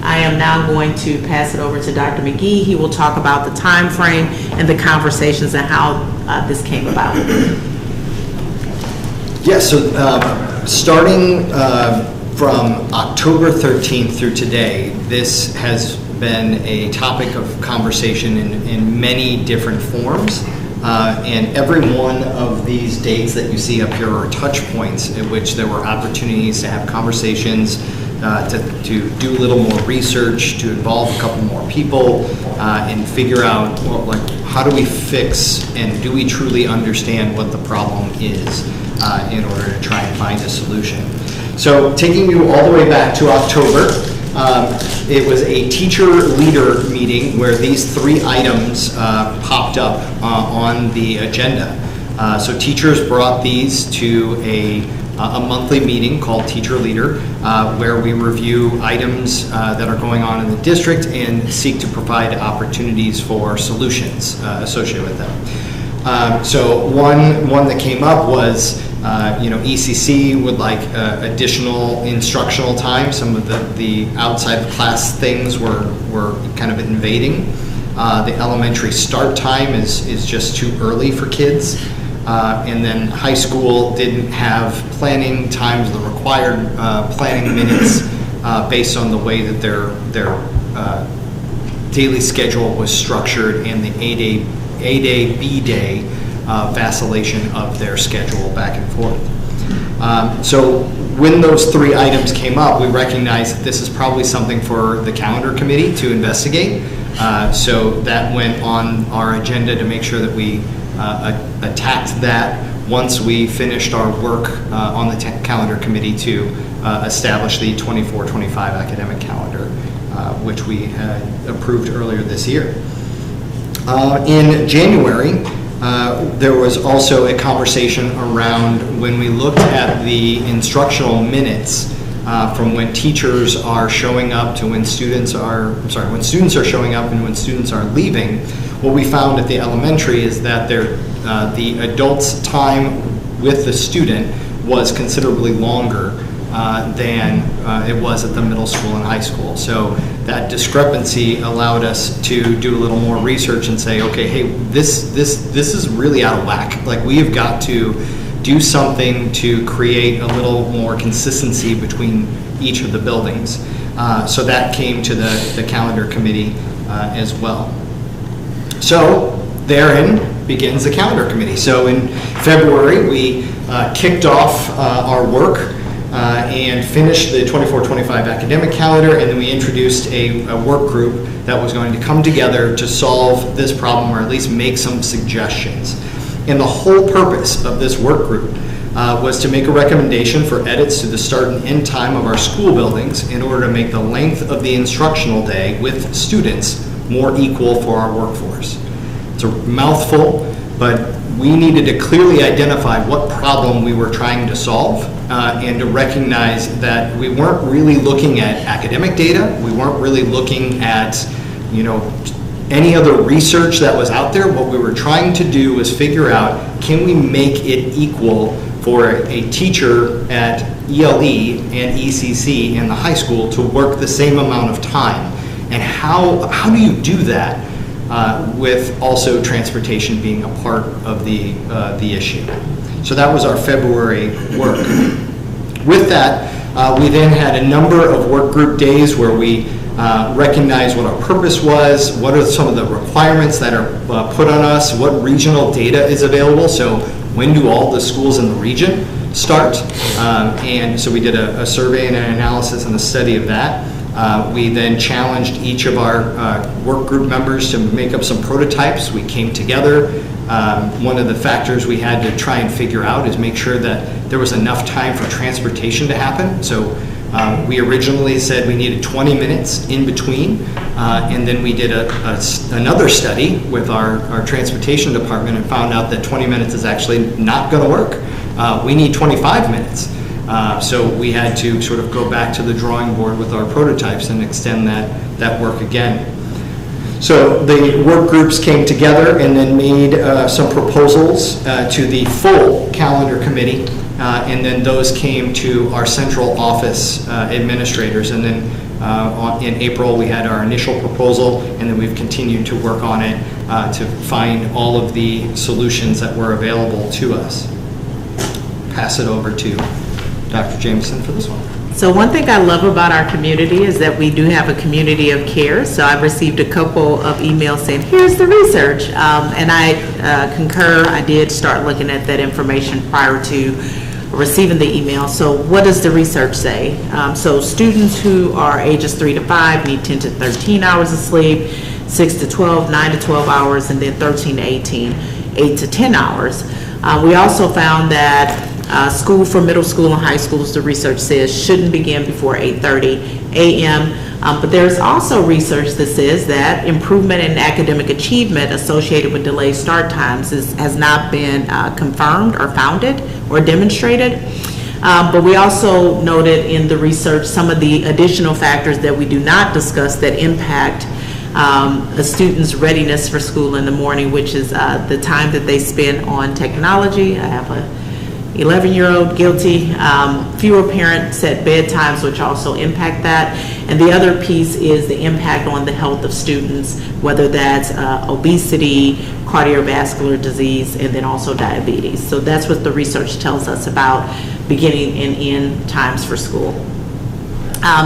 I am now going to pass it over to Dr. McGee. He will talk about the time frame and the conversations and how this came about. Yeah, so starting from October 13th through today, this has been a topic of conversation in many different forms. And every one of these dates that you see up here are touch points at which there were opportunities to have conversations, to do a little more research, to involve a couple more people, and figure out, well, like, how do we fix and do we truly understand what the problem is in order to try and find a solution. So taking you all the way back to October, it was a teacher leader meeting where these 3 items popped up on the agenda. So teachers brought these to a monthly meeting called Teacher Leader, where we review items that are going on in the district and seek to provide opportunities for solutions associated with them. So one that came up was, ECC would like additional instructional time. Some of the outside of class things were kind of invading. The elementary start time is just too early for kids. And then high school didn't have planning times, the required planning minutes based on the way that their daily schedule was structured and the A-day, B-day vacillation of their schedule back and forth. So when those 3 items came up, we recognized that this is probably something for the calendar committee to investigate. So that went on our agenda to make sure that we attacked that once we finished our work on the calendar committee to establish the 24-25 academic calendar, which we had approved earlier this year. In January, there was also a conversation around when we looked at the instructional minutes from when teachers are showing up to when students are showing up and when students are leaving. What we found at the elementary is that the adult's time with the student was considerably longer than it was at the middle school and high school. So that discrepancy allowed us to do a little more research and say, okay, hey, this is really out of whack. Like, we have got to do something to create a little more consistency between each of the buildings. So that came to the calendar committee as well. So therein begins the calendar committee. So in February, we kicked off our work and finished the 24-25 academic calendar, and then we introduced a work group that was going to come together to solve this problem, or at least make some suggestions. And the whole purpose of this work group was to make a recommendation for edits to the start and end time of our school buildings in order to make the length of the instructional day with students more equal for our workforce. It's a mouthful, but we needed to clearly identify what problem we were trying to solve and to recognize that we weren't really looking at academic data, we weren't really looking at, any other research that was out there. What we were trying to do was figure out, can we make it equal for a teacher at ELE and ECC in the high school to work the same amount of time? And how do you do that with also transportation being a part of the issue? So that was our February work. With that, we then had a number of work group days where we recognize what our purpose was, what are some of the requirements that are put on us, what regional data is available, so when do all the schools in the region start? And so we did a survey and an analysis and a study of that. We then challenged each of our work group members to make up some prototypes. We came together. One of the factors we had to try and figure out is make sure that there was enough time for transportation to happen. So we originally said we needed 20 minutes in between, and then we did another study with our transportation department and found out that 20 minutes is actually not going to work. We need 25 minutes. So we had to sort of go back to the drawing board with our prototypes and extend that work again. So the work groups came together and then made some proposals to the full calendar committee, and then those came to our central office administrators. And then in April we had our initial proposal, and then we've continued to work on it to find all of the solutions that were available to us. Pass it over to Dr. Jameson for this one. So one thing I love about our community is that we do have a community of care. So I've received a couple of emails saying, here's the research. And I concur, I did start looking at that information prior to receiving the email. So what does the research say? So students who are ages 3 to 5 need 10 to 13 hours of sleep, 6 to 12, 9 to 12 hours, and then 13 to 18, 8 to 10 hours. We also found that school for middle school and high schools, the research says, shouldn't begin before 8:30 a.m. But there's also research that says that improvement in academic achievement associated with delayed start times has not been confirmed or founded or demonstrated. But we also noted in the research some of the additional factors that we do not discuss that impact a student's readiness for school in the morning, which is the time that they spend on technology. I have a 11-year-old guilty, fewer parent set bedtimes, which also impact that. And the other piece is the impact on the health of students, whether that's obesity, cardiovascular disease, and then also diabetes. So that's what the research tells us about beginning and end times for school.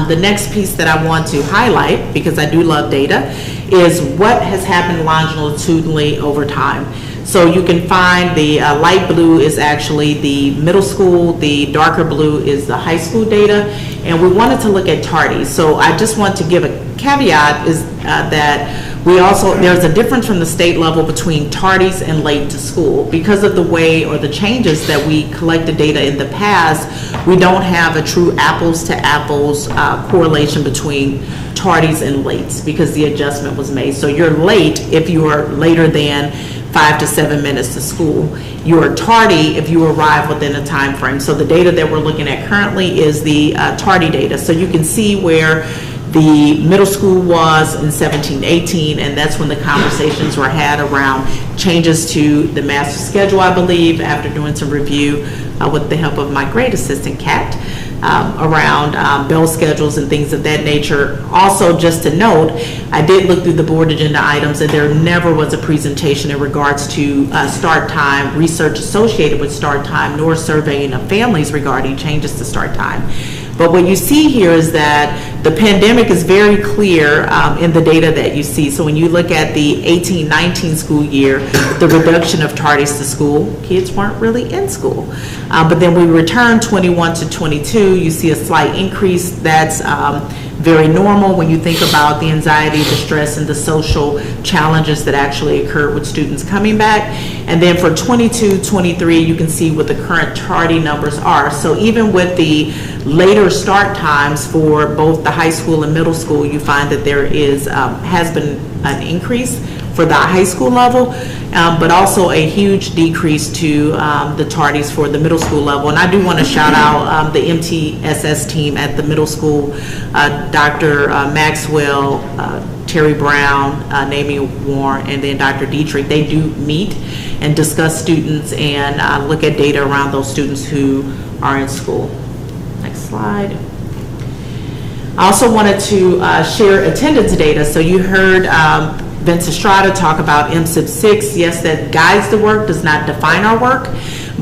The next piece that I want to highlight, because I do love data, is what has happened longitudinally over time. So you can find the light blue is actually the middle school, the darker blue is the high school data, and we wanted to look at tardies. So I just want to give a caveat is that we also, there's a difference from the state level between tardies and late to school. Because of the way or the changes that we collected data in the past, we don't have a true apples to apples correlation between tardies and lates because the adjustment was made. So you're late if you are later than 5 to 7 minutes to school. You are tardy if you arrive within a time frame. So the data that we're looking at currently is the tardy data. So you can see where the middle school was in 17-18, and that's when the conversations were had around changes to the master schedule, I believe, after doing some review with the help of my grade assistant, Kat, around bell schedules and things of that nature. Also, just to note, I did look through the board agenda items, and there never was a presentation in regards to start time, research associated with start time, nor surveying of families regarding changes to start time. But what you see here is that the pandemic is very clear in the data that you see. So when you look at the 18-19 school year, the reduction of tardies to school, kids weren't really in school. But then we return 21 to 22, you see a slight increase. That's very normal when you think about the anxiety, the stress, and the social challenges that actually occurred with students coming back. And then for 22, 23, you can see what the current tardy numbers are. So even with the later start times for both the high school and middle school, you find that there is has been an increase for the high school level, but also a huge decrease to the tardies for the middle school level. And I do want to shout out the MTSS team at the middle school, Dr. Maxwell, Terry Brown, Naomi Warren, and then Dr. Dietrich. They do meet and discuss students and look at data around those students who are in school. Next slide. I also wanted to share attendance data. So you heard Vince Estrada talk about MSIP 6. Yes, that guides the work, does not define our work,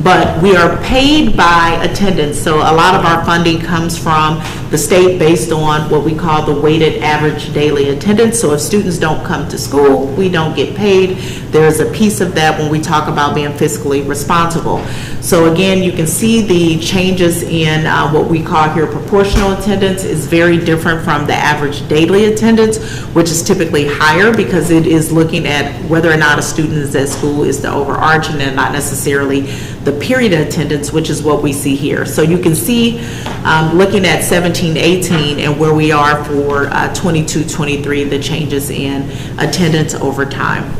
but we are paid by attendance. So a lot of our funding comes from the state based on what we call the weighted average daily attendance. So if students don't come to school, we don't get paid. There's a piece of that when we talk about being fiscally responsible. So again, you can see the changes in what we call here proportional attendance is very different from the average daily attendance, which is typically higher because it is looking at whether or not a student is at school is the overarching and not necessarily the period attendance, which is what we see here. So you can see looking at 17-18 and where we are for 22-23, the changes in attendance over time.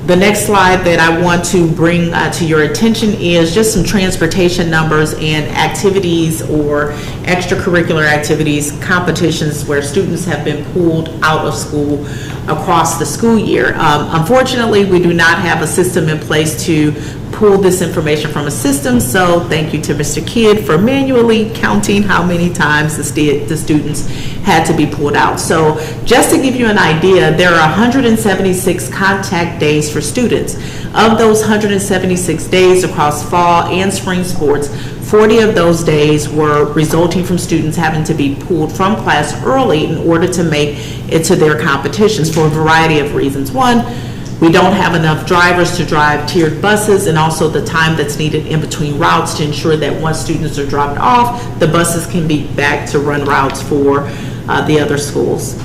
The next slide that I want to bring to your attention is just some transportation numbers and activities or extracurricular activities, competitions where students have been pulled out of school across the school year. Unfortunately, we do not have a system in place to pull this information from a system, so thank you to Mr. Kidd for manually counting how many times the students had to be pulled out. So just to give you an idea, there are 176 contact days for students. Of those 176 days across fall and spring sports, 40 of those days were resulting from students having to be pulled from class early in order to make it to their competitions for a variety of reasons. One, We don't have enough drivers to drive tiered buses, and also the time that's needed in between routes to ensure that once students are dropped off, the buses can be back to run routes for the other schools.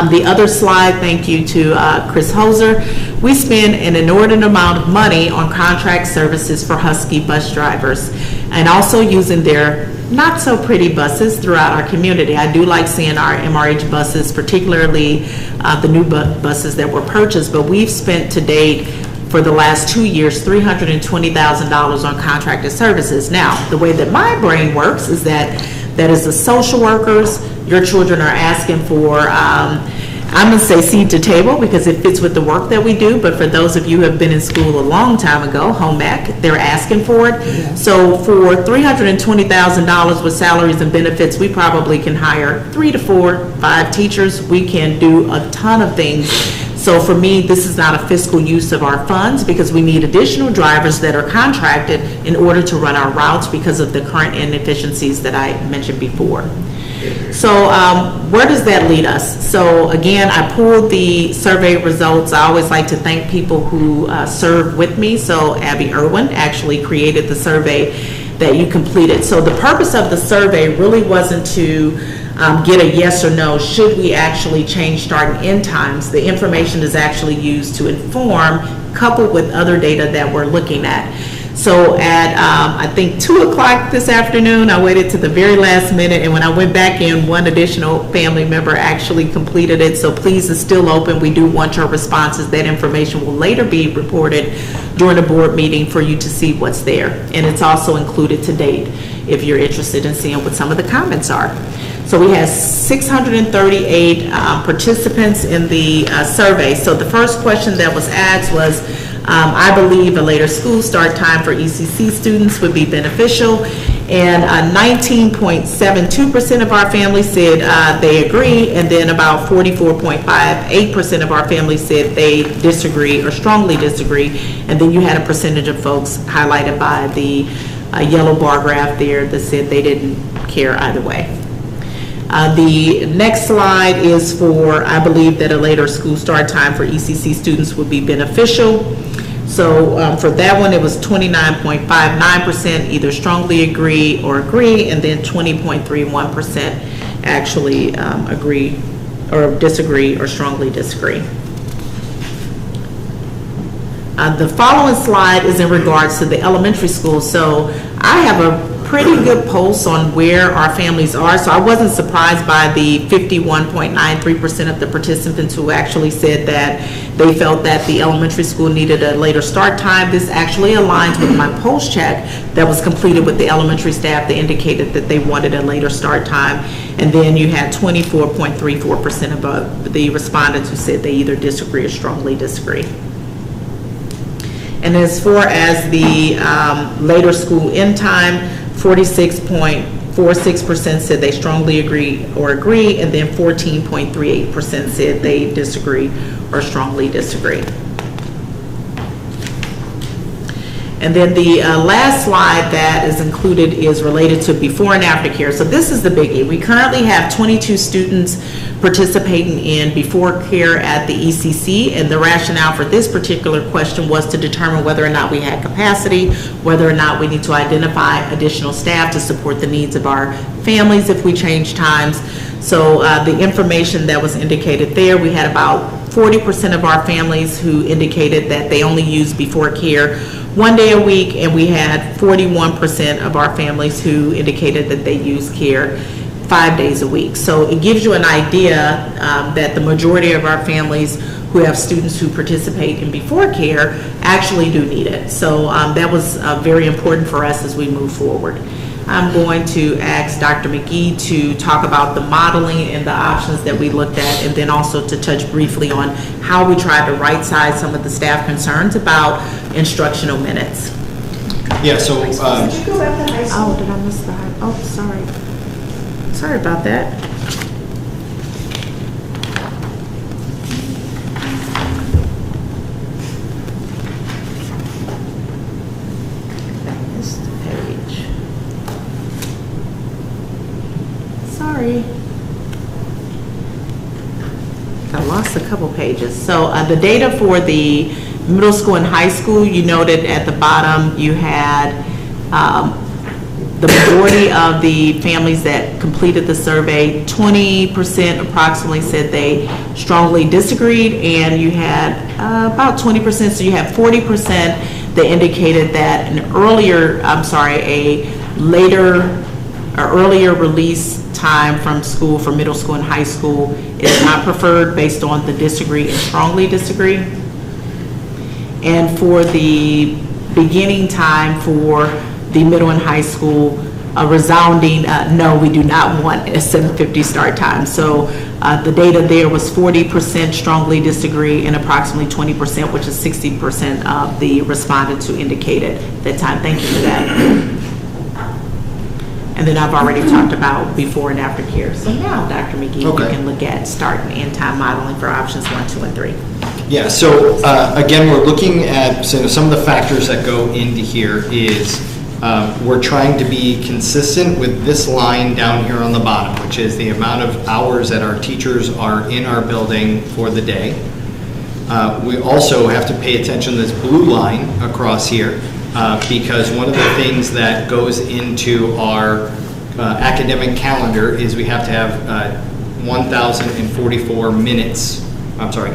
The other slide, thank you to Chris Hoser. We spend an inordinate amount of money on contract services for Husky bus drivers, and also using their not so pretty buses throughout our community. I do like seeing our MRH buses, particularly the new buses that were purchased, but we've spent to date for the last 2 years $320,000 on contracted services. Now, the way that my brain works is that as the social workers, your children are asking for, I'm going to say seed to table because it fits with the work that we do, but for those of you who have been in school a long time ago, home ec, they're asking for it. Yeah. So for $320,000 with salaries and benefits, we probably can hire 3 to 4, 5 teachers. We can do a ton of things. So for me, this is not a fiscal use of our funds because we need additional drivers that are contracted in order to run our routes because of the current inefficiencies that I mentioned before. So where does that lead us? So again, I pulled the survey results. I always like to thank people who served with me. So Abby Irwin actually created the survey that you completed. So the purpose of the survey really wasn't to get a yes or no, should we actually change start and end times. The information is actually used to inform, coupled with other data that we're looking at. So at, I think 2 o'clock this afternoon, I waited to the very last minute, and when I went back in, one additional family member actually completed it. So please, it's still open. We do want your responses. That information will later be reported during a board meeting for you to see what's there. And it's also included to date if you're interested in seeing what some of the comments are. So we had 638 participants in the survey. So the first question that was asked was, I believe a later school start time for ECC students would be beneficial, and 19.72% of our families said they agree, and then about 44.58% of our families said they disagree or strongly disagree, and then you had a percentage of folks highlighted by the yellow bar graph there that said they didn't care either way. The next slide is for, I believe that a later school start time for ECC students would be beneficial. So for that one, it was 29.59% either strongly agree or agree, and then 20.31% actually agree or disagree or strongly disagree. The following slide is in regards to the elementary school. So I have a pretty good pulse on where our families are. So I wasn't surprised by the 51.93% of the participants who actually said that they felt that the elementary school needed a later start time. This actually aligns with my pulse check that was completed with the elementary staff. They indicated that they wanted a later start time. And then you had 24.34% of the respondents who said they either disagree or strongly disagree. And as far as the later school end time, 46.46% said they strongly agree or agree, and then 14.38% said they disagree or strongly disagree. And then the last slide that is included is related to before and after care. So this is the biggie. We currently have 22 students participating in before care at the ECC, and the rationale for this particular question was to determine whether or not we had capacity, whether or not we need to identify additional staff to support the needs of our families if we change times. So the information that was indicated there, we had about 40% of our families who indicated that they only use before care 1 day a week, and we had 41% of our families who indicated that they use care 5 days a week. So it gives you an idea that the majority of our families who have students who participate in before care actually do need it. So that was very important for us as we move forward. I'm going to ask Dr. McGee to talk about the modeling and the options that we looked at, and then also to touch briefly on how we tried to right-size some of the staff concerns about instructional minutes. Yeah, so... Did you go at the high school? Oh, did I miss that? Oh, sorry. Sorry about that. Sorry. I lost it's a couple pages. So the data for the middle school and high school, you noted at the bottom you had the majority of the families that completed the survey, 20% approximately said they strongly disagreed, and you had about 20%, so you had 40% that indicated that earlier release time from school for middle school and high school is not preferred based on the disagree and strongly disagree. And for the beginning time for the middle and high school, a resounding no, we do not want a 7:50 start time. So the data there was 40% strongly disagree and approximately 20%, which is 60% of the respondents who indicated that time. Thank you for that. And then I've already talked about before and after care. So now, Dr. McGee, you can look at start and end time modeling for options 1, 2, and 3. Yeah, so again, we're looking at some of the factors that go into here is we're trying to be consistent with this line down here on the bottom, which is the amount of hours that our teachers are in our building for the day. We also have to pay attention to this blue line across here because one of the things that goes into our academic calendar is we have to have 1,044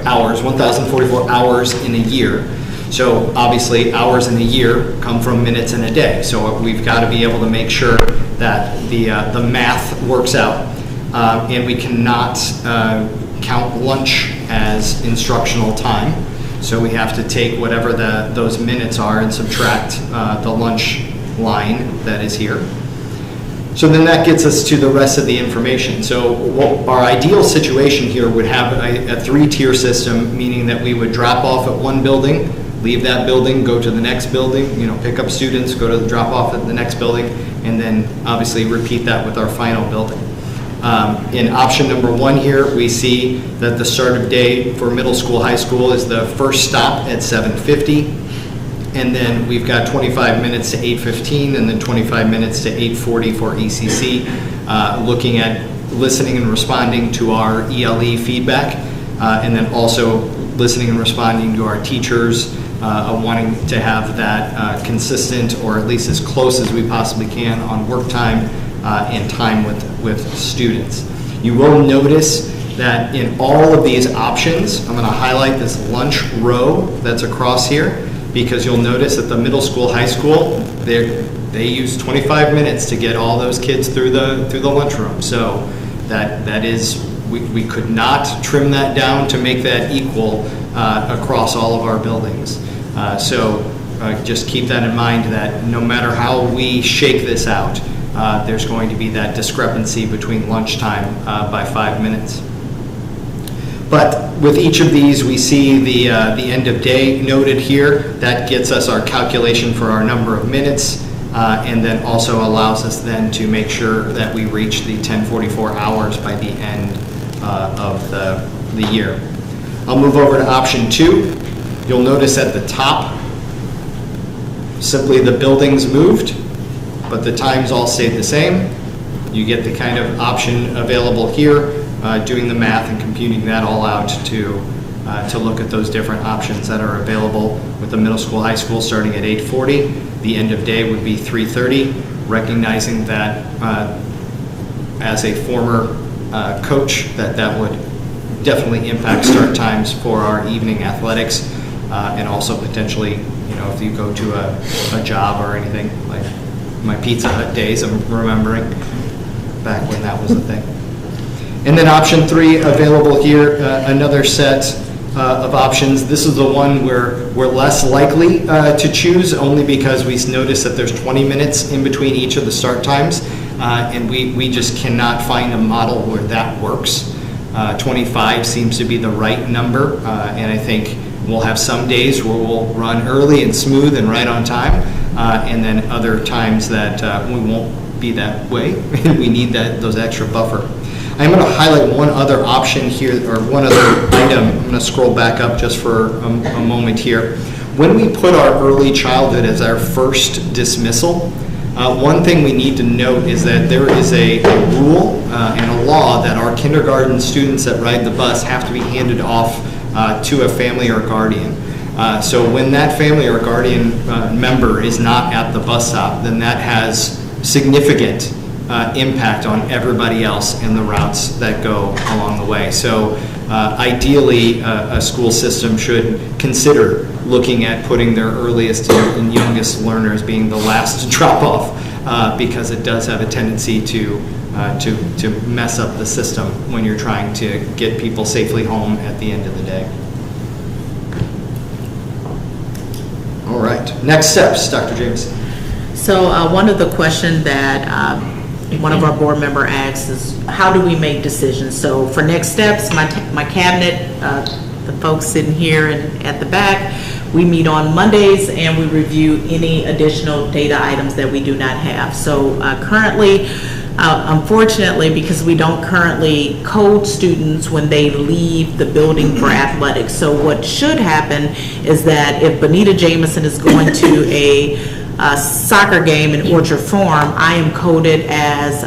hours, 1,044 hours in a year. So obviously hours in a year come from minutes in a day. So we've got to be able to make sure that the math works out. And we cannot count lunch as instructional time. So we have to take whatever those minutes are and subtract the lunch line that is here. So then that gets us to the rest of the information. So our ideal situation here would have a 3-tier system, meaning that we would drop off at one building, leave that building, go to the next building, pick up students, go to the drop off at the next building, and then obviously repeat that with our final building. In option number 1 here, we see that the start of day for middle school, high school is the first stop at 7:50. And then we've got 25 minutes to 8:15 and then 25 minutes to 8:40 for ECC, looking at listening and responding to our ELE feedback, and then also listening and responding to our teachers, wanting to have that consistent or at least as close as we possibly can on work time and time with students. You will notice that in all of these options, I'm going to highlight this lunch row that's across here, because you'll notice that the middle school, high school, they use 25 minutes to get all those kids through the lunchroom. So that is, we could not trim that down to make that equal across all of our buildings. So just keep that in mind, that no matter how we shake this out, there's going to be that discrepancy between lunchtime by 5 minutes. But with each of these, we see the end of day noted here. That gets us our calculation for our number of minutes, and then also allows us then to make sure that we reach the 1044 hours by the end of the year. I'll move over to option 2. You'll notice at the top, simply the buildings moved, but the times all stayed the same. You get the kind of option available here, doing the math and computing that all out to look at those different options that are available with the middle school, high school starting at 8:40. The end of day would be 3:30, recognizing that as a former coach that would definitely impact start times for our evening athletics, and also potentially, if you go to a job or anything, like my Pizza Hut days, I'm remembering back when that was a thing. And then option 3 available here, another set of options. This is the one where we're less likely to choose, only because we notice that there's 20 minutes in between each of the start times, and we just cannot find a model where that works. 25 seems to be the right number, and I think we'll have some days where we'll run early and smooth and right on time, and then other times that we won't be that way. We need those extra buffer. I'm going to highlight one other option here, or one other item. I'm going to scroll back up just for a moment here. When we put our early childhood as our first dismissal, One thing we need to note is that there is a rule and a law that our kindergarten students that ride the bus have to be handed off to a family or guardian. So when that family or guardian member is not at the bus stop, then that has significant impact on everybody else in the routes that go along the way. So ideally, a school system should consider looking at putting their earliest and youngest learners being the last to drop off, because it does have a tendency to mess up the system when you're trying to get people safely home at the end of the day. All right, next steps, Dr. Jameson. So one of the questions that one of our board member asks is, how do we make decisions? So for next steps, my cabinet, the folks sitting here and at the back, we meet on Mondays and we review any additional data items that we do not have. So currently, unfortunately, because we don't currently code students when they leave the building for athletics. So what should happen is that if Bonita Jameson is going to a soccer game in Orchard Farm, I am coded as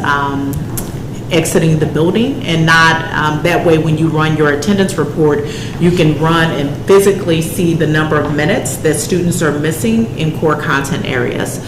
exiting the building, and not that way when you run your attendance report, you can run and physically see the number of minutes that students are missing in core content areas.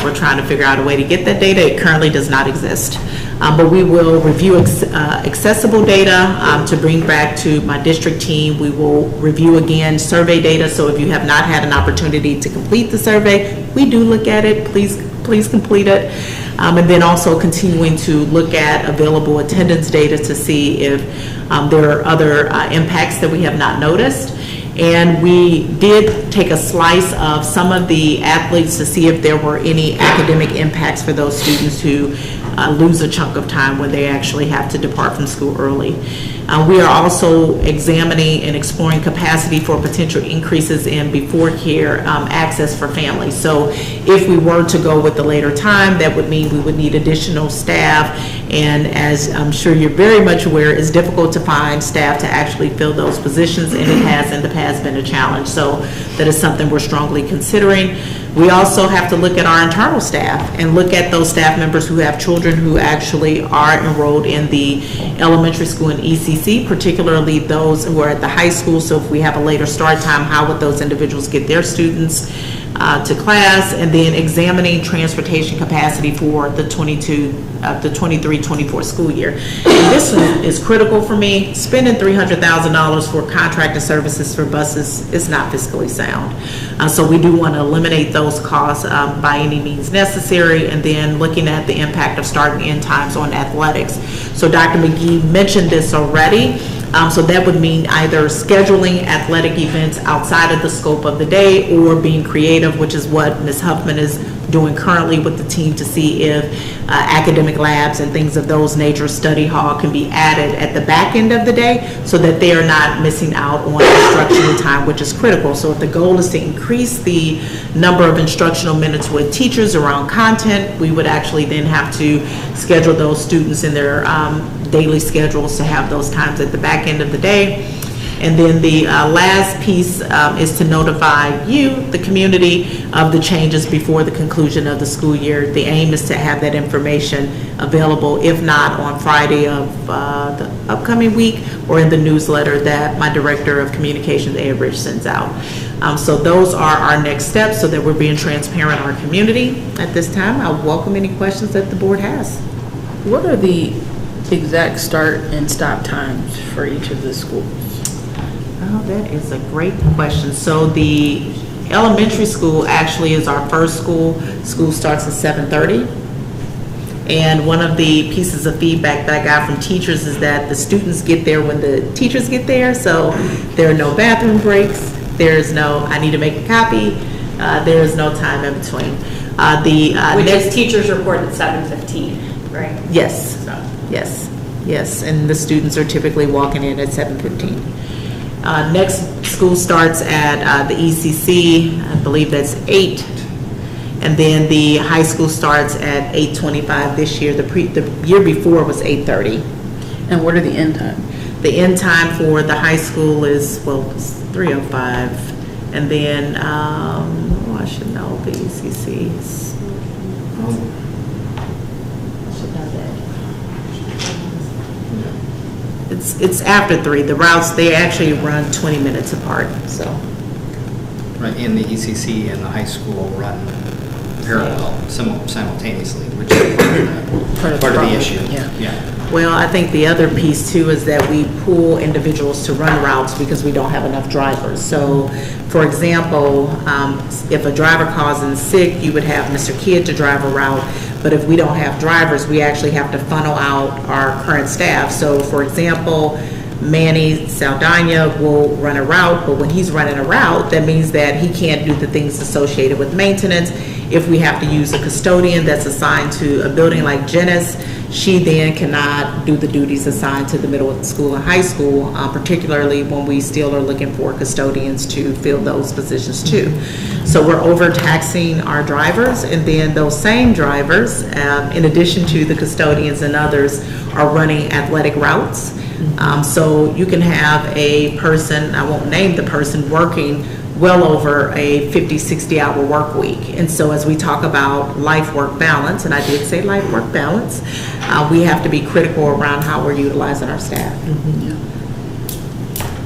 We're trying to figure out a way to get that data. It currently does not exist. But we will review accessible data to bring back to my district team. We will review again survey data. So if you have not had an opportunity to complete the survey, we do look at it. Please complete it. And then also continuing to look at available attendance data to see if there are other impacts that we have not noticed. And we did take a slice of some of the athletes to see if there were any academic impacts for those students who lose a chunk of time when they actually have to depart from school early. We are also examining and exploring capacity for potential increases in before care access for families. So if we were to go with the later time, that would mean we would need additional staff. And as I'm sure you're very much aware, it's difficult to find staff to actually fill those positions, and it has in the past been a challenge. So that is something we're strongly considering. We also have to look at our internal staff and look at those staff members who have children who actually are enrolled in the elementary school and ECC, particularly those who are at the high school. So if we have a later start time, how would those individuals get their students to class? And then examining transportation capacity for the 23-24 school year. And this is critical for me. Spending $300,000 for contracted services for buses is not fiscally sound. So we do want to eliminate those costs by any means necessary, and then looking at the impact of start and end times on athletics. So Dr. McGee mentioned this already. So that would mean either scheduling athletic events outside of the scope of the day, or being creative, which is what Ms. Huffman is doing currently with the team to see if academic labs and things of those nature, study hall, can be added at the back end of the day so that they are not missing out on instructional time, which is critical. So if the goal is to increase the number of instructional minutes with teachers around content, we would actually then have to schedule those students in their daily schedules to have those times at the back end of the day. And then the last piece is to notify you, the community, of the changes before the conclusion of the school year. The aim is to have that information available, if not on Friday of the upcoming week, or in the newsletter that my Director of Communications, Averidge, sends out. So those are our next steps, so that we're being transparent in our community. At this time, I welcome any questions that the board has. What are the exact start and stop times for each of the schools? Oh, that is a great question. So the elementary school actually is our first school. School starts at 7:30. And one of the pieces of feedback that I got from teachers is that the students get there when the teachers get there. So there are no bathroom breaks. There's no, I need to make a copy. There is no time in between. Which is teachers report at 7:15, right? Yes, yes. And the students are typically walking in at 7:15. Next school starts at the ECC, I believe that's 8. And then the high school starts at 8:25 this year. The year before was 8:30. And what are the end time? The end time for the high school is, well, it's 3:05. And then, I should know the ECCs. It's after 3. The routes, they actually run 20 minutes apart, so. Right, and the ECC and the high school run parallel, simultaneously, which is part of the issue. Yeah. Well, I think the other piece too is that we pool individuals to run routes because we don't have enough drivers. So, for example, if a driver calls in sick, you would have Mr. Kidd to drive a route. But if we don't have drivers, we actually have to funnel out our current staff. So, for example, Manny Saldana will run a route, but when he's running a route, that means that he can't do the things associated with maintenance. If we have to use a custodian that's assigned to a building like Genesis, she then cannot do the duties assigned to the middle school and high school, particularly when we still are looking for custodians to fill those positions too. So we're overtaxing our drivers, and then those same drivers, in addition to the custodians and others, are running athletic routes. So you can have a person, I won't name the person, working well over a 50, 60-hour work week. And so as we talk about life-work balance, and I did say life-work balance, we have to be critical around how we're utilizing our staff.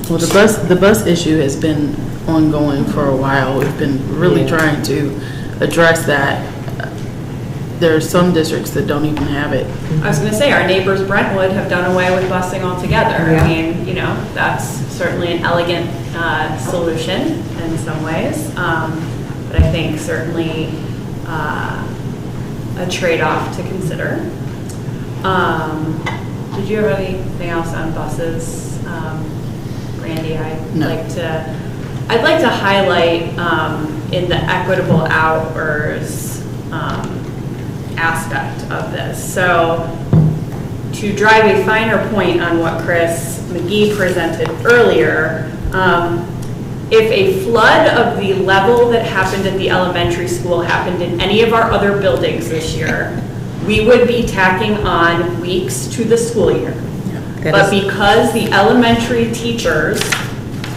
Well, the bus issue has been ongoing for a while. We've been really trying to address that. There are some districts that don't even have it. I was going to say, our neighbors Brentwood have done away with busing altogether. Yeah. I mean, that's certainly an elegant solution in some ways, but I think certainly a trade-off to consider. Did you have anything else on buses, Randy? I'd like to highlight in the equitable hours aspect of this. So to drive a finer point on what Chris McGee presented earlier, if a flood of the level that happened at the elementary school happened in any of our other buildings this year, we would be tacking on weeks to the school year. But because the elementary teachers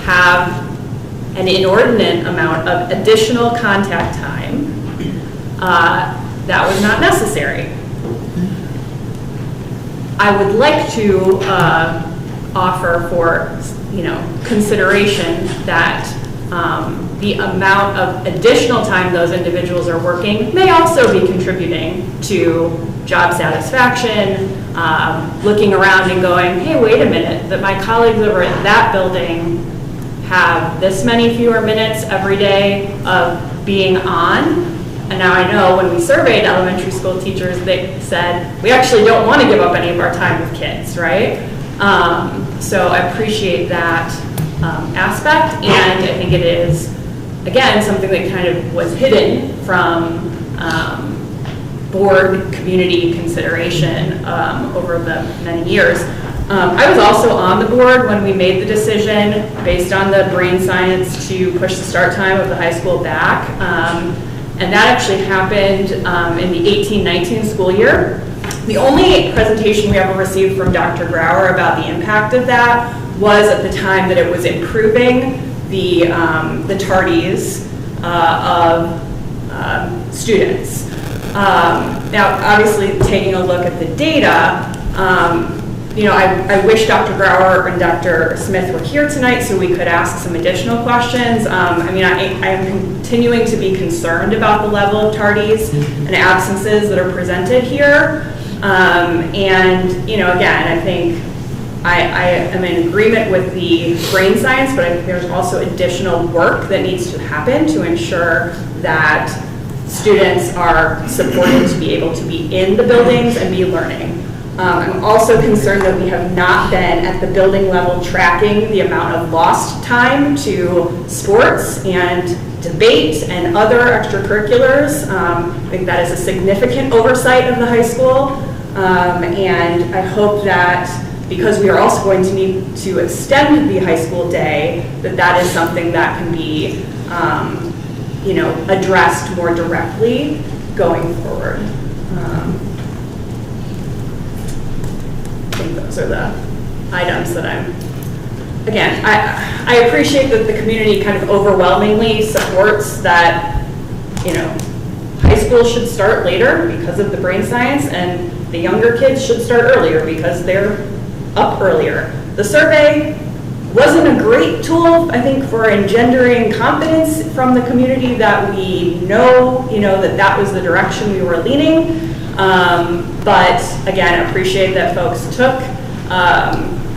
have an inordinate amount of additional contact time, that was not necessary. I would like to offer for consideration that the amount of additional time those individuals are working may also be contributing to job satisfaction, looking around and going, hey, wait a minute, that my colleagues over at that building have this many fewer minutes every day of being on. And now I know when we surveyed elementary school teachers, they said, we actually don't want to give up any of our time with kids, right? So I appreciate that aspect, and I think it is, again, something that kind of was hidden from board community consideration over the many years. I was also on the board when we made the decision based on the brain science to push the start time of the high school back. And that actually happened in the 18-19 school year. The only presentation we ever received from Dr. Grauer about the impact of that was at the time that it was improving the tardies of students. Now, obviously, taking a look at the data, I wish Dr. Grauer and Dr. Smith were here tonight so we could ask some additional questions. I am continuing to be concerned about the level of tardies and absences that are presented here. Again, I think I am in agreement with the brain science, but I think there's also additional work that needs to happen to ensure that students are supported to be able to be in the buildings and be learning. I'm also concerned that we have not been at the building level tracking the amount of lost time to sports and debate and other extracurriculars. I think that is a significant oversight of the high school. And I hope that because we are also going to need to extend the high school day, that is something that can be addressed more directly going forward. I think those are the items that again, I appreciate that the community kind of overwhelmingly supports that, high school should start later because of the brain science, and the younger kids should start earlier because they're up earlier. The survey wasn't a great tool, I think, for engendering confidence from the community that we know, that was the direction we were leaning. But again, appreciate that folks took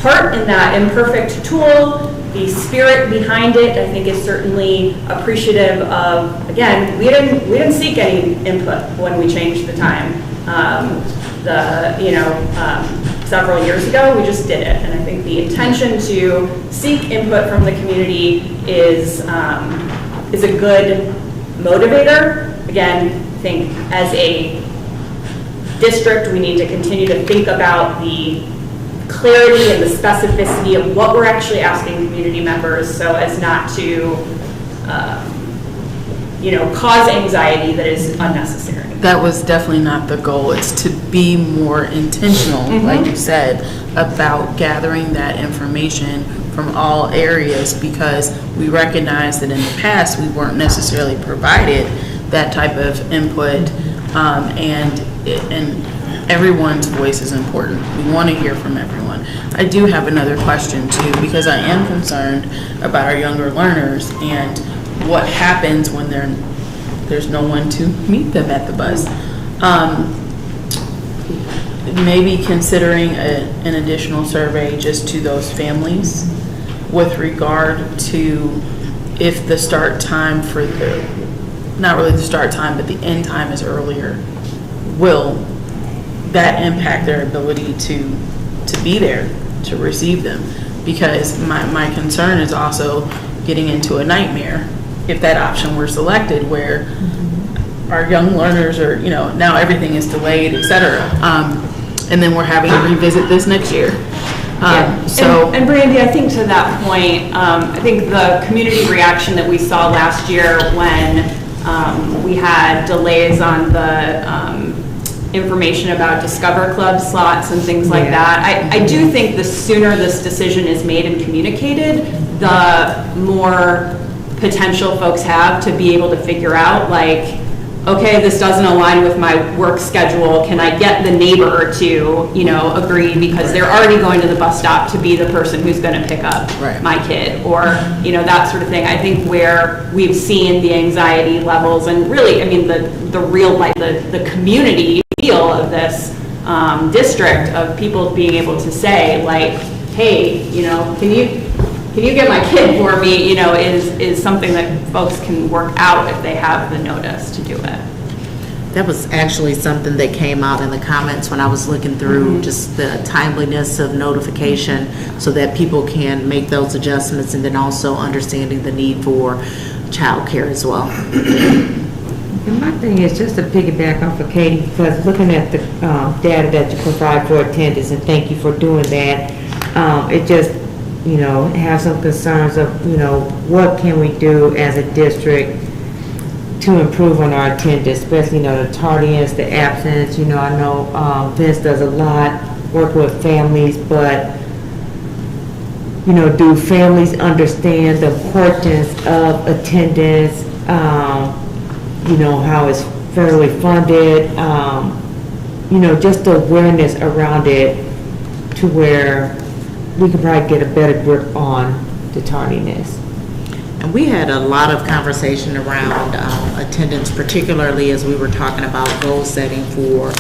part in that imperfect tool. The spirit behind it, I think, is certainly appreciative of. Again, we didn't seek any input when we changed the time. Several years ago, we just did it, and I think the intention to seek input from the community is a good motivator. Again, I think as a district, we need to continue to think about the clarity and the specificity of what we're actually asking community members, so as not to cause anxiety that is unnecessary. That was definitely not the goal. It's to be more intentional, like you said, about gathering that information from all areas, because we recognize that in the past we weren't necessarily provided that type of input, and everyone's voice is important. We want to hear from everyone. I do have another question too, because I am concerned about our younger learners and what happens when there's no one to meet them at the bus. Maybe considering an additional survey just to those families with regard to if the start time for not really the start time, but the end time is earlier, will that impact their ability to be there to receive them? Because my concern is also getting into a nightmare if that option were selected, where our young learners are, now everything is delayed, et cetera, and then we're having to revisit this next year. And Brandy, I think to that point, I think the community reaction that we saw last year when we had delays on the information about Discover Club slots and things like that, I do think the sooner this decision is made and communicated, the more potential folks have to be able to figure out, like, okay, this doesn't align with my work schedule. Can I get the neighbor to, agree, because they're already going to the bus stop to be the person who's going to pick up my kid, or, that sort of thing. I think where we've seen the anxiety levels and really, the real, like, the community feel of this district of people being able to say, like, hey, can you get my kid for me, is something that folks can work out if they have the notice to do it. That was actually something that came out in the comments when I was looking through just the timeliness of notification, so that people can make those adjustments, and then also understanding the need for childcare as well. And my thing is just to piggyback off of Katie, because looking at the data that you provide for attendance, and thank you for doing that, it just, have some concerns of, what can we do as a district to improve on our attendance, especially, the tardiness, the absence. I know Vince does a lot, work with families, but, do families understand the importance of attendance, how it's federally funded, just the awareness around it to where we can probably get a better grip on the tardiness. And we had a lot of conversation around attendance, particularly as we were talking about goal setting for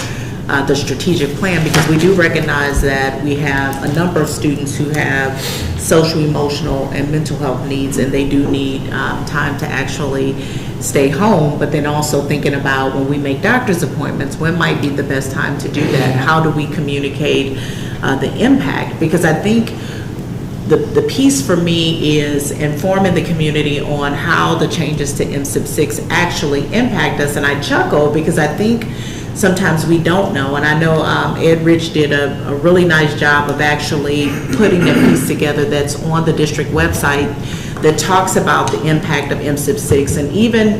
the strategic plan, because we do recognize that we have a number of students who have social, emotional, and mental health needs, and they do need time to actually stay home. But then also thinking about when we make doctor's appointments, when might be the best time to do that? How do we communicate the impact? Because I think the piece for me is informing the community on how the changes to MSIP 6 actually impact us. And I chuckle because I think sometimes we don't know. And I know Ed Rich did a really nice job of actually putting a piece together that's on the district website that talks about the impact of MSIP 6, and even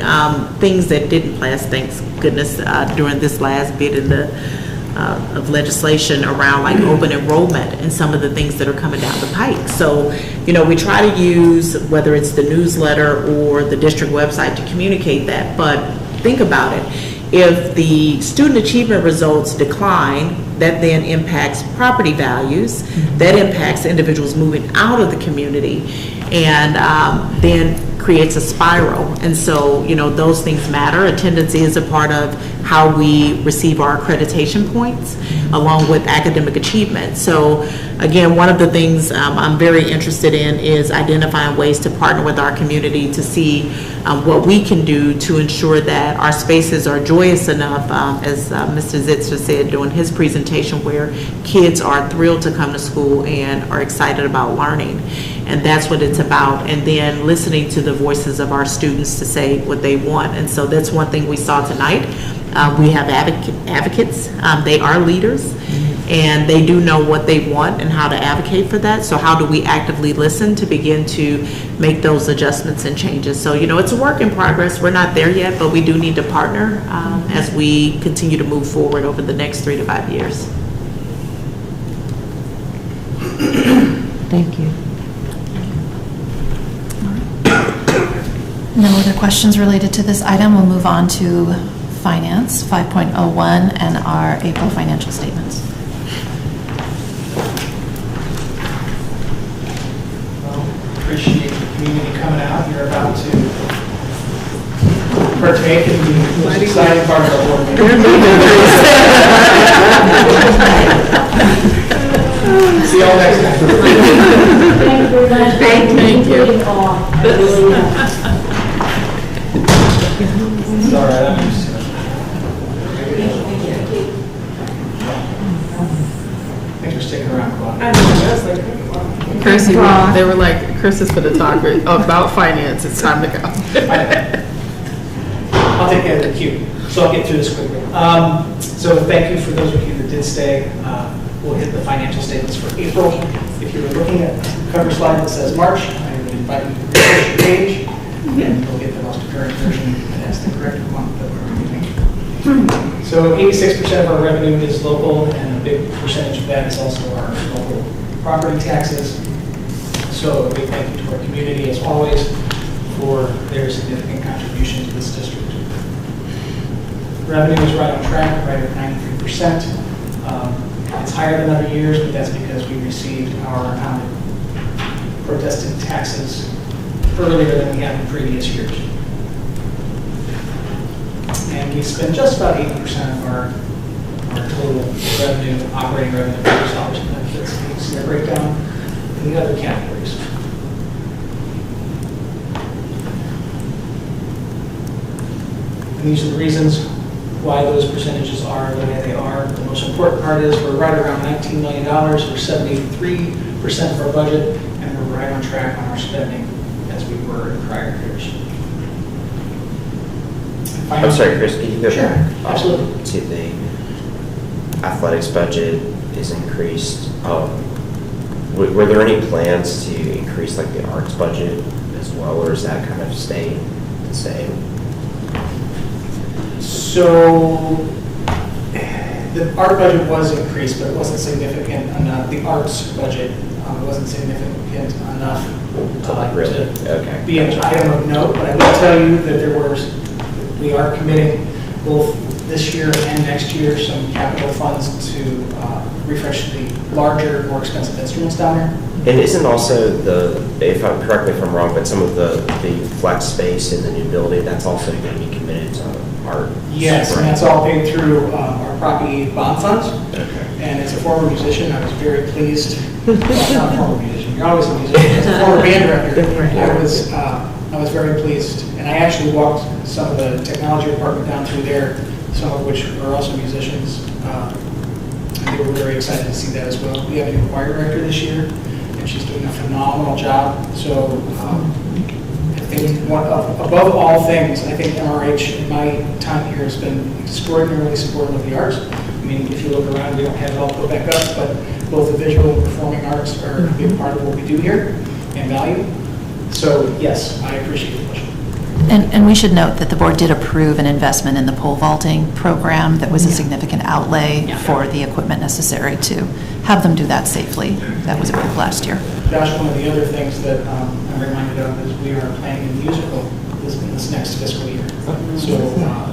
things that didn't pass, thank goodness, during this last bit of the of legislation around like open enrollment and some of the things that are coming down the pike. So, we try to use, whether it's the newsletter or the district website, to communicate that. But think about it. If the student achievement results decline, that then impacts property values, that impacts individuals moving out of the community, and then creates a spiral. And so, you know, those things matter. Attendance is a part of how we receive our accreditation points, along with academic achievement. So again, one of the things I'm very interested in is identifying ways to partner with our community to see what we can do to ensure that our spaces are joyous enough, as Mr. Zitzer said during his presentation, where kids are thrilled to come to school and are excited about learning. And that's what it's about. And then listening to the voices of our students to say what they want. And so that's one thing we saw tonight. We have advocates. They are leaders, and they do know what they want and how to advocate for that. So how do we actively listen to begin to make those adjustments and changes? So, you know, it's a work in progress. We're not there yet, but we do need to partner as we continue to move forward over the next 3 to 5 years. Thank you. No other questions related to this item. We'll move on to Finance 5.01 and our April financial statements. Well, appreciate the community coming out. You're about to partake in the most exciting part of our board meeting. See you all next time. Thank you very much. Thank you. It's all right, I'm used to it. Thanks for sticking around, Claude. Chris, they were like, Chris is going to talk about finance. It's time to go. I'll take that as a cue, so I'll get through this quickly. So thank you for those of you that did stay. We'll hit the financial statements for April. If you're looking at the cover slide that says March, I would invite you to refresh your page, and we'll get the most current version that has the correct month that we're using. So 86% of our revenue is local, and a big percentage of that is also our local property taxes. So a big thank you to our community, as always, for their significant contribution to this district. Revenue is right on track, right at 93%. It's higher than other years, but that's because we received our protested taxes earlier than we have in previous years. And we spend just about 80% of our total revenue, operating revenue, for salaries and benefits. You can see a breakdown in the other categories. And these are the reasons why those percentages are the way they are. The most important part is we're right around $19 million. We're 73% of our budget, and we're right on track on our spending as we were in prior years. I'm sorry, Chris, can you go Sure, back? absolutely. To the athletics budget is increased. Were there any plans to increase like the arts budget as well, or is that kind of staying the same? So the art budget was increased, but it wasn't significant enough. The arts budget wasn't significant enough to be an item of note. But I will tell you that we are committing both this year and next year some capital funds to refresh the larger, more expensive instruments down there. And isn't also correct me if I'm wrong, but some of the flex space in the new building, that's also going to be committed to art? Yes, and that's all paid through our property bond funds. Okay. And as a former musician, I was very pleased. Well, not a former musician, you're always a musician. As a former band director, I was very pleased. And I actually walked some of the technology department down through there, some of which are also musicians. And they were very excited to see that as well. We have a new choir director this year, and she's doing a phenomenal job. So I think above all things, I think MRH in my time here has been extraordinarily supportive of the arts. I mean, if you look around, we don't have it all put back up, but both the visual and performing arts are a big part of what we do here and value. So yes, I appreciate the question. And we should note that the board did approve an investment in the pole vaulting program that was a significant outlay for the equipment necessary to have them do that safely. That was approved last year. Josh, one of the other things that I'm reminded of is we are planning a musical in the this next fiscal year. So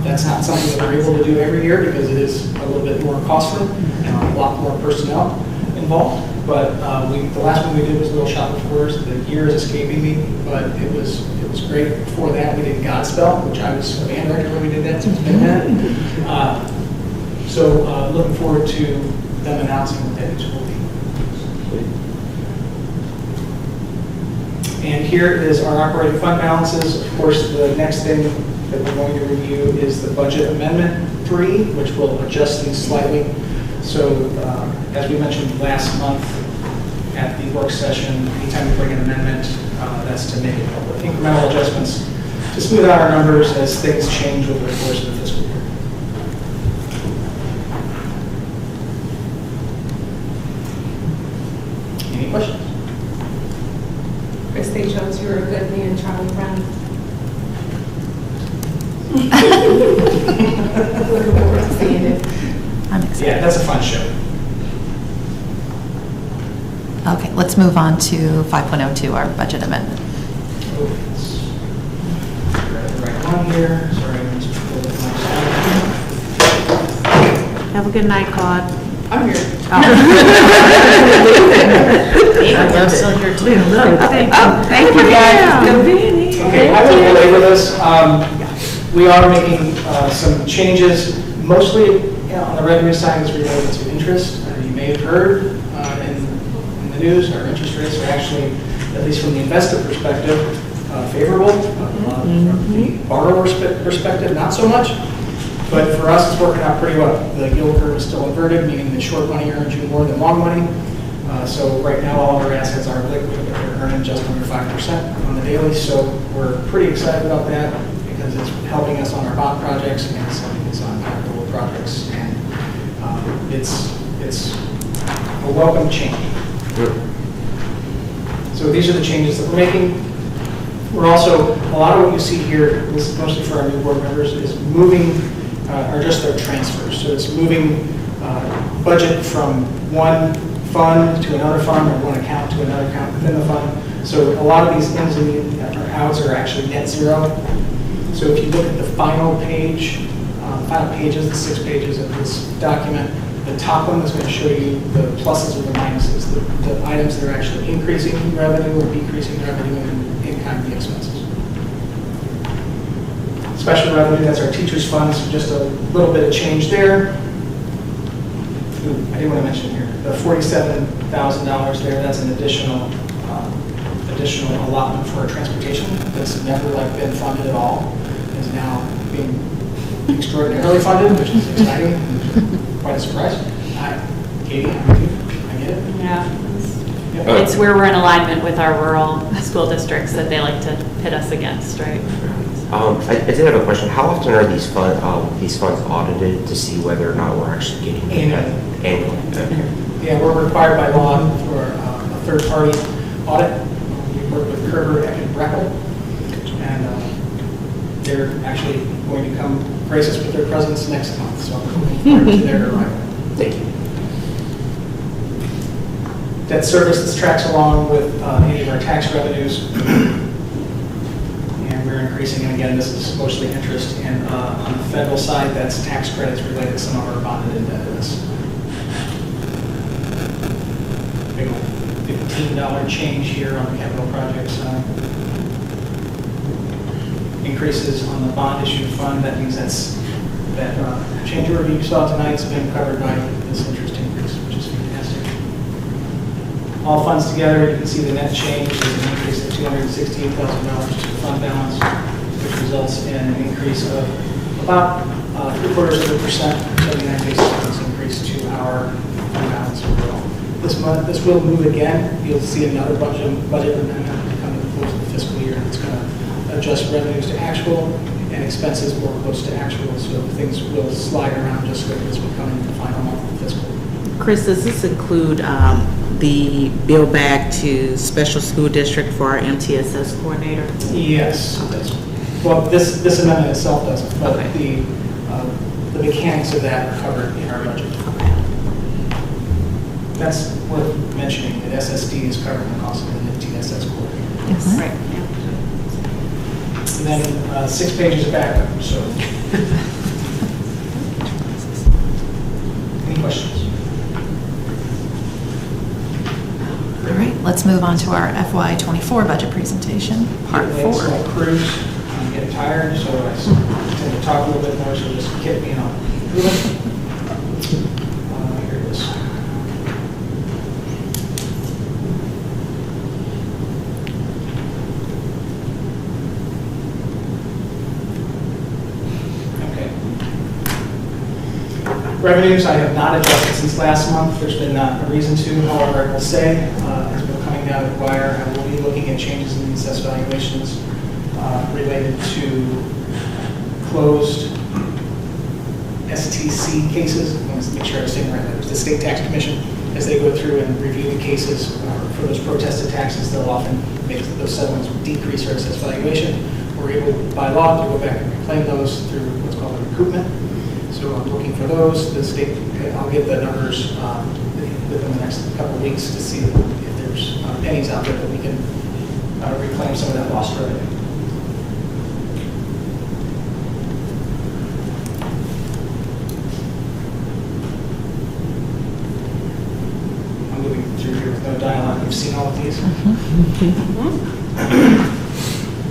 that's not something that we're able to do every year because it is a little bit more costly and a lot more personnel involved. But the last one we did was a little shop of horrors. The year is escaping me, but it was great. Before that, we did Godspell, which I was a band director when we did that, so it's been a minute. So looking forward to them announcing what that each will be. And here is our operating fund balances. Of course, the next thing that we're going to review is the budget amendment 3, which will adjust things slightly. So as we mentioned last month at the work session, anytime we bring an amendment, that's to make incremental adjustments to smooth out our numbers as things change over the course of the fiscal year. Any questions? Chris, they chose you were a good man, Charlie Brown. Looking forward to seeing it. I'm excited. Yeah, that's a fun show. Okay, let's move on to 5.02, our budget amendment. Right on here. Sorry, I'm just pull it myself. Have a good night, Claude. I'm here. I'm still here too. Thank you guys. Good being here. Okay, I won't belabor this. We are making some changes, mostly on the revenue side is related to interest. You may have heard in the news, our interest rates are actually, at least from the investor perspective, favorable. From the borrower perspective, not so much. But for us, it's working out pretty well. The yield curve is still inverted, meaning that short money earns you more than long money. So right now, all of our assets are liquid, but they're earning just under 5% on the daily. So we're pretty excited about that because it's helping us on our bond projects and it's helping us on capital projects. And it's a welcome change. So these are the changes that we're making. We're also, a lot of what you see here, this is mostly for our new board members, is moving, are just their transfers. So it's moving budget from one fund to another fund or one account to another account within the fund. So a lot of these ins and outs are actually net zero. So if you look at the final page, final pages, the 6 pages of this document, the top one is going to show you the pluses or the minuses, the items that are actually increasing revenue or decreasing revenue and in-kind expenses. Special revenue, that's our teachers' funds, just a little bit of change there. Ooh, I didn't want to mention here, the $47,000 there, that's an additional allotment for transportation that's never been funded at all, is now being extraordinarily funded, which is exciting, quite a surprise. Katie, I get it? Yeah. It's where we're in alignment with our rural school districts that they like to pit us against, right? I did have a question. How often are these funds audited to see whether or not we're actually getting paid? Annually. Yeah, we're required by law for a third-party audit. We work with Kerber and Breckle, and they're actually going to come grace us with their presence next month. So I'm looking forward to their arrival. Thank you. Debt service this tracks along with any of our tax revenues. And we're increasing, and again, this is mostly interest. And on the federal side, that's tax credits related to some of our bonded indebtedness. Big old $15 change here on the capital project side. Increases on the bond issue fund, that means that change order you saw tonight's been covered by this interest increase, which is fantastic. All funds together, you can see the net change is an increase of $268,000 to the fund balance, which results in an increase of about 0.75%, 79 basis points increase to our fund balance overall. This will move again. You'll see another budget amendment come to the close of the fiscal year, and it's going to adjust revenues to actual and expenses more close to actual, so things will slide around just as we come into the final month of the fiscal year. Chris, does this include the bill back to special school district for our MTSS coordinator? Yes. Well, this amendment itself doesn't, but the mechanics of that are covered in our budget. Okay. That's worth mentioning, that SSD is covering the cost of the MTSS coordinator. Yes. Right. Yeah. And then 6 pages of backup, so. Any questions? All right, let's move on to our FY24 budget presentation, part 4. It's like cruise. I'm getting tired, so I tend to talk a little bit more, so just get me on. Here it is. Okay. Revenues, I have not adjusted since last month. There's been a reason to, however, I will say, as we're coming down the wire, I will be looking at changes in the assessed valuations related to closed STC cases. I want to make sure I'm saying right. There's the State Tax Commission, as they go through and review the cases for those protested taxes, they'll often make those settlements decrease our assessed valuation. We're able, by law, to go back and reclaim those through what's called a recoupment. So I'm looking for those. The state, I'll get the numbers within the next couple of weeks to see if there's pennies out there that we can reclaim some of that lost revenue. I'm moving through here with no dialogue. You've seen all of these.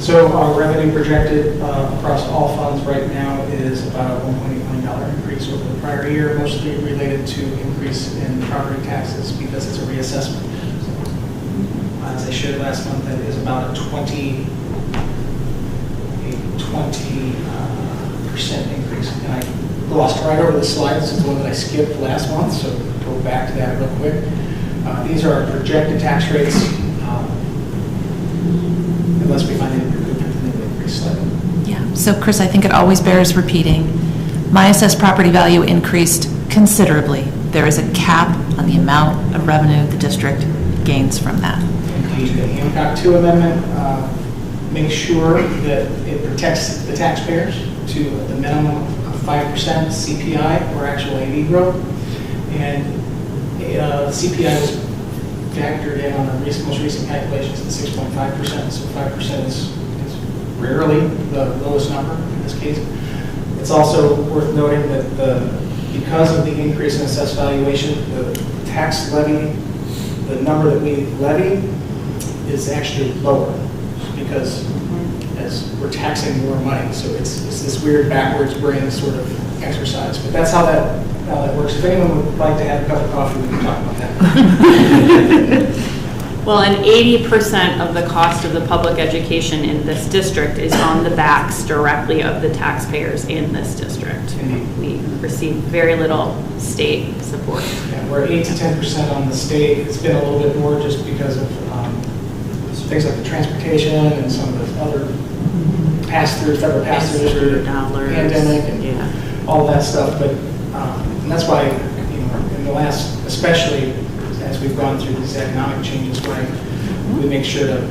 So our revenue projected across all funds right now is about a $1.8 million increase over the prior year, mostly related to increase in property taxes because it's a reassessment. So, as I shared last month, that is about a 20% increase. And I glossed right over the slide. This is the one that I skipped last month, so go back to that real quick. These are our projected tax rates. Unless we find any recoupment, then they will increase slightly. Yeah, so Chris, I think it always bears repeating. My assessed property value increased considerably. There is a cap on the amount of revenue the district gains from that. Indeed, the Hancock 2 amendment makes sure that it protects the taxpayers to the minimum of 5% CPI or actual AV growth. And CPI was factored in on the most recent calculations at 6.5%, so 5% is rarely the lowest number in this case. It's also worth noting that because of the increase in assessed valuation, the tax levy, the number that we levy is actually lower because as we're taxing more money, so it's this weird backwards brain sort of exercise. But that's how that works. If anyone would like to have a cup of coffee, we can talk about that. Well, and 80% of the cost of the public education in this district is on the backs directly of the taxpayers in this district. We receive very little state support. Yeah, we're 8 to 10% on the state. It's been a little bit more just because of things like the transportation and some of the other pass-through, federal pass-throughs for the pandemic and all that stuff. But and that's why, in the last, especially as we've gone through these economic changes, why we make sure to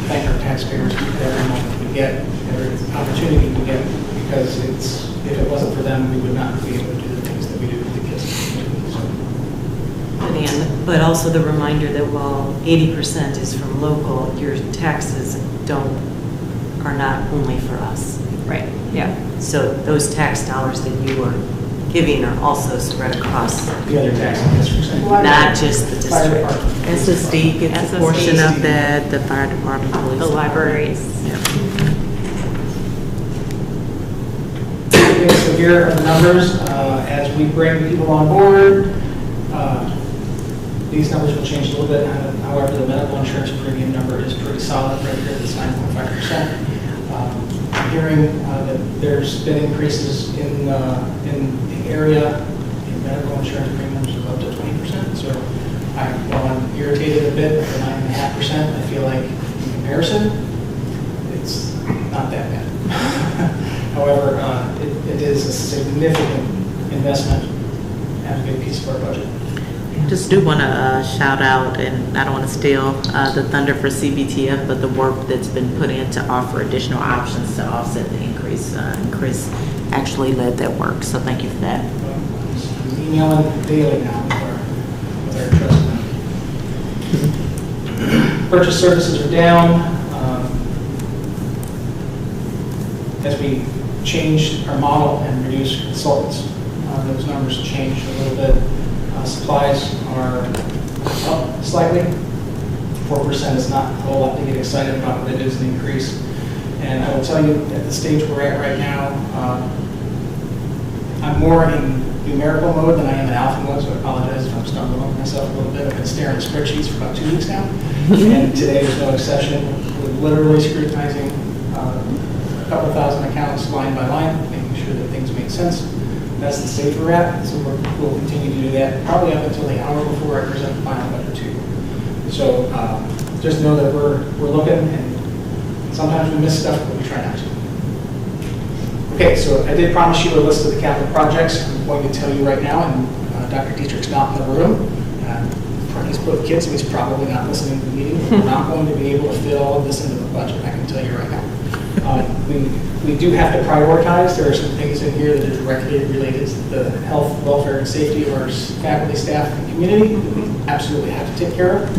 thank our taxpayers every moment we get, every opportunity we get, because if it wasn't for them, we would not be able to do the things that we do with the kids. But also the reminder that while 80% is from local, your taxes are not only for us. Right. Yeah. So those tax dollars that you are giving are also spread across the other taxing districts, not just the district. SSD gets a portion of that, the fire department, police, the libraries. Yeah. Okay, so here are the numbers. As we bring people on board, these numbers will change a little bit. However, the medical insurance premium number is pretty solid right here. It's 9.5%. Hearing that there's been increases in the area in medical insurance premiums of up to 20%. So while I'm irritated a bit at the 9.5%, I feel like in comparison, it's not that bad. However, it is a significant investment and a big piece of our budget. Just do want to shout out, and I don't want to steal the thunder for CBTF, but the work that's been put in to offer additional options to offset the increase. And Chris actually led that work, so thank you for that. I'm emailing daily now with our trust fund. Purchase services are down. as we changed our model and reduced consultants, those numbers changed a little bit. Supplies are up slightly. 4% is not a whole lot to get excited about, but it is an increase. And I will tell you, at the stage we're at right now, I'm more in numerical mode than I am in alpha mode, so I apologize if I'm stumbling over myself a little bit. I've been staring at spreadsheets for about 2 weeks now, and today was no exception. We're literally scrutinizing a couple thousand accounts line by line, making sure that things make sense. That's the stage we're at, so we'll continue to do that probably up until the hour before I present the final budget to you. So just know that we're looking, and sometimes we miss stuff, but we try not to. Okay, so I did promise you a list of the capital projects. I'm going to tell you right now, and Dr. Dietrich's not in the room. He's both kids, so he's probably not listening to the meeting. We're not going to be able to fit all of this into the budget, I can tell you right now. We do have to prioritize. There are some things in here that are directly related to the health, welfare, and safety of our faculty, staff, and community that we absolutely have to take care of.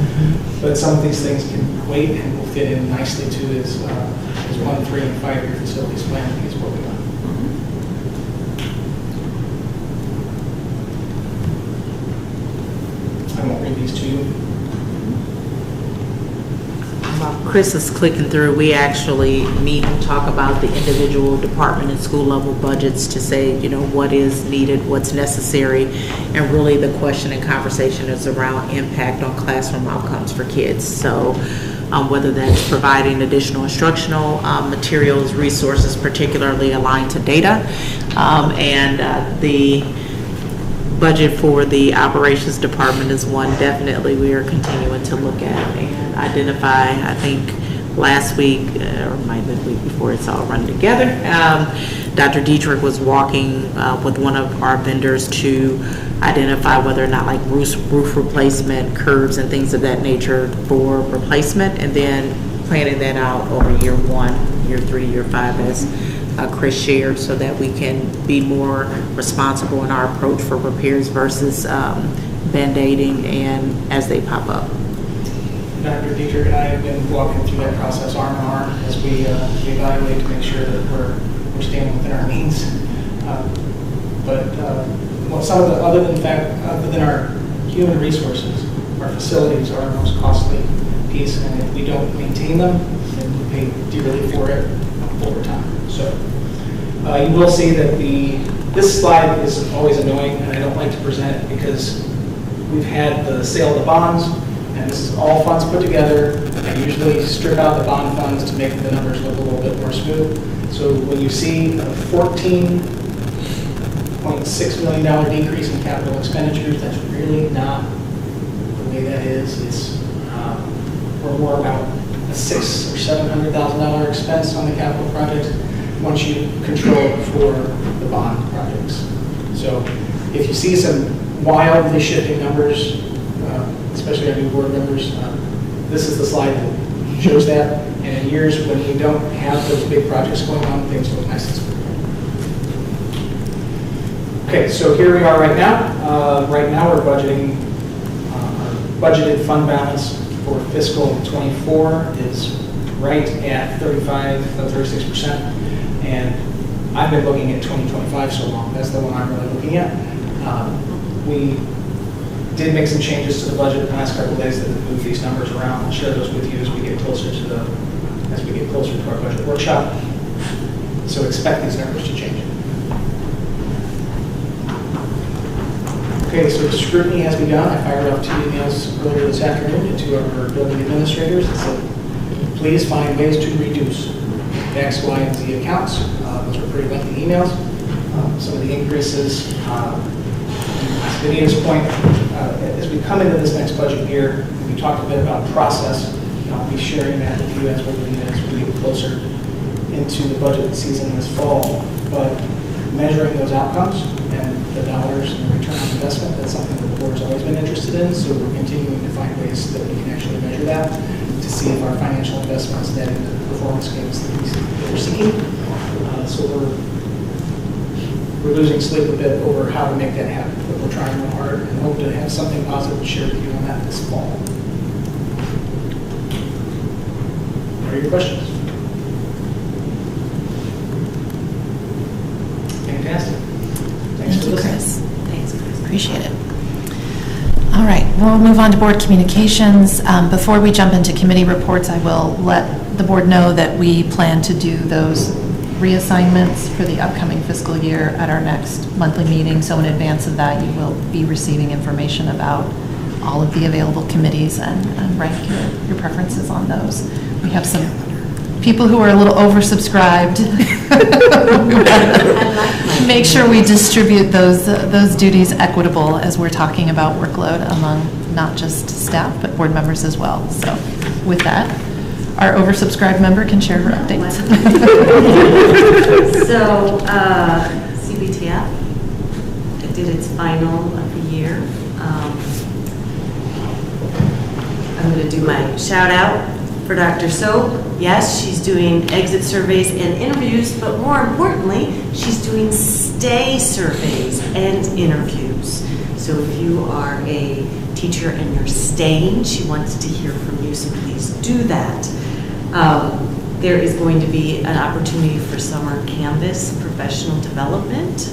But some of these things can wait and will fit in nicely to his 1, 3, and 5-year facilities plan that he's working on. I won't read these to you. While Chris is clicking through, we actually meet and talk about the individual department and school level budgets to say, you know, what is needed, what's necessary, and really the question and conversation is around impact on classroom outcomes for kids. So whether that's providing additional instructional materials, resources particularly aligned to data, and the budget for the operations department is one definitely we are continuing to look at and identify. I think last week, or might have been the week before, it's all run together. Dr. Dietrich was walking with one of our vendors to identify whether or not like roof replacement, curbs and things of that nature for replacement, and then planning that out over year 1, year 3, year 5 as Chris shared, so that we can be more responsible in our approach for repairs versus band-aiding and as they pop up. Dr. Dietrich and I have been walking through that process arm in arm as we evaluate to make sure that we're staying within our means. Well, some of the other than our human resources, our facilities are our most costly piece, and if we don't maintain them, then we pay dearly for it over time. So you will see that this slide is always annoying, and I don't like to present it because we've had the sale of the bonds, and this is all funds put together. I usually strip out the bond funds to make the numbers look a little bit more smooth. So when you see a $14.6 million decrease in capital expenditures, that's really not the way that is. We're more about a $600,000 or $700,000 expense on the capital projects once you control it for the bond projects. So if you see some wildly shifting numbers, especially our new board members, this is the slide that shows that. And in years when we don't have those big projects going on, things look nice and smooth. Okay, so here we are right now. Right now we're budgeting, our budgeted fund balance for fiscal 24 is right at 36%. And I've been looking at 2025 so long. That's the one I'm really looking at. We did make some changes to the budget in the last couple of days that move these numbers around. I'll share those with you as we get closer to our budget workshop. So expect these numbers to change. Okay, so the scrutiny has begun. I fired off 2 emails earlier this afternoon to our building administrators that said, please find ways to reduce X, Y, and Z accounts. Those were pretty lengthy emails. Some of the increases, to Benita's point, as we come into this next budget year, we talked a bit about process. I'll be sharing that with you as we get closer into the budget season this fall. But measuring those outcomes and the dollars and the return on investment, that's something that the board's always been interested in. So we're continuing to find ways that we can actually measure that to see if our financial investments net into the performance gains that we're seeking. So we're losing sleep a bit over how to make that happen, but we're trying real hard and hope to have something positive to share with you on that this fall. What are your questions? All right, we'll move on to board communications. Before we jump into committee reports, I will let the board know that we plan to do those reassignments for the upcoming fiscal year at our next monthly meeting. So in advance of that, you will be receiving information about all of the available committees and rank your preferences on those. We have some people who are a little oversubscribed. Make sure we distribute those duties equitable as we're talking about workload among not just staff, but board members as well. So with that, our oversubscribed member can share her updates. So CBTF, it did its final of the year. I'm going to do my shout out for Dr. Soap. Yes, she's doing exit surveys and interviews, but more importantly, she's doing stay surveys and interviews. So if you are a teacher and you're staying, she wants to hear from you, so please do that. There is going to be an opportunity for summer Canvas professional development.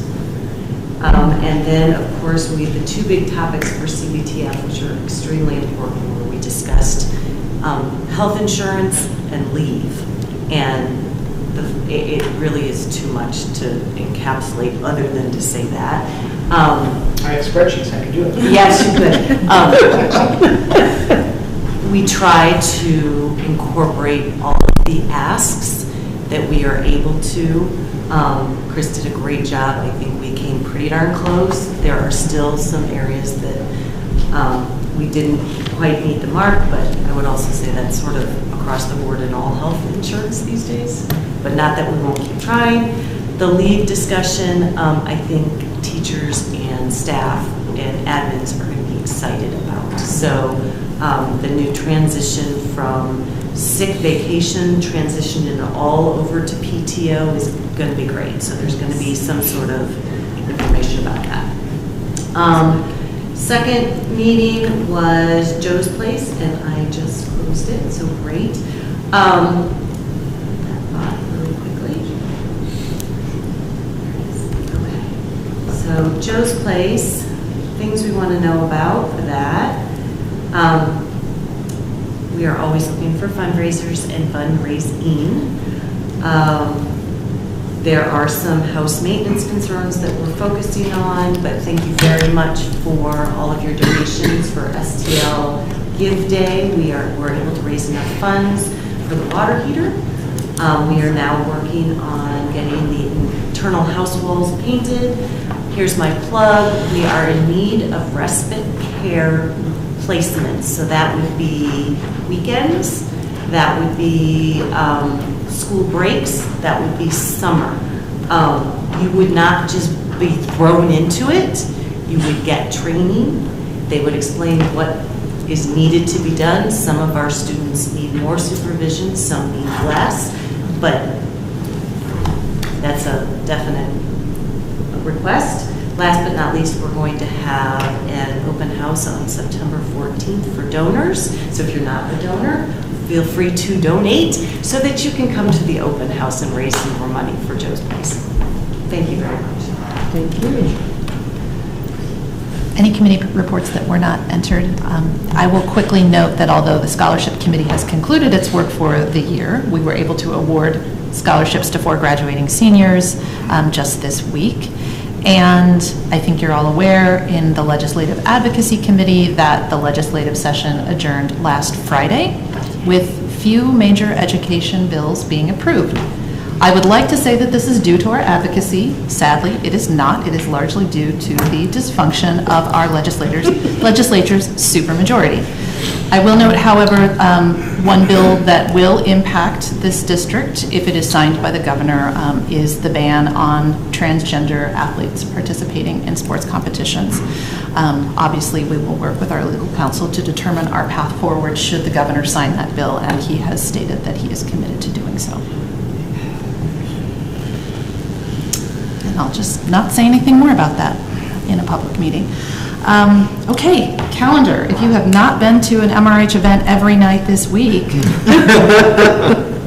And then, of course, we have the two big topics for CBTF, which are extremely important, where we discussed health insurance and leave. And it really is too much to encapsulate other than to say that. I have spreadsheets, I can do it. Yes, you could. We try to incorporate all of the asks that we are able to. Chris did a great job. I think we came pretty darn close. There are still some areas that we didn't quite meet the mark, but I would also say that's sort of across the board in all health insurance these days, but not that we won't keep trying. The leave discussion, I think teachers and staff and admins are going to be excited about. So the new transition from sick vacation transitioned into all over to PTO is going to be great. So there's going to be some sort of information about that. Second meeting was Joe's Place, and I just closed it, so great. Really quickly. Okay. So Joe's Place, things we want to know about for that. We are always looking for fundraisers and fundraising. There are some house maintenance concerns that we're focusing on, but thank you very much for all of your donations for STL Give Day. We're able to raise enough funds for the water heater. We are now working on getting the internal house walls painted. Here's my plug. We are in need of respite care placements. So that would be weekends, that would be school breaks, that would be summer. You would not just be thrown into it. You would get training. They would explain what is needed to be done. Some of our students need more supervision, some need less, but that's a definite request. Last but not least, we're going to have an open house on September 14th for donors. So if you're not a donor, feel free to donate so that you can come to the open house and raise some more money for Joe's Place. Thank you very much. Thank you. Any committee reports that were not entered? I will quickly note that although the scholarship committee has concluded its work for the year, we were able to award scholarships to 4 graduating seniors just this week. And I think you're all aware in the Legislative Advocacy Committee that the legislative session adjourned last Friday with few major education bills being approved. I would like to say that this is due to our advocacy. Sadly, it is not. It is largely due to the dysfunction of our legislature's supermajority. I will note, however, one bill that will impact this district, if it is signed by the governor, is the ban on transgender athletes participating in sports competitions. Obviously, we will work with our legal counsel to determine our path forward should the governor sign that bill, and he has stated that he is committed to doing so. And I'll just not say anything more about that in a public meeting. Okay, calendar. If you have not been to an MRH event every night this week,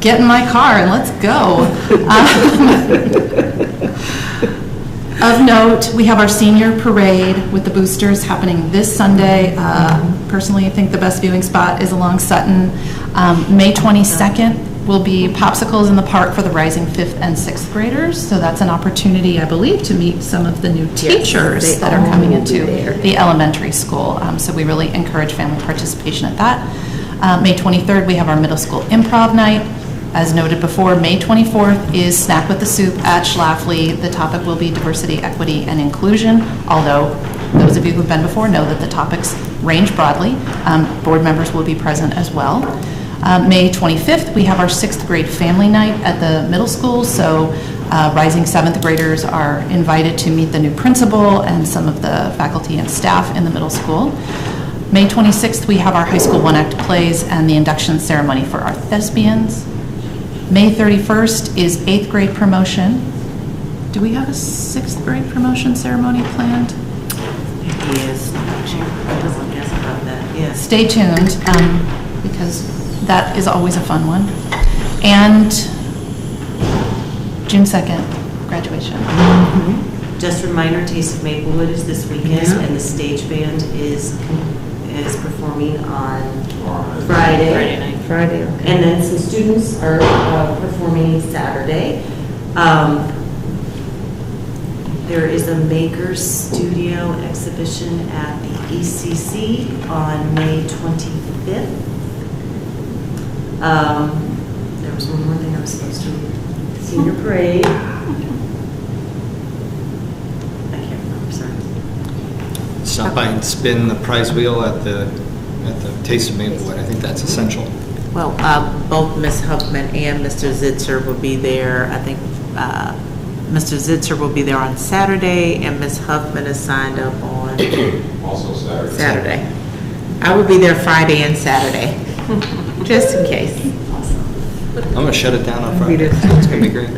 get in my car and let's go. Of note, we have our senior parade with the boosters happening this Sunday. Personally, I think the best viewing spot is along Sutton. May 22nd will be popsicles in the park for the rising 5th and 6th graders. So that's an opportunity, I believe, to meet some of the new teachers that are coming into the elementary school. So we really encourage family participation at that. May 23rd, we have our middle school improv night. As noted before, May 24th is Snack with the Soup at Schlafly. The topic will be diversity, equity, and inclusion, although those of you who've been before know that the topics range broadly. Board members will be present as well. May 25th, we have our 6th grade family night at the middle school, so rising 7th graders are invited to meet the new principal and some of the faculty and staff in the middle school. May 26th, we have our high school one-act plays and the induction ceremony for our thespians. May 31st is 8th grade promotion. Do we have a 6th grade promotion ceremony planned? Yes, I doesn't guess about that, yes. Stay tuned, because that is always a fun one. And June 2nd, graduation. Just a reminder, Taste of Maplewood is this weekend, and the stage band is performing on Friday night. Friday, okay. And then some students are performing Saturday. There is a Maker's Studio exhibition at the ECC on May 25th. There was one more thing I was supposed to read. Senior parade. I can't remember, sorry. Stop by and spin the prize wheel at the Taste of Maplewood. I think that's essential. Well, both Ms. Huffman and Mr. Zitzer will be there. I think Mr. Zitzer will be there on Saturday, and Ms. Huffman is signed up on Also Saturday. I will be there Friday and Saturday, just in case. I'm going to shut it down on Friday. It's going to be great.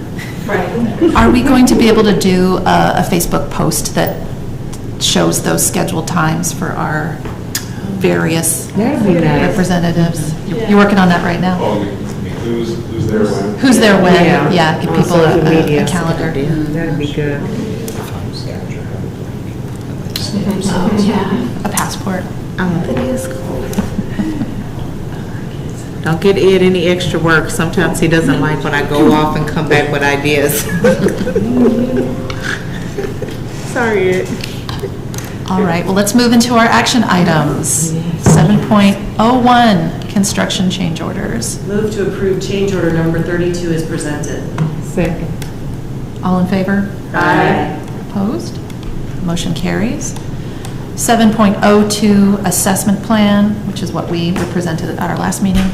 Are we going to be able to do a Facebook post that shows those scheduled times for our various That'd be nice. representatives? You're working on that right now? Oh, who's there when? Who's there when? Yeah, give On people social media. a calendar. That'd be good. A passport. It is cool. Don't get Ed any extra work. Sometimes he doesn't like when I go off and come back with ideas. Sorry, Ed. All right, well, let's move into our action items. 7.01, construction change orders. Move to approve change order number 32 is presented. Second. All in favor? Aye. Opposed? Motion carries. 7.02, assessment plan, which is what we presented at our last meeting.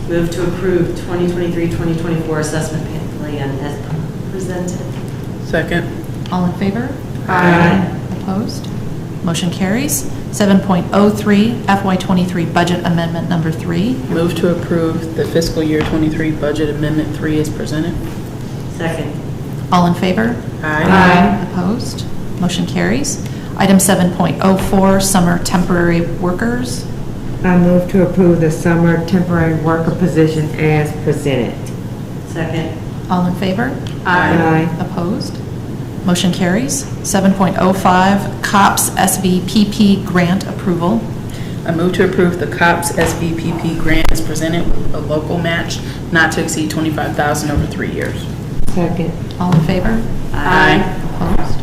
Move to approve 2023-2024 assessment plan as presented. Second. All in favor? Aye. Opposed? Motion carries. 7.03, FY23 budget amendment number 3. Move to approve the fiscal year 23 budget amendment 3 is presented. Second. All in favor? Aye. Opposed? Motion carries. Item 7.04, summer temporary workers. I move to approve the summer temporary worker position as presented. Second. All in favor? Aye. Opposed? Motion carries. 7.05, COPS SVPP grant approval. I move to approve the COPS SVPP grant as presented with a local match not to exceed $25,000 over 3 years. Second. All in favor? Aye. Opposed?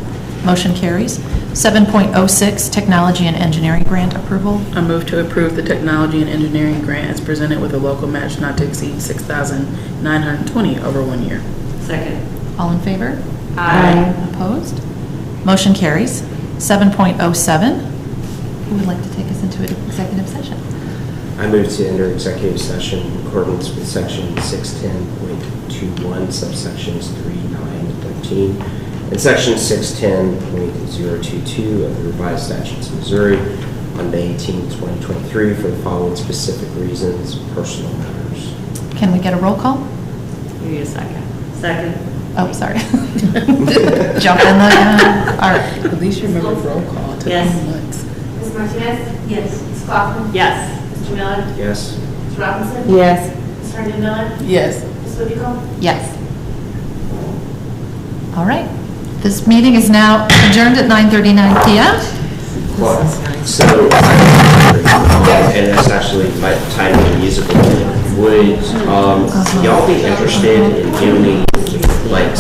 Motion carries. 7.06, technology and engineering grant approval. I move to approve the technology and engineering grant as presented with a local match not to exceed $6,920 over 1 year. Second. All in favor? Aye. Opposed? Motion carries. 7.07, who would like to take us into an executive session? I move to enter executive session in accordance with section 610.21 subsections 3, 9, and 13, and section 610.022 of the revised statutes of Missouri on May 18, 2023 for the following specific reasons: personal matters. Can we get a roll call? Give me a second. Second. Oh, sorry. Jump in the, all right. At least you remember roll call. It took Yes. me months. Ms. Martinez? Yes. Ms. Kaufman? Yes. Mr. Miller? Yes. Ms. Robinson? Yes. Ms. Herndon Miller? Yes. Ms. Whitcomb? Yes. All right. This meeting is now adjourned at 9:39 p.m. So, and that's actually my timing musical. Would y'all be interested in giving me like